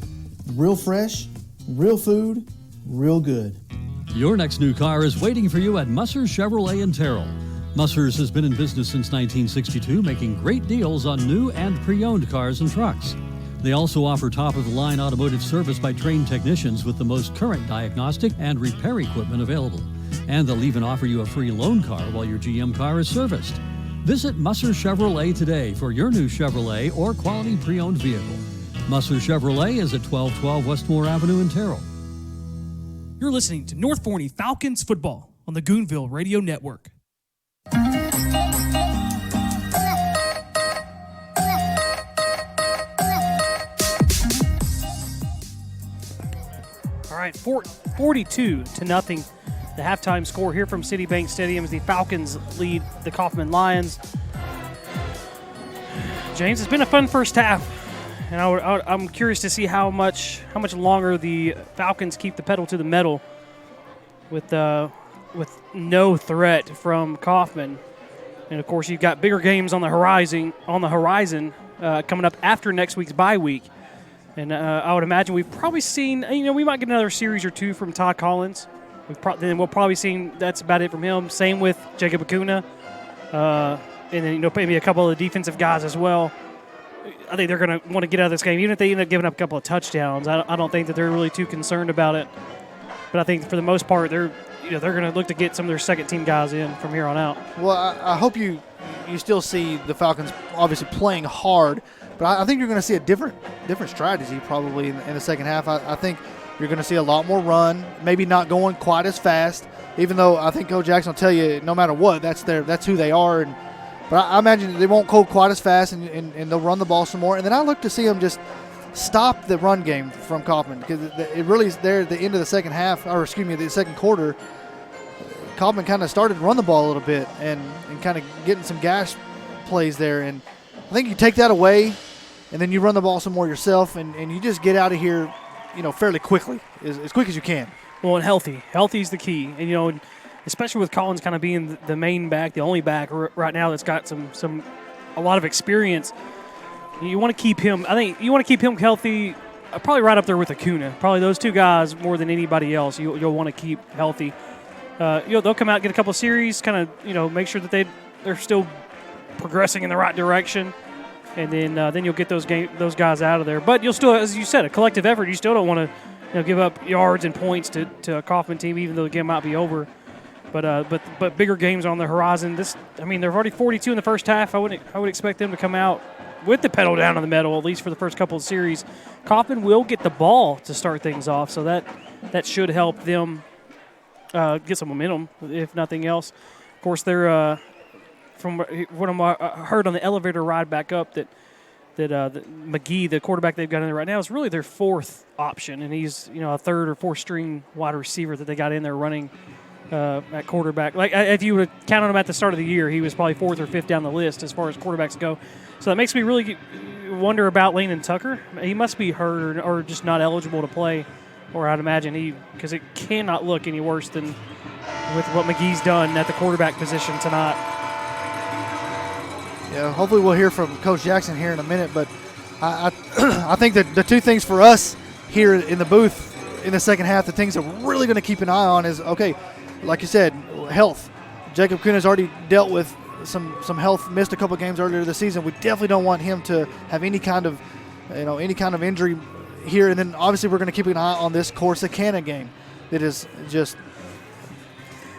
Real fresh, real food, real good. Your next new car is waiting for you at Musser Chevrolet in Terrell. Musser's has been in business since 1962, making great deals on new and pre-owned cars and trucks. They also offer top-of-the-line automotive service by trained technicians with the most current diagnostic and repair equipment available. And they'll even offer you a free loan car while your GM car is serviced. Visit Musser Chevrolet today for your new Chevrolet or quality pre-owned vehicle. Musser Chevrolet is at 1212 Westmore Avenue in Terrell. You're listening to North Forney Falcons football on the Goonville Radio Network. All right, 42-0. The halftime score here from Citibank Stadium as the Falcons lead the Kaufman Lions. James, it's been a fun first half, and I'm curious to see how much longer the Falcons keep the pedal to the metal with no threat from Kaufman. And of course, you've got bigger games on the horizon coming up after next week's bye week. And I would imagine we've probably seen, we might get another series or two from Todd Collins. Then we'll probably see that's about it from him. Same with Jacob Acuna. And then, maybe a couple of the defensive guys as well. I think they're going to want to get out of this game. Even if they end up giving up a couple of touchdowns, I don't think that they're really too concerned about it. But I think for the most part, they're going to look to get some of their second-team guys in from here on out. Well, I hope you still see the Falcons obviously playing hard, but I think you're going to see a different strategy probably in the second half. I think you're going to see a lot more run, maybe not going quite as fast, even though I think Coach Jackson will tell you no matter what, that's who they are. But I imagine they won't go quite as fast, and they'll run the ball some more. And then I look to see them just stop the run game from Kaufman, because it really is there at the end of the second half, or excuse me, the second quarter. Kaufman kind of started to run the ball a little bit and kind of getting some gas plays there. And I think you take that away, and then you run the ball some more yourself, and you just get out of here, fairly quickly, as quick as you can. Well, and healthy. Healthy is the key. And, especially with Collins kind of being the main back, the only back right now that's got a lot of experience. You want to keep him. I think you want to keep him healthy. Probably right up there with Acuna. Probably those two guys more than anybody else. You'll want to keep healthy. They'll come out, get a couple of series, kind of make sure that they're still progressing in the right direction, and then you'll get those guys out of there. But you'll still, as you said, a collective effort. You still don't want to give up yards and points to a Kaufman team, even though the game might be over. But bigger games on the horizon. They're already 42 in the first half. I would expect them to come out with the pedal down on the metal, at least for the first couple of series. Kaufman will get the ball to start things off, so that should help them get some momentum, if nothing else. Of course, they're from what I heard on the elevator ride back up that McGee, the quarterback they've got in there right now, is really their fourth option, and he's a third or fourth string wide receiver that they got in there running at quarterback. Like if you would have counted him at the start of the year, he was probably fourth or fifth down the list as far as quarterbacks go. So that makes me really wonder about Landon Tucker. He must be hurt or just not eligible to play, or I'd imagine because it cannot look any worse than with what McGee's done at the quarterback position tonight. Yeah, hopefully we'll hear from Coach Jackson here in a minute, but I think that the two things for us here in the booth in the second half, the things that we're really going to keep an eye on is, okay, like you said, health. Jacob Kuhn already dealt with some health, missed a couple games earlier this season. We definitely don't want him to have any kind of injury here. And then obviously we're going to keep an eye on this Corsicana game. That is just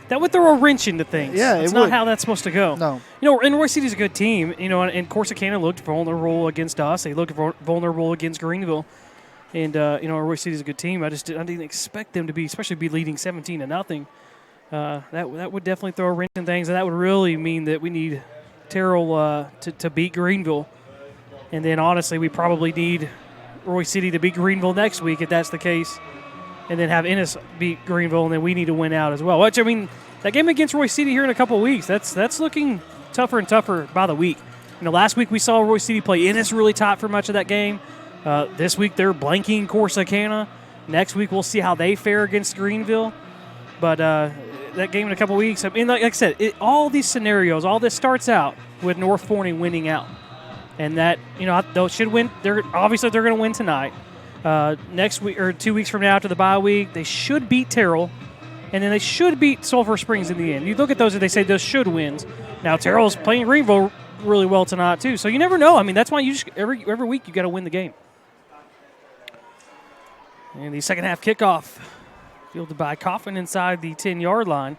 that would throw a wrench into things. Yeah, it's not how that's supposed to go. No, and Roy City's a good team. And Corsicana looked vulnerable against us. They looked vulnerable against Greenville. And Roy City's a good team. I didn't expect them to be leading 17-0. That would definitely throw a wrench in things, and that would really mean that we need Terrell to beat Greenville. And then, honestly, we probably need Roy City to beat Greenville next week if that's the case, and then have Ennis beat Greenville, and then we need to win out as well. Which, that game against Roy City here in a couple of weeks, that's looking tougher and tougher by the week. Last week we saw Roy City play Ennis really tight for much of that game. This week they're blanking Corsicana. Next week we'll see how they fare against Greenville. But that game in a couple of weeks, like I said, all these scenarios, all this starts out with North Forney winning out. And that, they should win. They're going to win tonight. Next week or 2 weeks from now after the bye week, they should beat Terrell. and then they should beat Sulphur Springs in the end. You look at those and they say those should wins. Now Terrell's playing Greenville really well tonight too, so you never know. I mean, that's why you just every week you got to win the game. And the second half kickoff fielded by Kaufman inside the 10-yard line,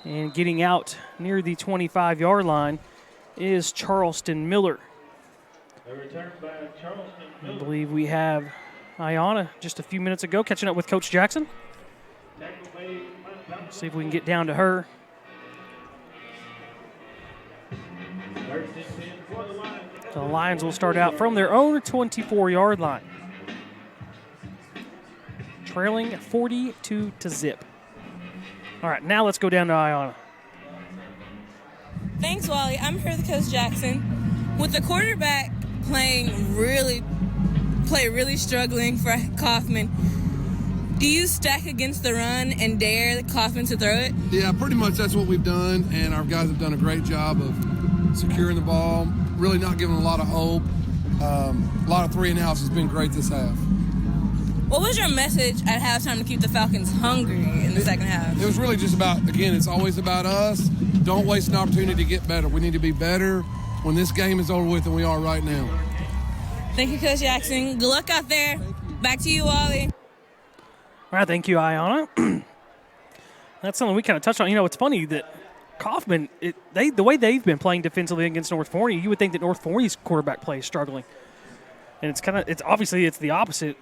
and getting out near the 25-yard line is Charleston Miller. I believe we have Ayana just a few minutes ago catching up with Coach Jackson. Let's see if we can get down to her. The Lions will start out from their own 24-yard line, trailing 42-0. All right, now let's go down to Ayana. Thanks, Wally. I'm here with Coach Jackson. With the quarterback really struggling for Kaufman, do you stack against the run and dare Kaufman to throw it? Yeah, pretty much that's what we've done, and our guys have done a great job of securing the ball, really not giving a lot of hope. A lot of 3 and outs has been great this half. What was your message at halftime to keep the Falcons hungry in the second half? It was really just about, again, it's always about us. Don't waste an opportunity to get better. We need to be better when this game is over with than we are right now. Thank you, Coach Jackson. Good luck out there. Back to you, Wally. All right, thank you, Ayana. That's something we kind of touched on. You know, it's funny that Kaufman, the way they've been playing defensively against North Forney, you would think that North Forney's quarterback play is struggling. And it's obviously the opposite.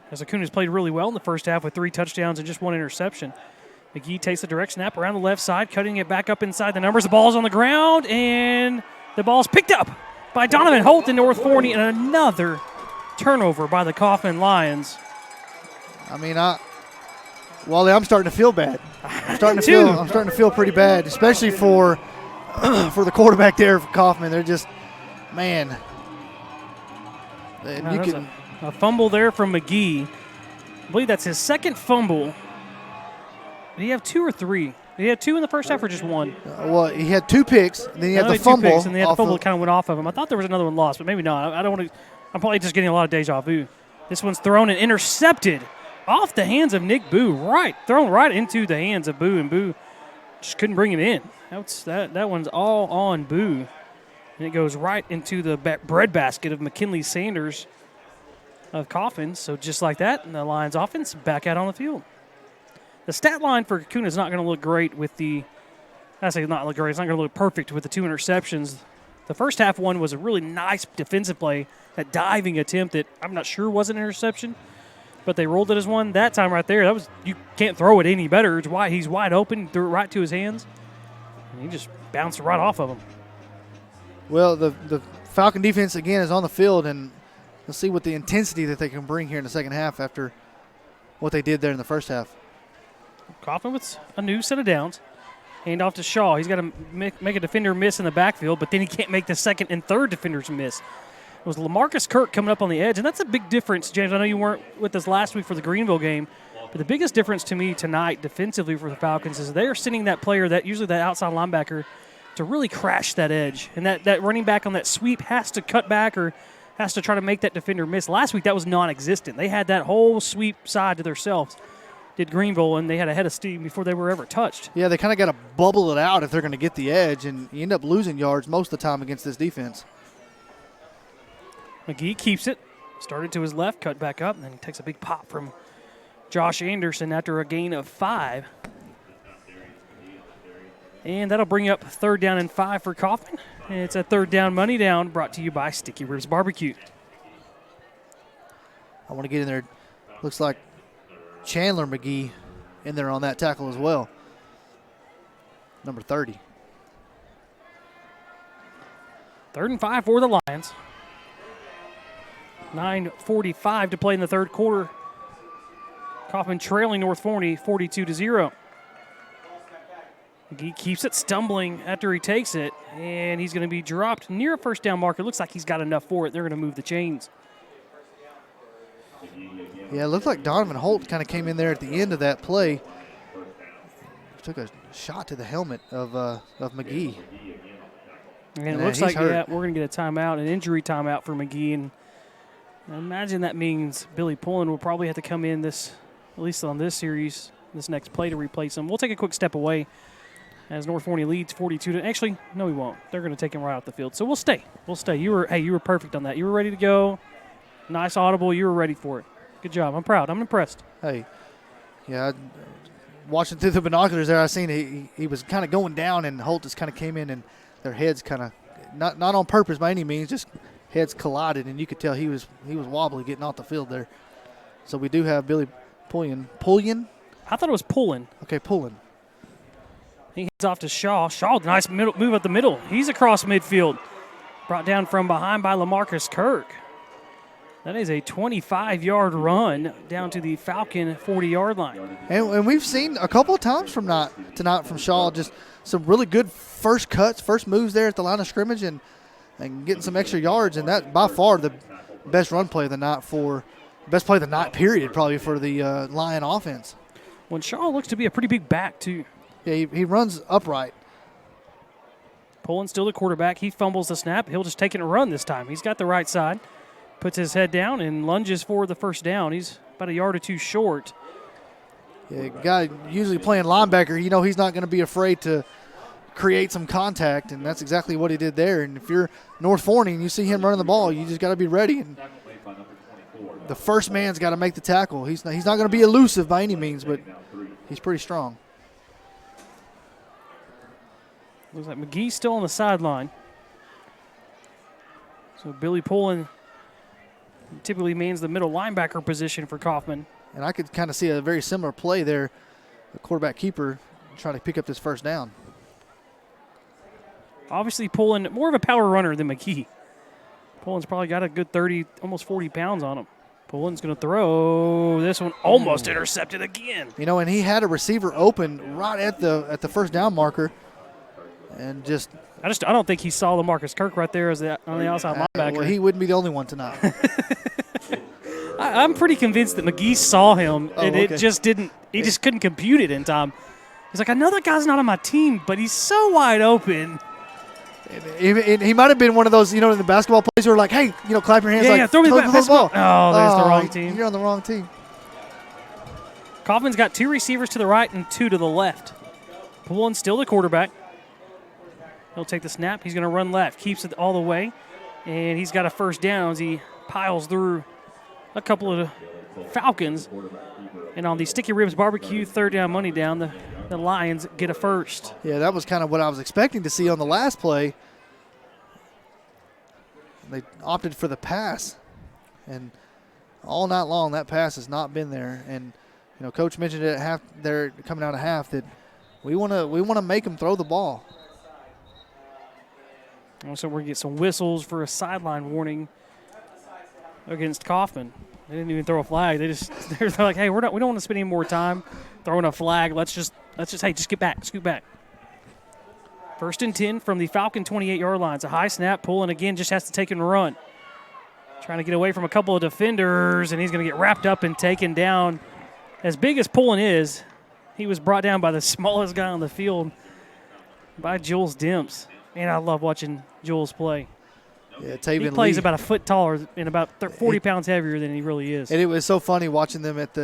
As Acuna's played really well in the first half with 3 touchdowns and just 1 interception. McGee takes a direct snap around the left side, cutting it back up inside the numbers. The ball's on the ground, and the ball's picked up by Donovan Holt in North Forney, and another turnover by the Kaufman Lions. I mean, Wally, I'm starting to feel bad. I'm starting to feel pretty bad, especially for the quarterback there for Kaufman. They're just, man. A fumble there from McGee. I believe that's his second fumble. Did he have 2 or 3? Did he have 2 in the first half or just 1? Well, he had 2 picks, and then he had the fumble. 2 picks, and then the fumble that kind of went off of him. I thought there was another one lost, but maybe not. I don't want to. I'm probably just getting a lot of deja vu. This one's thrown and intercepted off the hands of Nick Boo. Thrown right into the hands of Boo, and Boo just couldn't bring it in. That one's all on Boo, and it goes right into the bread basket of McKinley Sanders of Kaufman. So just like that, and the Lions offense back out on the field. The stat line for Kakuna is not going to look great with I say not look great. It's not going to look perfect with the 2 interceptions. The first half one was a really nice defensive play, that diving attempt that I'm not sure was an interception, but they rolled it as one. That time right there, you can't throw it any better. It's why he's wide open, threw it right to his hands, and he just bounced right off of him. Well, the Falcon defense again is on the field, and let's see what the intensity that they can bring here in the second half after what they did there in the first half. Kaufman with a new set of downs. Hand off to Shaw. He's got to make a defender miss in the backfield, but then he can't make the second and third defenders miss. It was LaMarcus Kirk coming up on the edge, and that's a big difference, James. I know you weren't with us last week for the Greenville game, but the biggest difference to me tonight defensively for the Falcons is they are sending that player, usually that outside linebacker, to really crash that edge. And that running back on that sweep has to cut back or has to try to make that defender miss. Last week, that was non-existent. They had that whole sweep side to themselves, did Greenville, and they had a head of steam before they were ever touched. Yeah, they kind of got to bubble it out if they're going to get the edge, and you end up losing yards most of the time against this defense. McGee keeps it, started to his left, cut back up, and then takes a big pop from Josh Anderson after a gain of 5. And that'll bring up 3rd down and 5 for Kaufman. And it's a 3rd down money down brought to you by Sticky Ribs Barbecue. I want to get in there. Looks like Chandler McGee in there on that tackle as well. Number 30. 3rd and 5 for the Lions. 9:45 to play in the third quarter. Kaufman trailing North Forney 42-0. McGee keeps it, stumbling after he takes it, and he's going to be dropped near a 1st down marker. Looks like he's got enough for it. They're going to move the chains. Yeah, it looked like Donovan Holt kind of came in there at the end of that play. Took a shot to the helmet of McGee. And it looks like we're going to get a timeout, an injury timeout for McGee. And I imagine that means Billy Pullen will probably have to come in at least on this series, this next play to replace him. We'll take a quick step away as North Forney leads 42 to. Actually, no, we won't. They're going to take him right off the field. So we'll stay. We'll stay. You were perfect on that. You were ready to go. Nice audible. You were ready for it. Good job. I'm proud. I'm impressed. Hey, yeah. Watching through the binoculars there, I seen he was kind of going down, and Holt just kind of came in, and their heads kind of not on purpose by any means, just heads collided, and you could tell he was wobbly getting off the field there. So we do have Billy Pullian. Pullian? I thought it was Pullen. Okay, Pullen. He heads off to Shaw. Shaw, nice move up the middle. He's across midfield. Brought down from behind by LaMarcus Kirk. That is a 25-yard run down to the Falcon 40-yard line. And we've seen a couple of times from Shaw, just some really good first cuts, first moves there at the line of scrimmage, and getting some extra yards. And that by far the best run play of the night best play of the night period probably for the Lion offense. When Shaw looks to be a pretty big back too. Yeah, he runs upright. Pullen still the quarterback. He fumbles the snap. He'll just take it and run this time. He's got the right side. Puts his head down and lunges for the first down. He's about a yard or two short. Yeah, guy usually playing linebacker, he's not going to be afraid to create some contact, and that's exactly what he did there. And if you're North Forney and you see him running the ball, you just got to be ready. And the first man's got to make the tackle. He's not going to be elusive by any means, but he's pretty strong. Looks like McGee's still on the sideline. So Billy Pullen typically mans the middle linebacker position for Kaufman. And I could kind of see a very similar play there, the quarterback keeper trying to pick up this first down. Obviously Pullen, more of a power runner than McGee. Pullen's probably got a good 30, almost 40 pounds on him. Pullen's going to throw. This one almost intercepted again. And he had a receiver open right at the first down marker. And I don't think he saw LaMarcus Kirk right there on the outside linebacker. Well, he wouldn't be the only one tonight. I'm pretty convinced that McGee saw him, and it just didn't. He just couldn't compute it in time. He's like, I know that guy's not on my team, but he's so wide open. And he might have been one of those, in the basketball plays who are like, hey, clap your hands, throw me the ball. Oh, there's the wrong team. You're on the wrong team. Kaufman's got 2 receivers to the right and 2 to the left. Pullen's still the quarterback. He'll take the snap. He's going to run left. Keeps it all the way. And he's got a first down as he piles through a couple of Falcons. And on the Sticky Ribs Barbecue third down money down, the Lions get a first. Yeah, that was kind of what I was expecting to see on the last play. They opted for the pass. And all night long, that pass has not been there. And, Coach mentioned it at half there, coming out of half, that we want to make them throw the ball. So we're going to get some whistles for a sideline warning against Kaufman. They didn't even throw a flag. They're like, hey, we don't want to spend any more time throwing a flag. Let's just get back, scoot back. 1st and 10 from the Falcon 28-yard line. It's a high snap. Pullen again just has to take and run. Trying to get away from a couple of defenders, and he's going to get wrapped up and taken down. As big as Pullen is, he was brought down by the smallest guy on the field, by Jules Demps. Man, I love watching Jules play. Yeah, Taven he plays Lee. about a foot taller and about 40 pounds heavier than he really is. And it was so funny watching them at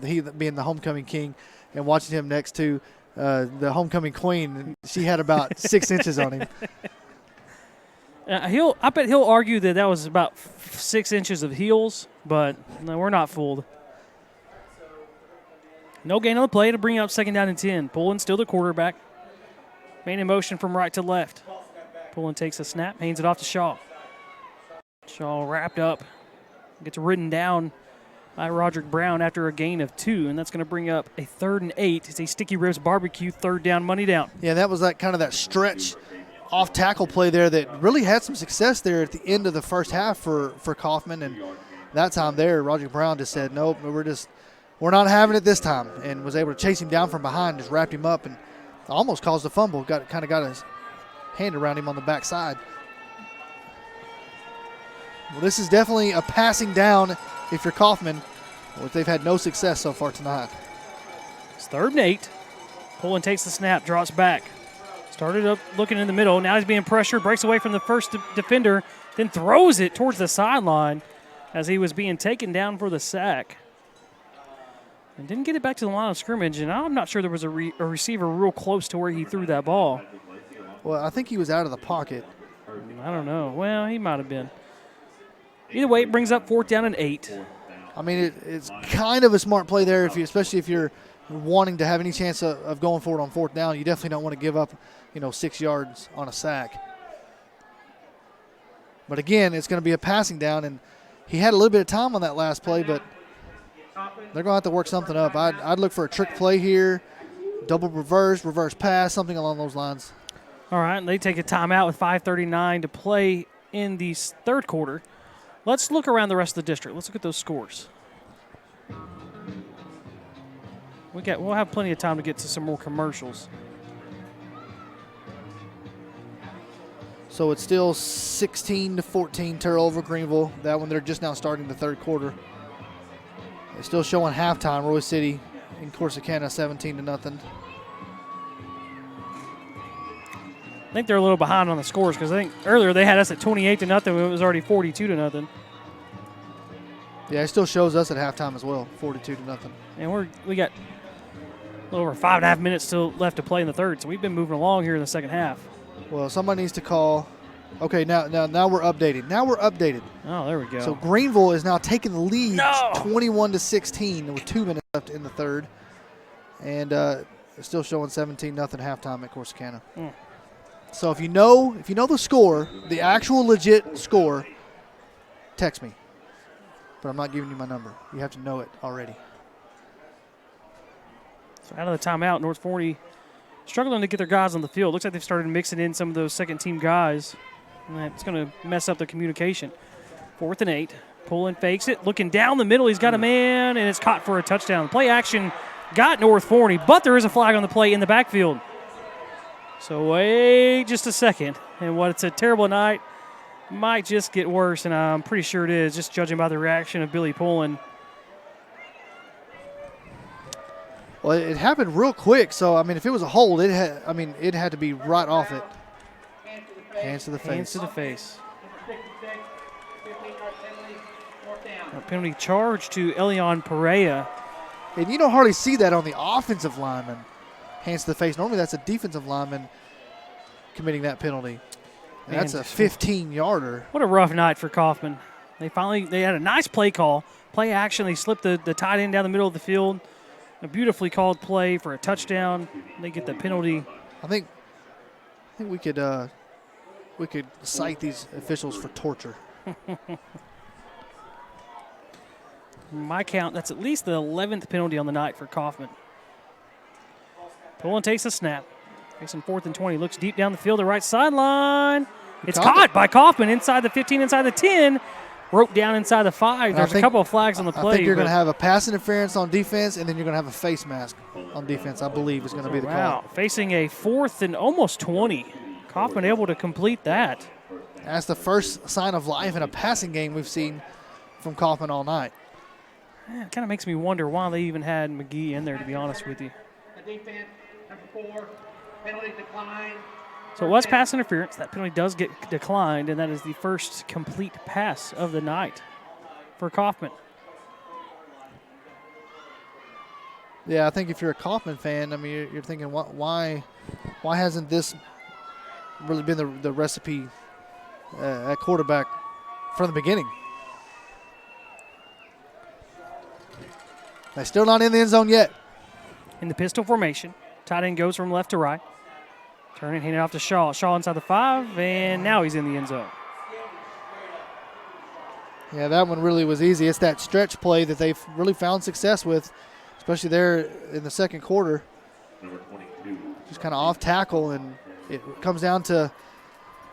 he being the homecoming king and watching him next to the homecoming queen. And she had about 6 inches on him. I bet he'll argue that was about 6 inches of heels, but no, we're not fooled. No gain on the play to bring up 2nd down and 10. Pullen still the quarterback. Man in motion from right to left. Pullen takes a snap, hands it off to Shaw. Shaw wrapped up, gets ridden down by Roderick Brown after a gain of 2, and that's going to bring up a 3rd and 8. It's a Sticky Ribs Barbecue third down money down. Yeah, that was that stretch off tackle play there that really had some success there at the end of the first half for Kaufman, and that time there, Roderick Brown just said, nope, we're not having it this time, and was able to chase him down from behind, just wrapped him up, and almost caused a fumble. Got his hand around him on the backside. Well, this is definitely a passing down if you're Kaufman, which they've had no success so far tonight. It's 3rd and 8. Pullen takes the snap, drops back. Started up looking in the middle. Now he's being pressured, breaks away from the first defender, then throws it towards the sideline as he was being taken down for the sack. And didn't get it back to the line of scrimmage, and I'm not sure there was a receiver real close to where he threw that ball. Well, I think he was out of the pocket. I don't know. Well, he might have been. Either way, it brings up 4th down and 8. I mean, it's kind of a smart play there, especially if you're wanting to have any chance of going for it on 4th down. You definitely don't want to give up, 6 yards on a sack. But again, it's going to be a passing down, and he had a little bit of time on that last play, but they're going to have to work something up. I'd look for a trick play here, double reverse pass, something along those lines. All right, and they take a timeout with 5:39 to play in the third quarter. Let's look around the rest of the district. Let's look at those scores. We'll have plenty of time to get to some more commercials. So it's still 16-14 Terrell over Greenville. That one, they're just now starting the third quarter. They're still showing halftime. Roy City in Corsicana 17-0. I think they're a little behind on the scores because I think earlier they had us at 28-0 when it was already 42-0. Yeah, it still shows us at halftime as well, 42-0. And we got a little over 5.5 minutes still left to play in the third, so we've been moving along here in the second half. Well, somebody needs to call. Okay, now we're updated. Oh, there we go. So Greenville is now taking the lead, 21-16, with 2 minutes left in the third, and it's still showing 17-0 halftime at Corsicana. So if you know the score, the actual legit score, text me. But I'm not giving you my number. You have to know it already. So out of the timeout, North Forney struggling to get their guys on the field. Looks like they've started mixing in some of those second-team guys. And that's going to mess up the communication. 4th and 8. Pulling, fakes it. Looking down the middle. He's got a man, and it's caught for a touchdown. Play action got North Forney, but there is a flag on the play in the backfield. So wait just a second. And it's a terrible night might just get worse, and I'm pretty sure it is, just judging by the reaction of Billy Pullen. Well, it happened real quick, so, I mean, if it was a hold, it had to be right off it. Hands to the face. Hands to the face. A penalty charge to Elion Perea. And you don't hardly see that on the offensive lineman. Hands to the face. Normally that's a defensive lineman committing that penalty. And that's a 15-yarder. What a rough night for Kaufman. They had a nice play call. Play action. They slipped the tight end down the middle of the field. A beautifully called play for a touchdown. They get the penalty. I think we could cite these officials for torture. My count, that's at least the 11th penalty on the night for Kaufman. Pullen takes a snap. Facing 4th and 20. Looks deep down the field, the right sideline. It's caught by Kaufman inside the 15, inside the 10. Broke down inside the 5. There's a couple of flags on the play. I think you're going to have a pass interference on defense, and then you're going to have a face mask on defense, I believe, is going to be the call. Wow, facing a 4th and almost 20. Kaufman able to complete that. That's the first sign of life in a passing game we've seen from Kaufman all night. It kind of makes me wonder why they even had McGee in there, to be honest with you. Defense, number 4, penalty decline. So it was pass interference. That penalty does get declined, and that is the first complete pass of the night for Kaufman. Yeah, I think if you're a Kaufman fan, I mean, you're thinking, why hasn't this really been the recipe at quarterback from the beginning? They're still not in the end zone yet. In the pistol formation, tight end goes from left to right. Turn it, hand it off to Shaw. Shaw inside the 5, and now he's in the end zone. Yeah, that one really was easy. It's that stretch play that they've really found success with, especially there in the second quarter. Just kind of off tackle, and it comes down to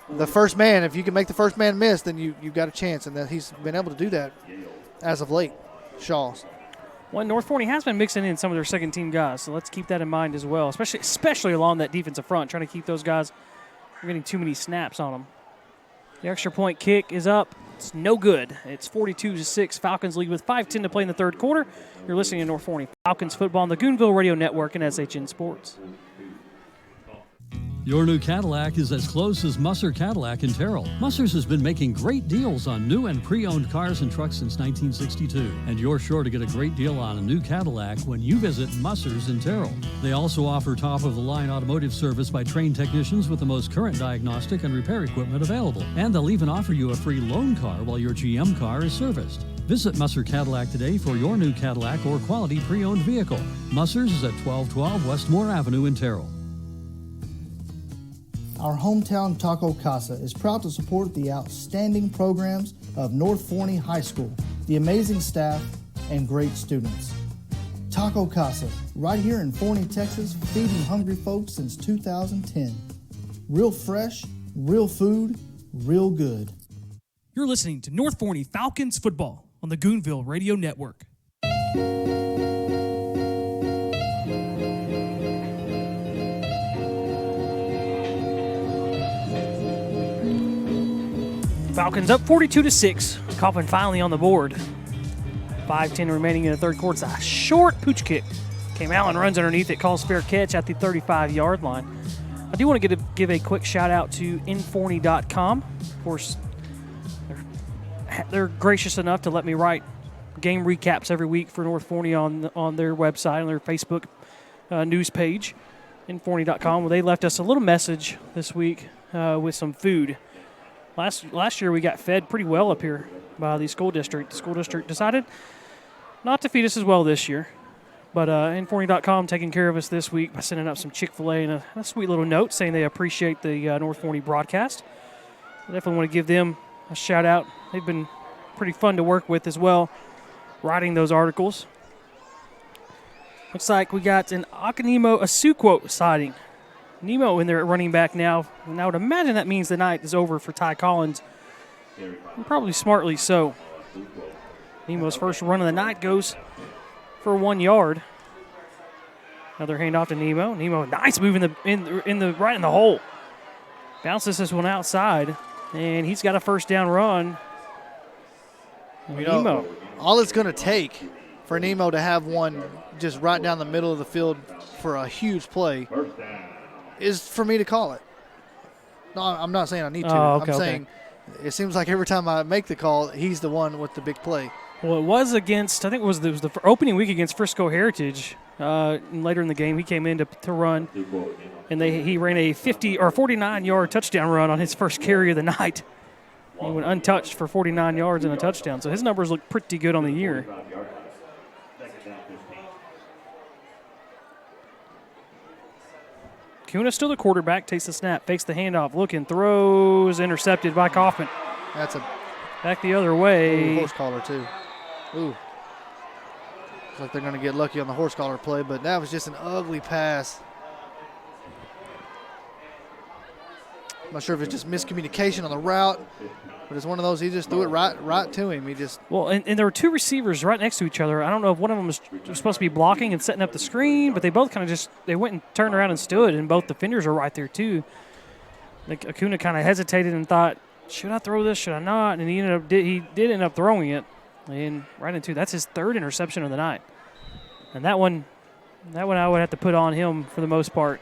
the first man. If you can make the first man miss, then you've got a chance, and that he's been able to do that as of late, Shaw's. Well, North Forney has been mixing in some of their second-team guys, so let's keep that in mind as well, especially along that defensive front, trying to keep those guys from getting too many snaps on them. The extra point kick is up. It's no good. It's 42-6. Falcons lead with 5:10 to play in the third quarter. You're listening to North Forney Falcons football on the Goonville Radio Network and SHN Sports. Your new Cadillac is as close as Musser Cadillac in Terrell. Musser's has been making great deals on new and pre-owned cars and trucks since 1962. And you're sure to get a great deal on a new Cadillac when you visit Musser's in Terrell. They also offer top-of-the-line automotive service by trained technicians with the most current diagnostic and repair equipment available. And they'll even offer you a free loan car while your GM car is serviced. Visit Musser Cadillac today for your new Cadillac or quality pre-owned vehicle. Musser's is at 1212 Westmore Avenue in Terrell. Our hometown Taco Casa is proud to support the outstanding programs of North Forney High School, the amazing staff, and great students. Taco Casa, right here in Forney, Texas, feeding hungry folks since 2010. Real fresh, real food, real good. You're listening to North Forney Falcons football on the Goonville Radio Network. Falcons up 42-6. Kaufman finally on the board. 5:10 remaining in the third quarter. It's a short pooch kick. Came out and runs underneath it. Calls fair catch at the 35-yard line. I do want to give a quick shout out to inforney.com. Of course, they're gracious enough to let me write game recaps every week for North Forney on their website, on their Facebook news page, inforney.com. Well, they left us a little message this week with some food. Last year we got fed pretty well up here by the school district. The school district decided not to feed us as well this year. But Inforney.com taking care of us this week by sending up some Chick-fil-A and a sweet little note saying they appreciate the North Forney broadcast. I definitely want to give them a shout out. They've been pretty fun to work with as well, writing those articles. Looks like we got an Akanimo Asuquo sighting. Nemo in there at running back now, and I would imagine that means the night is over for Ty Collins, and probably smartly so. Nemo's first run of the night goes for 1 yard. Another handoff to Nemo. Nemo, nice move right in the hole. Bounces this one outside, and he's got a first down run. Nemo. All it's going to take for Nemo to have one just right down the middle of the field for a huge play is for me to call it. No, I'm not saying I need to. I'm saying it seems like every time I make the call, he's the one with the big play. Well, it was against, I think it was the opening week against Frisco Heritage. Later in the game, he came in to run, and he ran a 49-yard touchdown run on his first carry of the night. He went untouched for 49 yards and a touchdown. So his numbers look pretty good on the year. Kuna still the quarterback, takes the snap, fakes the handoff, looking, throws, intercepted by Kaufman. That's a back the other way. Horse collar too. Ooh. Looks like they're going to get lucky on the horse collar play, but that was just an ugly pass. I'm not sure if it's just miscommunication on the route, but it's one of those, he just threw it right to him. And there were two receivers right next to each other. I don't know if one of them was supposed to be blocking and setting up the screen, but they both kind of they went and turned around and stood, and both defenders are right there too. Like Acuna kind of hesitated and thought, should I throw this, should I not? And he did end up throwing it, and right into that's his third interception of the night. And that one I would have to put on him for the most part.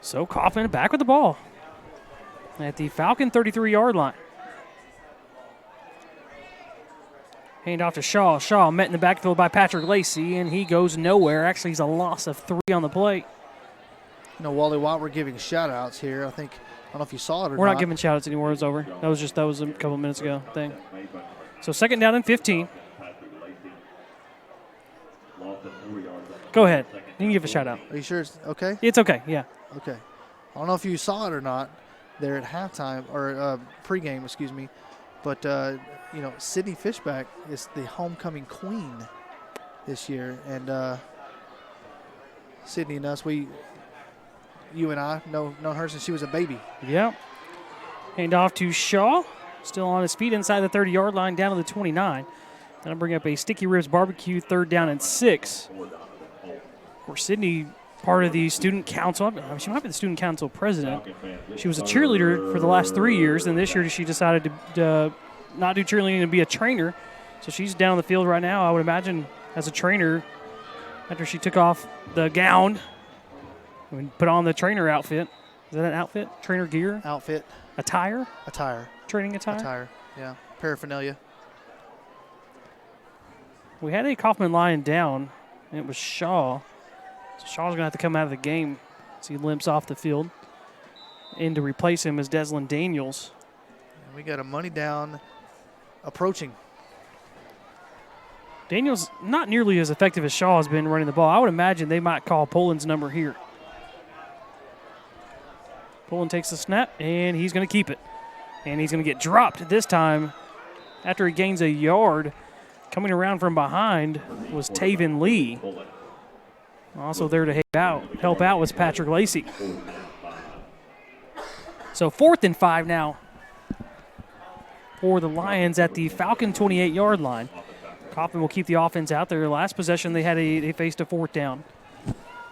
So Kaufman back with the ball at the Falcon 33-yard line. Hand off to Shaw. Shaw met in the backfield by Patrick Lacey, and he goes nowhere. Actually, he's a loss of 3 on the play. Wally Watt, we're giving shout-outs here. I don't know if you saw it or not. We're not giving shout-outs anymore. It's over. That was a couple minutes ago thing. So second down and 15. Go ahead. You can give a shout-out. Are you sure it's okay? It's okay, yeah. Okay. I don't know if you saw it or not there at halftime, or pregame, excuse me. But, Sydney Fishback is the homecoming queen this year. And Sydney and us, you and I know her since she was a baby. Yep. Hand off to Shaw. Still on his feet inside the 30-yard line, down to the 29. That'll bring up a Sticky Ribs Barbecue, 3rd down and 6. Of course, Sydney, part of the student council. She might be the student council president. She was a cheerleader for the last 3 years, and this year she decided to not do cheerleading and be a trainer. So she's down on the field right now, I would imagine, as a trainer, after she took off the gown and put on the trainer outfit. Is that an outfit? Trainer gear? Outfit. Attire? Attire. Training attire? Attire, yeah. Paraphernalia. We had a Kaufman lying down, and it was Shaw. So Shaw's going to have to come out of the game as he limps off the field. In to replace him is Deslin Daniels. And we got a money down approaching. Daniels not nearly as effective as Shaw has been running the ball. I would imagine they might call Poland's number here. Poland takes the snap, and he's going to keep it. And he's going to get dropped this time after he gains a yard. Coming around from behind was Taven Lee. Also there to help out was Patrick Lacey. So 4th and 5 now for the Lions at the Falcon 28-yard line. Kaufman will keep the offense out there. Last possession they faced a 4th down.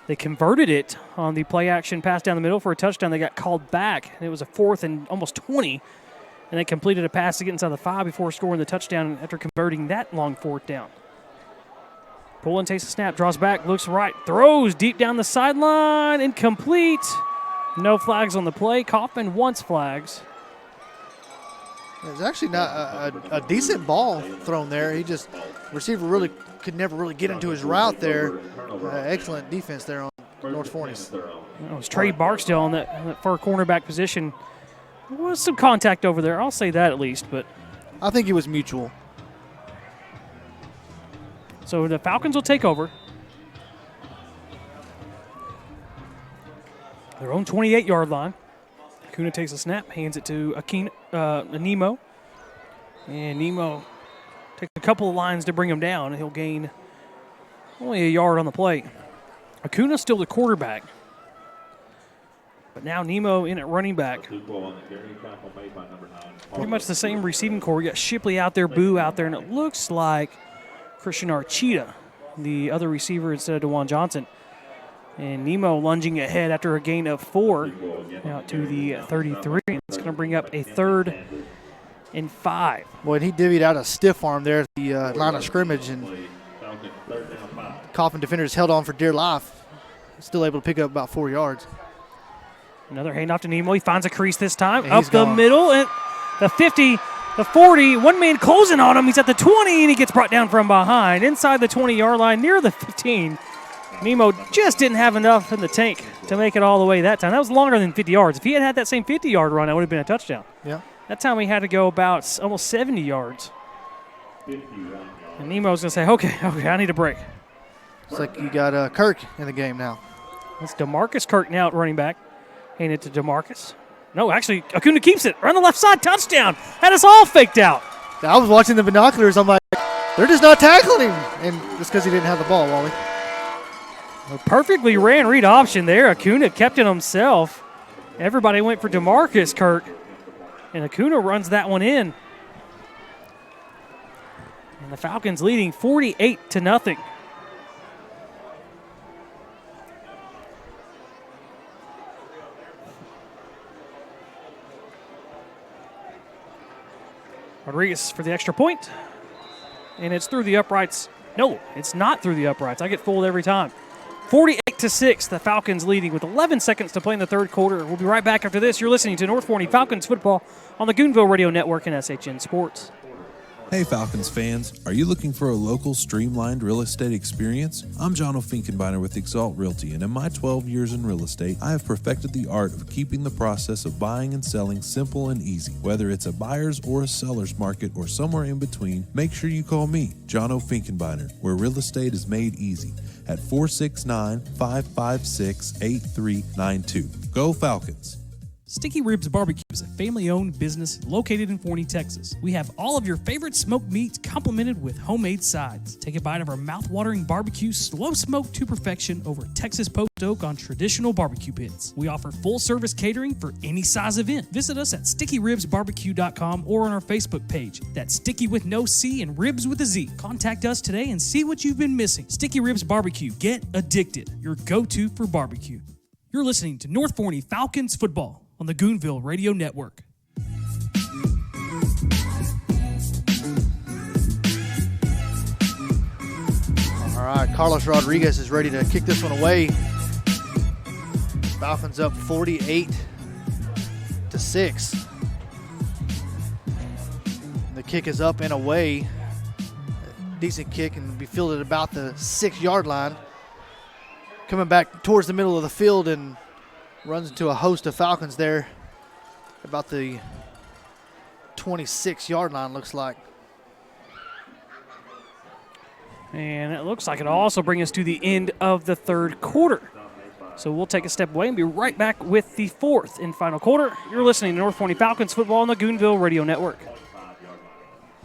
They converted it on the play-action pass down the middle for a touchdown. They got called back, and it was a 4th and almost 20. And they completed a pass to get inside the 5 before scoring the touchdown after converting that long 4th down. Poland takes a snap, draws back, looks right, throws deep down the sideline, incomplete. No flags on the play. Kaufman wants flags. It was actually not a decent ball thrown there. Receiver really could never really get into his route there. Excellent defense there on North Forney's. It was Trey Barksdale in that far cornerback position. There was some contact over there. I'll say that at least, but I think it was mutual. So the Falcons will take over. Their own 28-yard line. Acuna takes a snap, hands it to Nemo. And Nemo takes a couple of lines to bring him down, and he'll gain only a yard on the play. Acuna's still the quarterback. But now Nemo in at running back. Pretty much the same receiving core. We got Shipley out there, Boo out there, and it looks like Christian Archita, the other receiver instead of DeJuan Johnson. And Nemo lunging ahead after a gain of 4 out to the 33. It's going to bring up a 3rd and 5. Boy, and he divvied out a stiff arm there at the line of scrimmage, and Kaufman defenders held on for dear life. Still able to pick up about 4 yards. Another handoff to Nemo. He finds a crease this time. And up the middle. And the 50, the 40. One man closing on him. He's at the 20, and he gets brought down from behind. Inside the 20-yard line, near the 15. Nemo just didn't have enough in the tank to make it all the way that time. That was longer than 50 yards. If he had had that same 50-yard run, that would have been a touchdown. Yeah. That time he had to go about almost 70 yards. And Nemo's going to say, okay, I need a break. It's like you got Kirk in the game now. It's DeMarcus Kirk now at running back. Hand it to DeMarcus. No, actually, Acuna keeps it. Run the left side, touchdown. Had us all faked out. I was watching the binoculars. I'm like, they're just not tackling him. And it's because he didn't have the ball, Wally. A perfectly ran read option there. Acuna kept it himself. Everybody went for DeMarcus Kirk. And Acuna runs that one in. And the Falcons leading 48-0. Rodriguez for the extra point. And it's through the uprights. No, it's not through the uprights. I get fooled every time. 48-6, the Falcons leading with 11 seconds to play in the third quarter. We'll be right back after this. You're listening to North Forney Falcons football on the Goonville Radio Network and SHN Sports. Hey Falcons fans, are you looking for a local streamlined real estate experience? I'm John Finkenbeiner with Exalt Realty, and in my 12 years in real estate, I have perfected the art of keeping the process of buying and selling simple and easy. Whether it's a buyer's or a seller's market or somewhere in between, make sure you call me, John Finkenbeiner, where real estate is made easy at 469-556-8392. Go Falcons! Sticky Ribs Barbecue is a family-owned business located in Forney, Texas. We have all of your favorite smoked meats complemented with homemade sides. Take a bite of our mouth-watering barbecue, slow smoked to perfection over Texas post oak on traditional barbecue pits. We offer full-service catering for any size event. Visit us at stickyribsbarbecue.com or on our Facebook page. That's Sticky with no C and Ribs with a Z. Contact us today and see what you've been missing. Sticky Ribs Barbecue. Get addicted. Your go-to for barbecue. You're listening to North Forney Falcons football on the Goonville Radio Network. All right, Carlos Rodriguez is ready to kick this one away. Falcons up 48-6. The kick is up and away. Decent kick and be fielded about the 6-yard line. Coming back towards the middle of the field and runs into a host of Falcons there. About the 26-yard line, looks like. And it looks like it'll also bring us to the end of the third quarter. So we'll take a step away and be right back with the fourth and final quarter. You're listening to North Forney Falcons football on the Goonville Radio Network.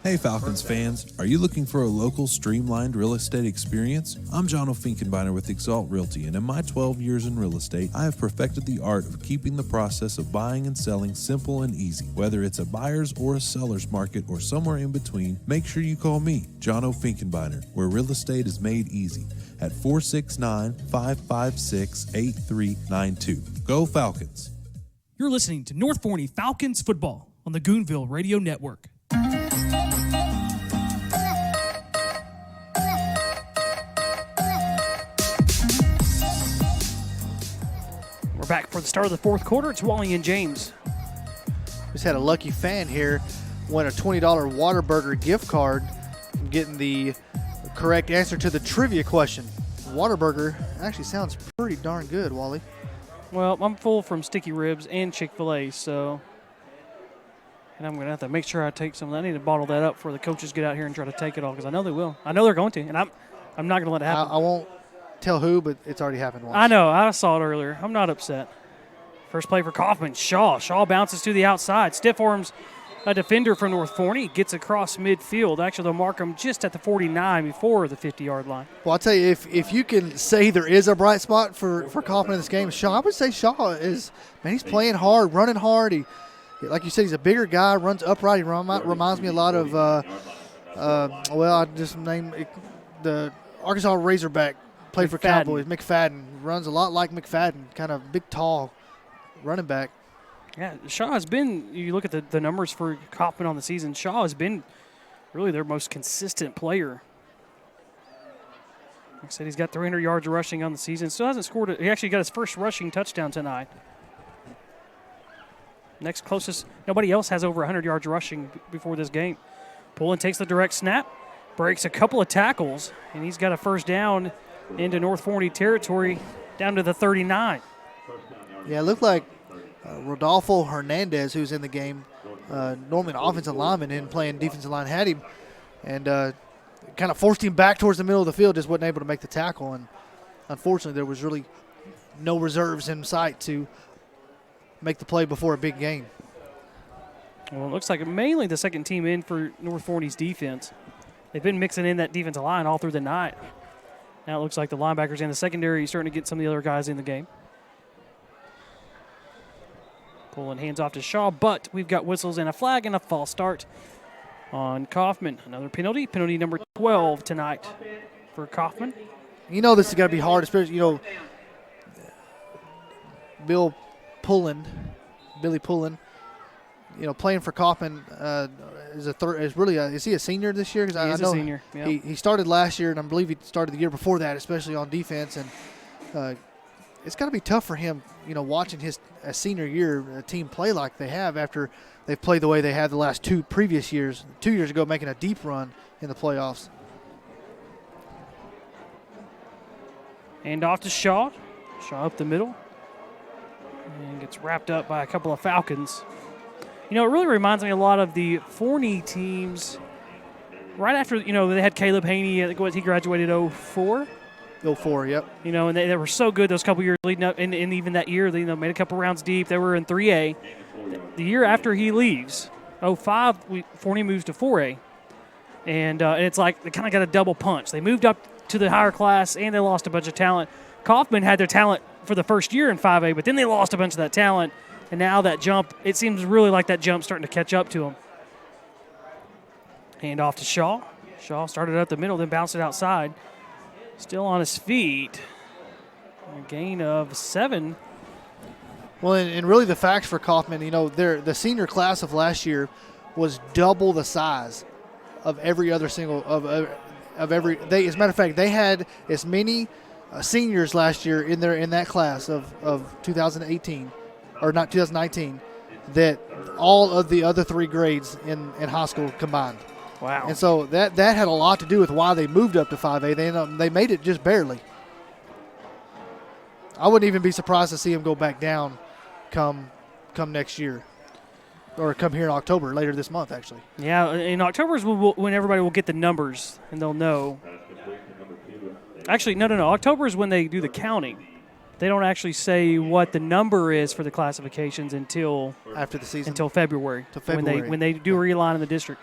Hey Falcons fans, are you looking for a local streamlined real estate experience? I'm John O'Finkenbeiner with Exalt Realty, and in my 12 years in real estate, I have perfected the art of keeping the process of buying and selling simple and easy. Whether it's a buyer's or a seller's market or somewhere in between, make sure you call me, John O'Finkenbeiner, where real estate is made easy at 469-556-8392. Go Falcons! You're listening to North Forney Falcons football on the Goonville Radio Network. We're back for the start of the fourth quarter. It's Wally and James. Just had a lucky fan here win a $20 Whataburger gift card from getting the correct answer to the trivia question. Whataburger actually sounds pretty darn good, Wally. Well, I'm full from sticky ribs and Chick-fil-A, so and I'm going to have to make sure I take some of that. I need to bottle that up before the coaches get out here and try to take it all because I know they will. I know they're going to, and I'm not going to let it happen. I won't tell who, but it's already happened once. I know. I saw it earlier. I'm not upset. First play for Kaufman. Shaw bounces to the outside. Stiff arms a defender from North Forney. Gets across midfield. Actually, they'll mark him just at the 49 before the 50-yard line. Well, I'll tell you, if you can say there is a bright spot for Kaufman in this game, Shaw, I would say Shaw is, man, he's playing hard, running hard. He, like you said, he's a bigger guy, runs upright. He reminds me a lot of, I just named it, the Arkansas Razorback. Played for Cowboys, McFadden. Runs a lot like McFadden, kind of big, tall running back. Yeah, Shaw has been, you look at the numbers for Kaufman on the season, Shaw has been really their most consistent player. Like I said, he's got 300 yards rushing on the season. Still hasn't scored. He actually got his first rushing touchdown tonight. Next closest, nobody else has over 100 yards rushing before this game. Pullen takes the direct snap, breaks a couple of tackles, and he's got a first down into North Forney territory down to the 39. Yeah, it looked like Rodolfo Hernandez, who's in the game, normally an offensive lineman and playing defensive line, had him and kind of forced him back towards the middle of the field, just wasn't able to make the tackle. And unfortunately, there was really no reserves in sight to make the play before a big game. Well, it looks like mainly the second team in for North Forney's defense. They've been mixing in that defensive line all through the night. Now it looks like the linebackers and the secondary are starting to get some of the other guys in the game. Pulling hands off to Shaw, but we've got whistles and a flag and a false start on Kaufman. Another penalty number 12 tonight for Kaufman. You know this is going to be hard, especially, Billy Pullen, playing for Kaufman is he a senior this year? Because I know a senior. Yep. He started last year, and I believe he started the year before that, especially on defense. And it's got to be tough for him, watching his senior year team play like they have after they've played the way they have the last two previous years. 2 years ago, making a deep run in the playoffs. And off to Shaw. Shaw up the middle. And gets wrapped up by a couple of Falcons. It really reminds me a lot of the Forney teams right after, they had Caleb Haney. I think he graduated 04. 04, yep. And they were so good those couple years leading up. And even that year, they made a couple rounds deep. They were in 3A. The year after he leaves, 05, Forney moves to 4A. And it's like they kind of got a double punch. They moved up to the higher class, and they lost a bunch of talent. Kaufman had their talent for the first year in 5A, but then they lost a bunch of that talent. And now that jump, it seems really like that jump starting to catch up to him. Hand off to Shaw. Shaw started up the middle, then bounced it outside. Still on his feet. A gain of 7. Well, and really the facts for Kaufman, the senior class of last year was double the size of every other of every. As a matter of fact, they had as many seniors last year in that class of 2018, or not 2019, that all of the other 3 grades in high school combined. Wow. And so that had a lot to do with why they moved up to 5A. They made it just barely. I wouldn't even be surprised to see them go back down come next year, or come here in October, later this month, actually. Yeah, in October is when everybody will get the numbers and they'll know. Actually, no. October is when they do the counting. They don't actually say what the number is for the classifications until after the season, until February. February. When they do realign in the district.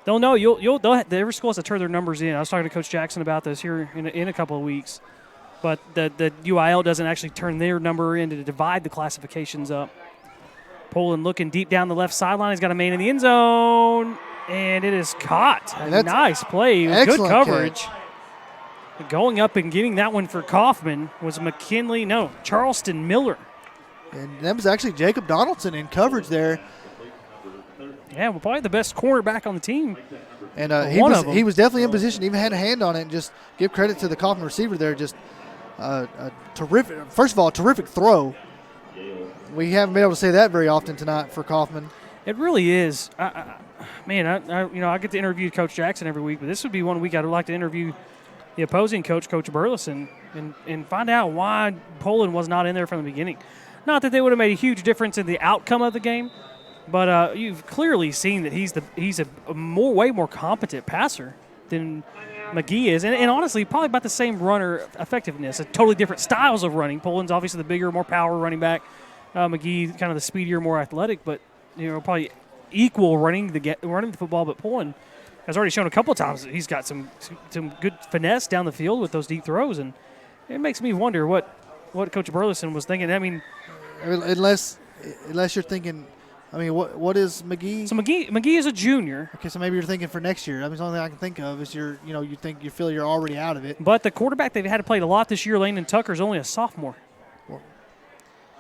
They'll know. Every school has to turn their numbers in. I was talking to Coach Jackson about this here in a couple of weeks. But the UIL doesn't actually turn their number in to divide the classifications up. Poland looking deep down the left sideline. He's got a man in the end zone, and it is caught. A nice play. Good coverage. Catch. Going up and getting that one for Kaufman was Charleston Miller. And that was actually Jacob Donaldson in coverage there. Yeah, well, probably the best cornerback on the team. And he was definitely in position, even had a hand on it. And just give credit to the Kaufman receiver there. Just a terrific, first of all, terrific throw. We haven't been able to say that very often tonight for Kaufman. It really is. I get to interview Coach Jackson every week, but this would be one week I'd like to interview the opposing coach, Coach Burleson, and find out why Poland was not in there from the beginning. Not that they would have made a huge difference in the outcome of the game, but you've clearly seen that he's a way more competent passer than McGee is, and honestly, probably about the same runner effectiveness. Totally different styles of running. Poland's obviously the bigger, more power running back. McGee kind of the speedier, more athletic, but probably equal running the football. But Poland has already shown a couple of times that he's got some good finesse down the field with those deep throws, and it makes me wonder what Coach Burleson was thinking. I mean, unless you're thinking, what is McGee? So McGee is a junior. Okay, so maybe you're thinking for next year. The only thing I can think of is you feel you're already out of it. But the quarterback they've had to play a lot this year, Landon Tucker, is only a sophomore.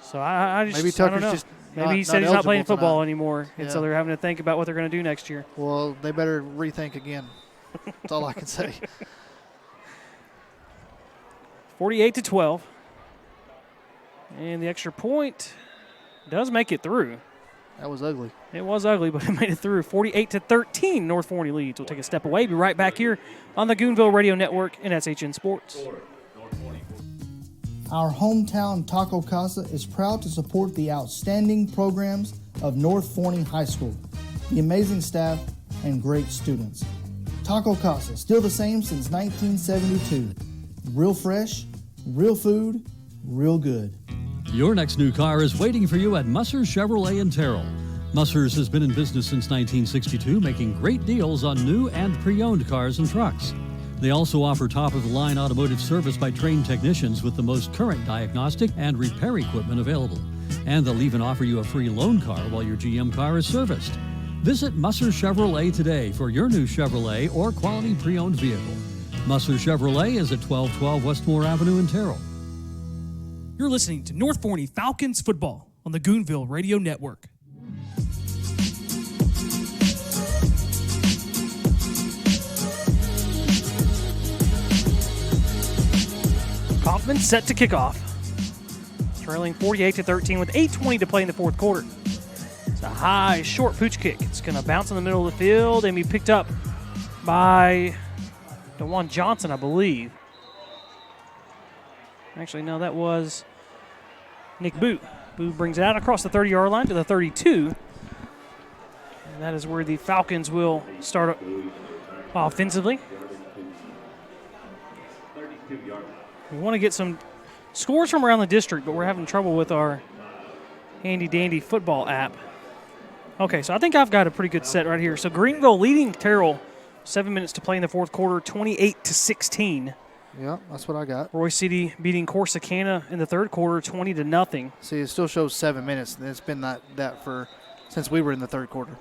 So I just maybe Tucker's I don't know. just maybe he said he's not playing football anymore, and yeah. so they're having to think about what they're going to do next year. Well, they better rethink again. That's all I can say. 48-12, and the extra point does make it through. That was ugly. It was ugly, but it made it through. 48-13, North Forney leads. We'll take a step away. Be right back here on the Goonville Radio Network and SHN Sports. Our hometown Taco Casa is proud to support the outstanding programs of North Forney High School, the amazing staff, and great students. Taco Casa, still the same since 1972. Real fresh, real food, real good. Your next new car is waiting for you at Musser's Chevrolet in Terrell. Musser's has been in business since 1962, making great deals on new and pre-owned cars and trucks. They also offer top-of-the-line automotive service by trained technicians with the most current diagnostic and repair equipment available. And they'll even offer you a free loan car while your GM car is serviced. Visit Musser's Chevrolet today for your new Chevrolet or quality pre-owned vehicle. Musser's Chevrolet is at 1212 Westmore Avenue in Terrell. You're listening to North Forney Falcons football on the Goonville Radio Network. Kaufman set to kick off. Trailing 48-13 with 8:20 to play in the fourth quarter. It's a high, short pooch kick. It's going to bounce in the middle of the field and be picked up by DeJuan Johnson, I believe. Actually, no, that was Nick Boo. Boo brings it out across the 30-yard line to the 32. And that is where the Falcons will start offensively. We want to get some scores from around the district, but we're having trouble with our handy-dandy football app. Okay, so I think I've got a pretty good set right here. So Greenville leading Terrell, 7 minutes to play in the fourth quarter, 28-16. Yeah, that's what I got. Roy City beating Corsicana in the third quarter, 20-0. See, it still shows 7 minutes, and it's been that for since we were in the third quarter.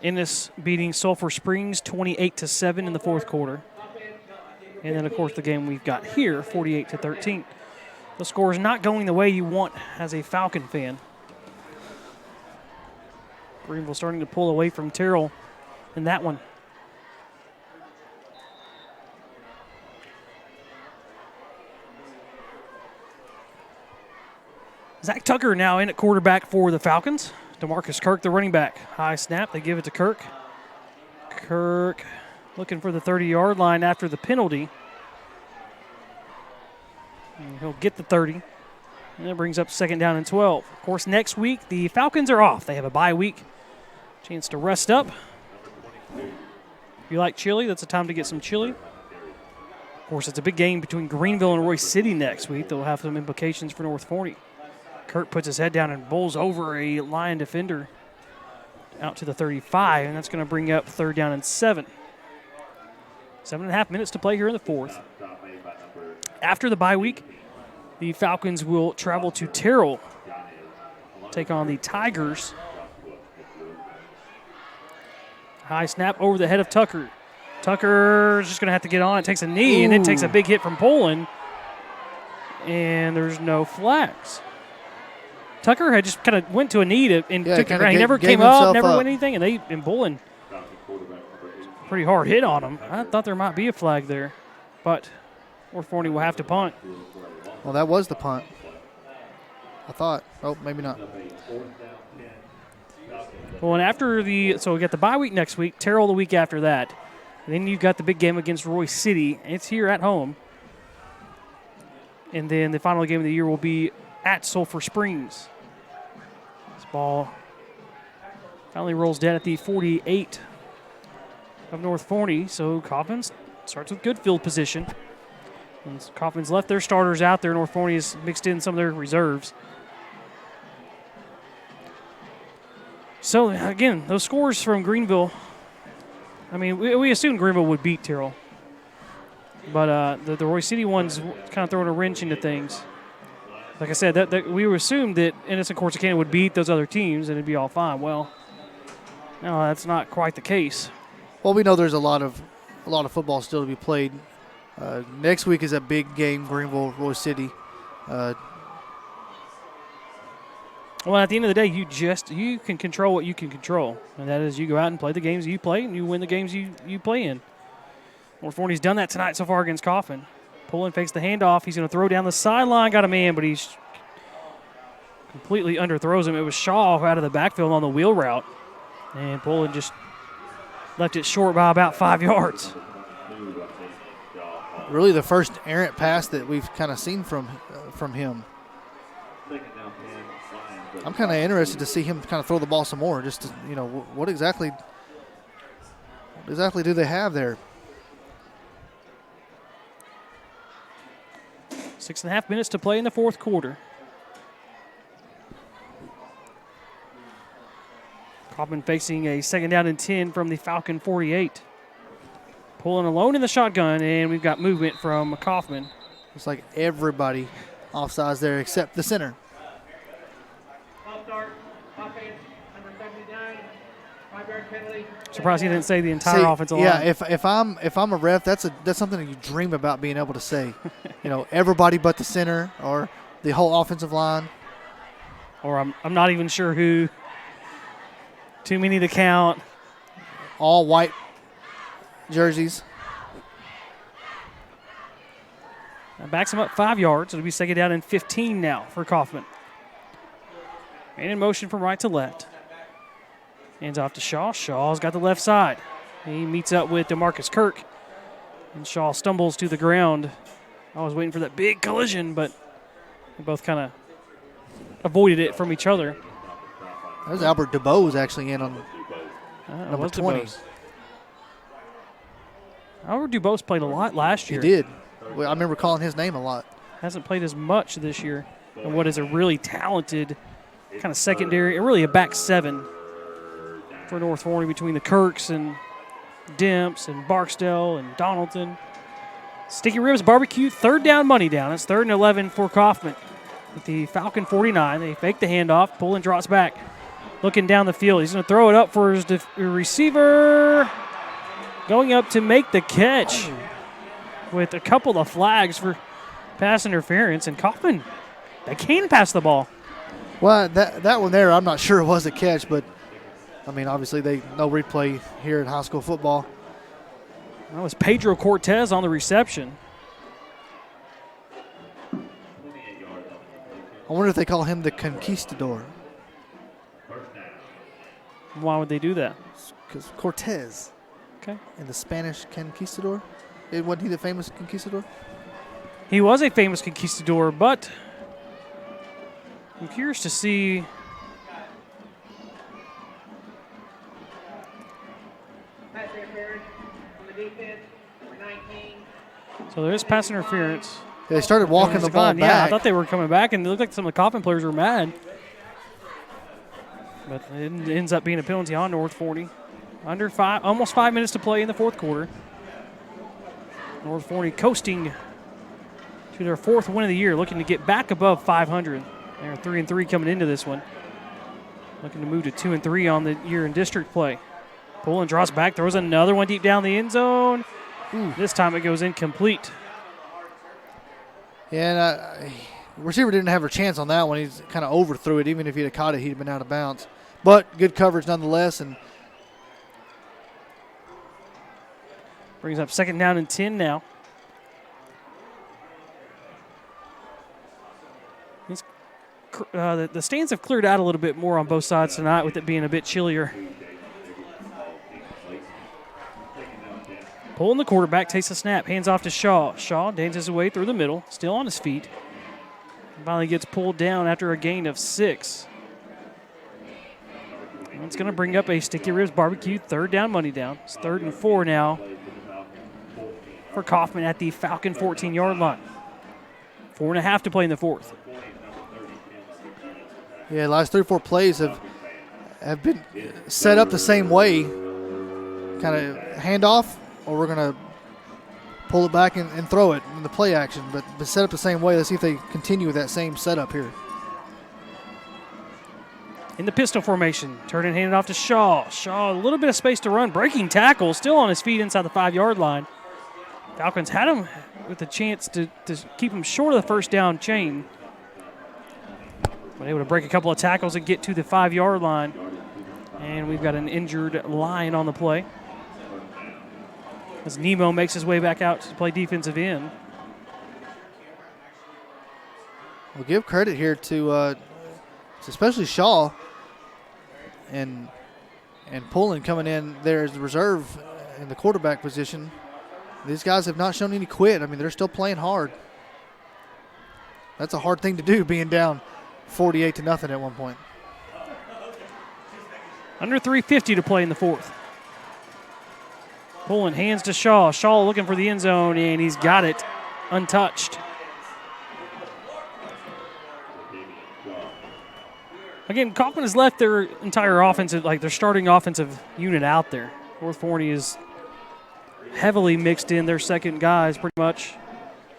Ennis beating Sulphur Springs, 28-7 in the fourth quarter. And then, of course, the game we've got here, 48-13. The score is not going the way you want as a Falcon fan. Greenville starting to pull away from Terrell in that one. Zach Tucker now in at quarterback for the Falcons. DeMarcus Kirk, the running back. High snap. They give it to Kirk. Kirk looking for the 30-yard line after the penalty. And he'll get the 30. And that brings up 2nd down and 12. Of course, next week, the Falcons are off. They have a bye week. Chance to rest up. If you like chili, that's a time to get some chili. Of course, it's a big game between Greenville and Roy City next week. They'll have some implications for North Forney. Kurt puts his head down and bowls over a Lion defender out to the 35, and that's going to bring up 3rd down and 7. 7.5 minutes to play here in the 4th. After the bye week, the Falcons will travel to Terrell, take on the Tigers. High snap over the head of Tucker. Tucker's just going to have to get on. It takes a knee, and then takes a big hit from Poland, and there's no flags. Tucker had just kind of went to a knee and took the ground. He never came up, never went anything, and Poland pretty hard hit on him. I thought there might be a flag there, but North Forney will have to punt. Well, that was the punt. I thought. Oh, maybe not. Well, and after so we got the bye week next week, Terrell the week after that. And then you've got the big game against Roy City. It's here at home. And then the final game of the year will be at Sulphur Springs. This ball finally rolls down at the 48 of North Forney. So Kaufman starts with good field position. And Kaufman's left their starters out there. North Forney has mixed in some of their reserves. So, again, those scores from Greenville, I mean, we assumed Greenville would beat Terrell. But the Roy City one's kind of throwing a wrench into things. Like I said, that we assumed that Innocent Corsicana would beat those other teams and it'd be all fine. Well, no, that's not quite the case. Well, we know there's a lot of football still to be played. Next week is a big game, Greenville, Roy City. Well, at the end of the day, you can control what you can control, and that is you go out and play the games you play, and you win the games you play in. North Forney's done that tonight so far against Kaufman. Pullen fakes the handoff. He's going to throw down the sideline, got a man, but he's completely underthrows him. It was Shaw out of the backfield on the wheel route, and Pullen just left it short by about 5 yards. Really the first errant pass that we've kind of seen from him. I'm kind of interested to see him kind of throw the ball some more. Just to, what exactly do they have there? 6.5 minutes to play in the 4th quarter. Kaufman facing a 2nd down and 10 from the Falcon 48. Pulling alone in the shotgun, and we've got movement from Kaufman. Looks like everybody offsides there except the center. Surprised he didn't say the entire offensive line. Yeah, if I'm a ref, that's something that you dream about being able to say. Everybody but the center or the whole offensive line. Or I'm not even sure who. Too many to count. All white jerseys. That backs him up 5 yards. It'll be 2nd down and 15 now for Kaufman. Man in motion from right to left. Hands off to Shaw. Shaw's got the left side. He meets up with DeMarcus Kirk. And Shaw stumbles to the ground. I was waiting for that big collision, but they both kind of avoided it from each other. There's Albert DeBose actually in on number 20. DuBose. Albert DuBose played a lot last year. He did. I remember calling his name a lot. Hasn't played as much this year. And what is a really talented kind of secondary, really a back seven for North Forney between the Kirks and Demps and Barksdale and Donaldson. Sticky Ribs Barbecue, 3rd down, money down. It's 3rd and 11 for Kaufman. With the Falcon 49, they fake the handoff. Pullen drops back. Looking down the field. He's going to throw it up for his receiver. Going up to make the catch with a couple of flags for pass interference. And Kaufman, they can pass the ball. Well, that one there, I'm not sure it was a catch, but, I mean, obviously they no replay here in high school football. That was Pedro Cortez on the reception. I wonder if they call him the Conquistador. Why would they do that? Because Cortez. Okay. And the Spanish Conquistador. Wasn't he the famous Conquistador? He was a famous conquistador, but I'm curious to see. So there is pass interference. Yeah, they started walking the ball Yeah, back. I thought they were coming back, and it looked like some of the Kaufman players were mad. But it ends up being a penalty on North Forney. Almost 5 minutes to play in the fourth quarter. North Forney coasting to their fourth win of the year, looking to get back above 500. They're 3-3 coming into this one. Looking to move to 2-3 on the year in district play. Pulling draws back, throws another one deep down the end zone. This time it goes incomplete. Yeah, and receiver didn't have a chance on that one. He's kind of overthrew it. Even if he'd have caught it, he'd have been out of bounds. But good coverage nonetheless. And brings up 2nd down and 10 now. The stands have cleared out a little bit more on both sides tonight with it being a bit chillier. Pulling the quarterback, takes a snap, hands off to Shaw. Shaw dances his way through the middle, still on his feet. Finally gets pulled down after a gain of 6. And it's going to bring up a Sticky Ribs Barbecue 3rd down, money down. It's 3rd and 4 now for Kaufman at the Falcon 14-yard line. 4.5 to play in the fourth. yeah, the last 3 or 4 plays have been set up the same way. Kind of handoff, or we're going to pull it back and throw it in the play action, but set up the same way. Let's see if they continue with that same setup here. In the pistol formation, turning hand off to Shaw. Shaw, a little bit of space to run, breaking tackle, still on his feet inside the 5-yard line. Falcons had him with a chance to keep him short of the first down chain. But able to break a couple of tackles and get to the 5-yard line. And we've got an injured line on the play, as Nemo makes his way back out to play defensive end. We'll give credit here to especially Shaw and Pullen coming in there as the reserve in the quarterback position. These guys have not shown any quit. I mean, they're still playing hard. That's a hard thing to do, being down 48-0 at one point. Under 3:50 to play in the fourth. Pulling hands to Shaw. Shaw looking for the end zone, and he's got it untouched. Again, Kaufman has left their entire offensive, like their starting offensive unit out there. North Forney is heavily mixed in their second guys, pretty much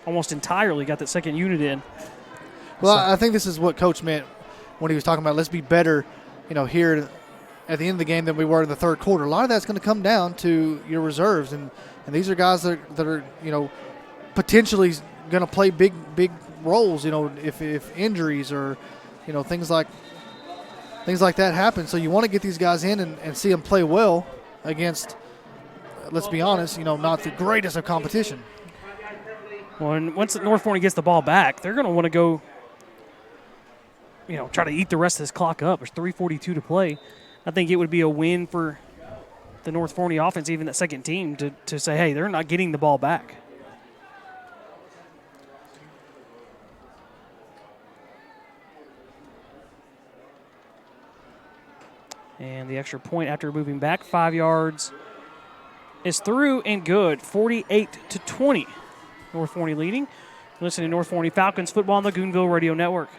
almost entirely got that second unit in. Well, I think this is what Coach meant when he was talking about let's be better, here at the end of the game than we were in the third quarter. A lot of that's going to come down to your reserves, and these are guys that are potentially going to play big roles. If injuries or things like that happen. So you want to get these guys in and see them play well against, let's be honest, not the greatest of competition. Well, and once North Forney gets the ball back, they're going to want to go, try to eat the rest of this clock up. There's 3:42 to play. I think it would be a win for the North Forney offense, even that second team, to say, hey, they're not getting the ball back. And the extra point after moving back 5 yards is through and good, 48-20. North Forney leading. Listening to North Forney Falcons football on the Goonville Radio Network.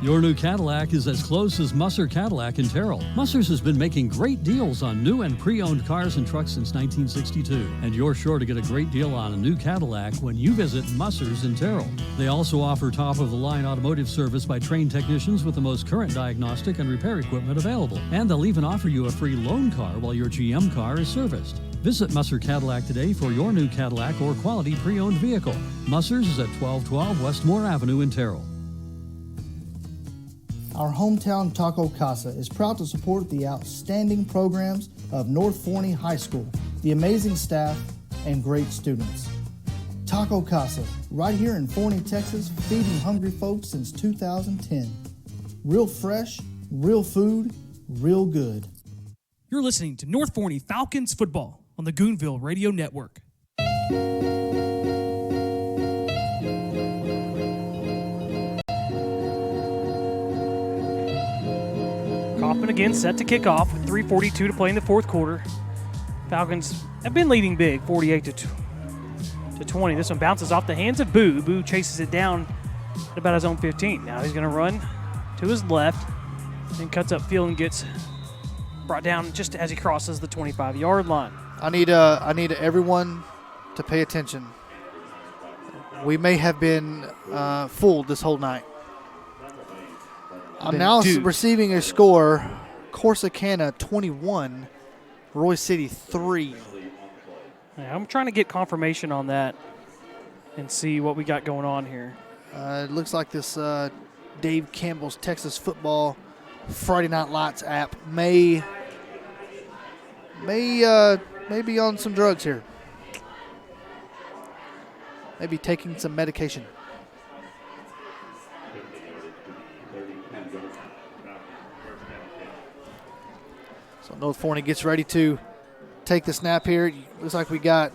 Your new Cadillac is as close as Musser Cadillac in Terrell. Musser's has been making great deals on new and pre-owned cars and trucks since 1962. And you're sure to get a great deal on a new Cadillac when you visit Musser's in Terrell. They also offer top-of-the-line automotive service by trained technicians with the most current diagnostic and repair equipment available. And they'll even offer you a free loan car while your GM car is serviced. Visit Musser Cadillac today for your new Cadillac or quality pre-owned vehicle. Musser's is at 1212 Westmore Avenue in Terrell. Our hometown Taco Casa is proud to support the outstanding programs of North Forney High School, the amazing staff, and great students. Taco Casa, right here in Forney, Texas, feeding hungry folks since 2010. Real fresh, real food, real good. You're listening to North Forney Falcons football on the Goonville Radio Network. Kaufman again set to kick off with 3:42 to play in the fourth quarter. Falcons have been leading big, 48 to 20. This one bounces off the hands of Boo. Boo chases it down at about his own 15. Now he's going to run to his left and cuts up field and gets brought down just as he crosses the 25-yard line. I need everyone to pay attention. We may have been fooled this whole night. I'm now receiving a score: Corsicana 21, Roy City 3. Yeah, I'm trying to get confirmation on that and see what we got going on here. It looks like this Dave Campbell's Texas Football Friday Night Lights app may be on some drugs here. Maybe taking some medication. So North Forney gets ready to take the snap here. Looks like we got.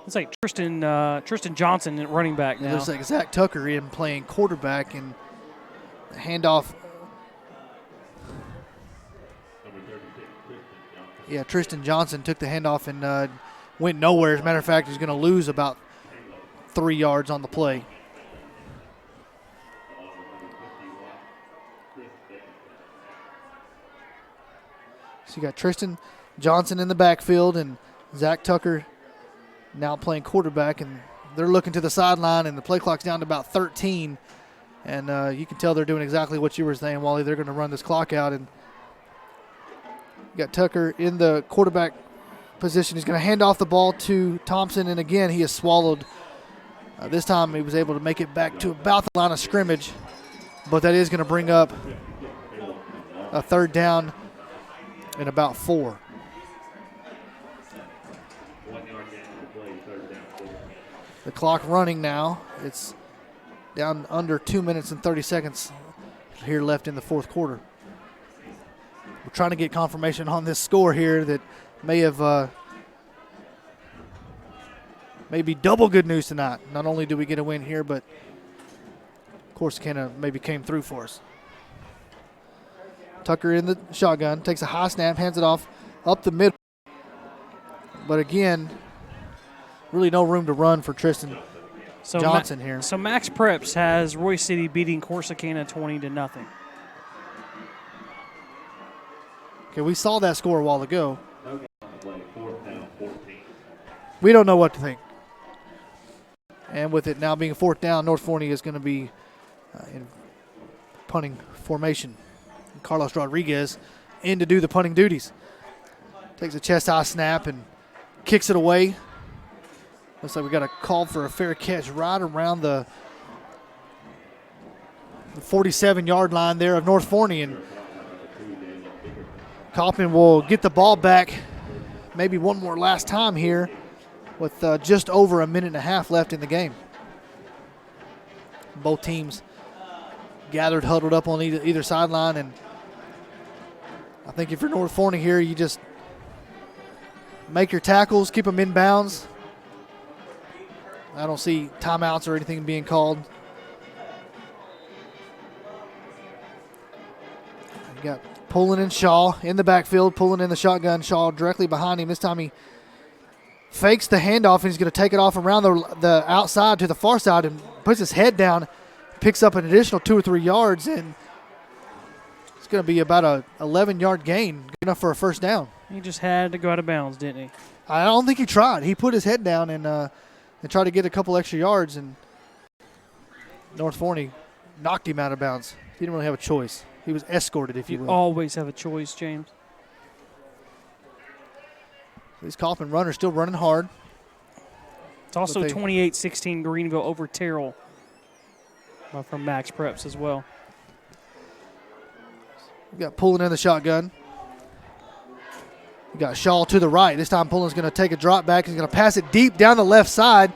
It's like Tristan Johnson at running back now. It looks like Zach Tucker in playing quarterback, and the handoff. Yeah, Tristan Johnson took the handoff and went nowhere. As a matter of fact, he's going to lose about 3 yards on the play. So you got Tristan Johnson in the backfield and Zach Tucker now playing quarterback, and they're looking to the sideline, and the play clock's down to about 13. And you can tell they're doing exactly what you were saying, Wally. They're going to run this clock out, and you got Tucker in the quarterback position. He's going to hand off the ball to Thompson, and again, he is swallowed. This time he was able to make it back to about the line of scrimmage, but that is going to bring up a third down and about 4. The clock running now. It's down under 2 minutes and 30 seconds here left in the fourth quarter. We're trying to get confirmation on this score here that may have maybe double good news tonight. Not only do we get a win here, but Corsicana maybe came through for us. Tucker in the shotgun, takes a high snap, hands it off up the middle. But again, really no room to run for Tristan Johnson here. So Max Preps has Roy City beating Corsicana 20-0. Okay, we saw that score a while ago. We don't know what to think. And with it now being fourth down, North Forney is going to be in punting formation. Carlos Rodriguez in to do the punting duties. Takes a chest-high snap and kicks it away. Looks like we got a call for a fair catch right around the 47-yard line there of North Forney. And Kaufman will get the ball back maybe one more last time here with just over a minute and a half left in the game. Both teams gathered, huddled up on either sideline, and I think if you're North Forney here, you just make your tackles, keep them in bounds. I don't see timeouts or anything being called. You got Pullen and Shaw in the backfield, Pullen in the shotgun. Shaw directly behind him. This time he fakes the handoff, and he's going to take it off around the outside to the far side and puts his head down, picks up an additional 2 or 3 yards, and it's going to be about a 11-yard gain, good enough for a first down. He just had to go out of bounds, didn't he? I don't think he tried. He put his head down and tried to get a couple extra yards, and North Forney knocked him out of bounds. He didn't really have a choice. He was escorted, if you will. You always have a choice, James. These Kaufman runners still running hard. It's also 28-16 Greenville over Terrell from Max Preps as well. We got Pullen in the shotgun. You got Shaw to the right. This time Pullen's going to take a drop back. He's going to pass it deep down the left side,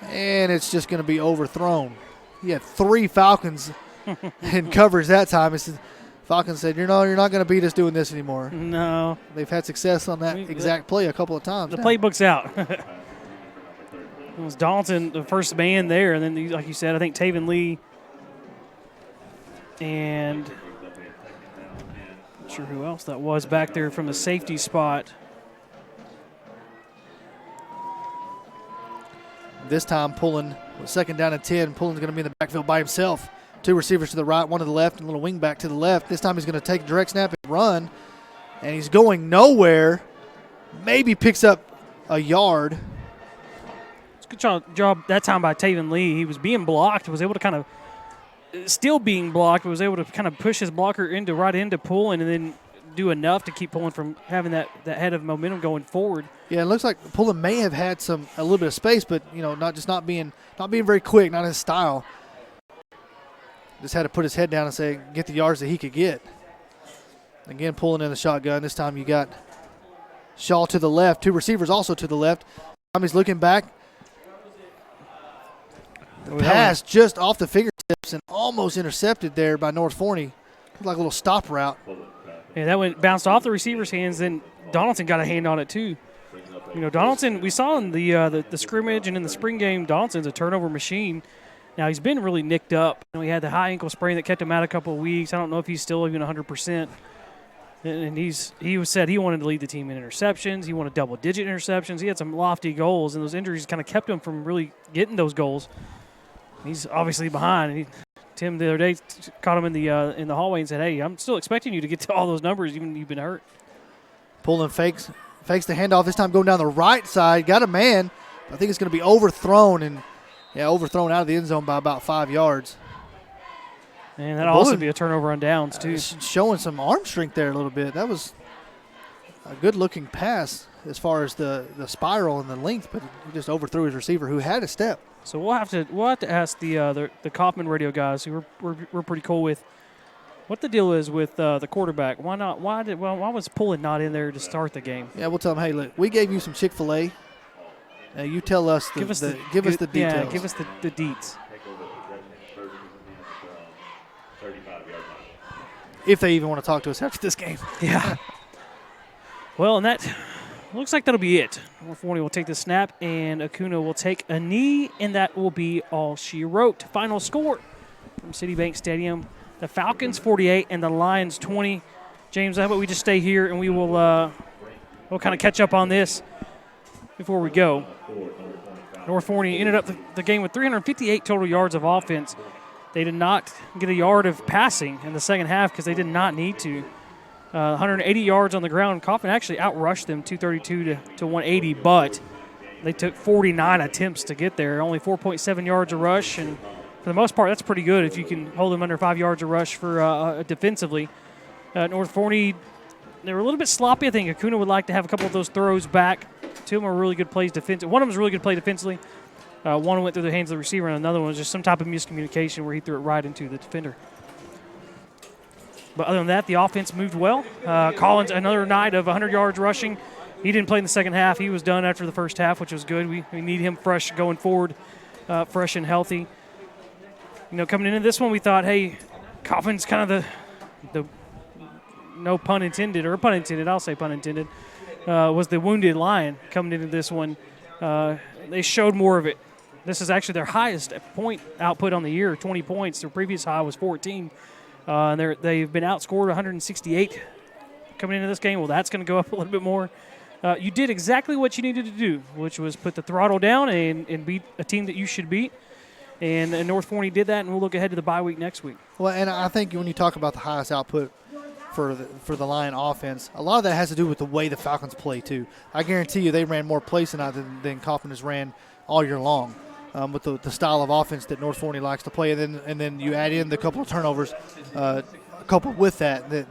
and it's just going to be overthrown. He had 3 Falcons in coverage that time. Falcons said, you're not going to beat us doing this anymore. No. They've had success on that exact play a couple of times. The playbook's out. It was Donaldson, the first man there, and then, like you said, I think Taven Lee and not sure who else that was back there from the safety spot. This time Pullen, second down and 10. Pullen's going to be in the backfield by himself. 2 receivers to the right, 1 to the left, and a little wing back to the left. This time he's going to take a direct snap and run, and he's going nowhere. Maybe picks up a yard. It's a good job that time by Taven Lee. He was being blocked, was able to kind of, still being blocked, but was able to kind of push his blocker right into Pullen and then do enough to keep Pullen from having that head of momentum going forward. Yeah, it looks like Pullen may have had a little bit of space, but not being very quick, not his style. Just had to put his head down and say, get the yards that he could get. Again, Pullen in the shotgun. This time you got Shaw to the left, 2 receivers also to the left. He's looking back. The pass just off the fingertips and almost intercepted there by North Forney. Like a little stop route. Yeah, that bounced off the receiver's hands. Then Donaldson got a hand on it too. Donaldson, we saw in the scrimmage and in the spring game, Donaldson's a turnover machine. Now, he's been really nicked up. He had the high ankle sprain that kept him out a couple of weeks. I don't know if he's still even 100%. And he said he wanted to lead the team in interceptions. He wanted double-digit interceptions. He had some lofty goals, and those injuries kind of kept him from really getting those goals. He's obviously behind. Tim the other day caught him in the hallway and said, hey, I'm still expecting you to get to all those numbers even you've been hurt. Pullen fakes the handoff. This time going down the right side. Got a man. I think it's going to be overthrown overthrown out of the end zone by about 5 yards. And that'll also be a turnover on downs, too. Showing some arm strength there a little bit. That was a good-looking pass as far as the spiral and the length, but he just overthrew his receiver who had a step. So we'll have to ask the Kaufman radio guys, who we're pretty cool with, what the deal is with the quarterback. Why not? Why was Pullen not in there to start the game? Yeah, we'll tell him, hey, look, we gave you some Chick-fil-A. You tell us give us the details. Yeah, give us the deets. If they even want to talk to us after this game. Yeah. Well, and that looks like that'll be it. Forney will take the snap, and Acuna will take a knee, and that will be all she wrote. Final score from Citibank Stadium: the Falcons 48 and the Lions 20. James, how about we just stay here, and we'll kind of catch up on this before we go. North Forney ended up the game with 358 total yards of offense. They did not get a yard of passing in the second half because they did not need to. 180 yards on the ground. Kaufman actually outrushed them 232 to 180, but they took 49 attempts to get there. Only 4.7 yards a rush, and for the most part, that's pretty good if you can hold them under 5 yards a rush for defensively. North Forney, they were a little bit sloppy. I think Acuna would like to have a couple of those throws back. 2 of them are really good plays defensively. One of them was a really good play defensively. One went through the hands of the receiver, and another one was just some type of miscommunication where he threw it right into the defender. But other than that, the offense moved well. Collins, another night of 100 yards rushing. He didn't play in the second half. He was done after the first half, which was good. We need him fresh going forward, fresh and healthy. Coming into this one, we thought, hey, Kaufman's kind of the no pun intended, or pun intended, I'll say pun intended, was the wounded lion coming into this one. They showed more of it. This is actually their highest point output on the year, 20 points. Their previous high was 14. And they've been outscored 168 coming into this game. Well, that's going to go up a little bit more. You did exactly what you needed to do, which was put the throttle down and beat a team that you should beat. And North Forney did that, and we'll look ahead to the bye week next week. Well, and I think when you talk about the highest output for the Lion offense, a lot of that has to do with the way the Falcons play, too. I guarantee you they ran more plays tonight than Kaufman has ran all year long. With the style of offense that North Forney likes to play, and then you add in the couple of turnovers, coupled with that they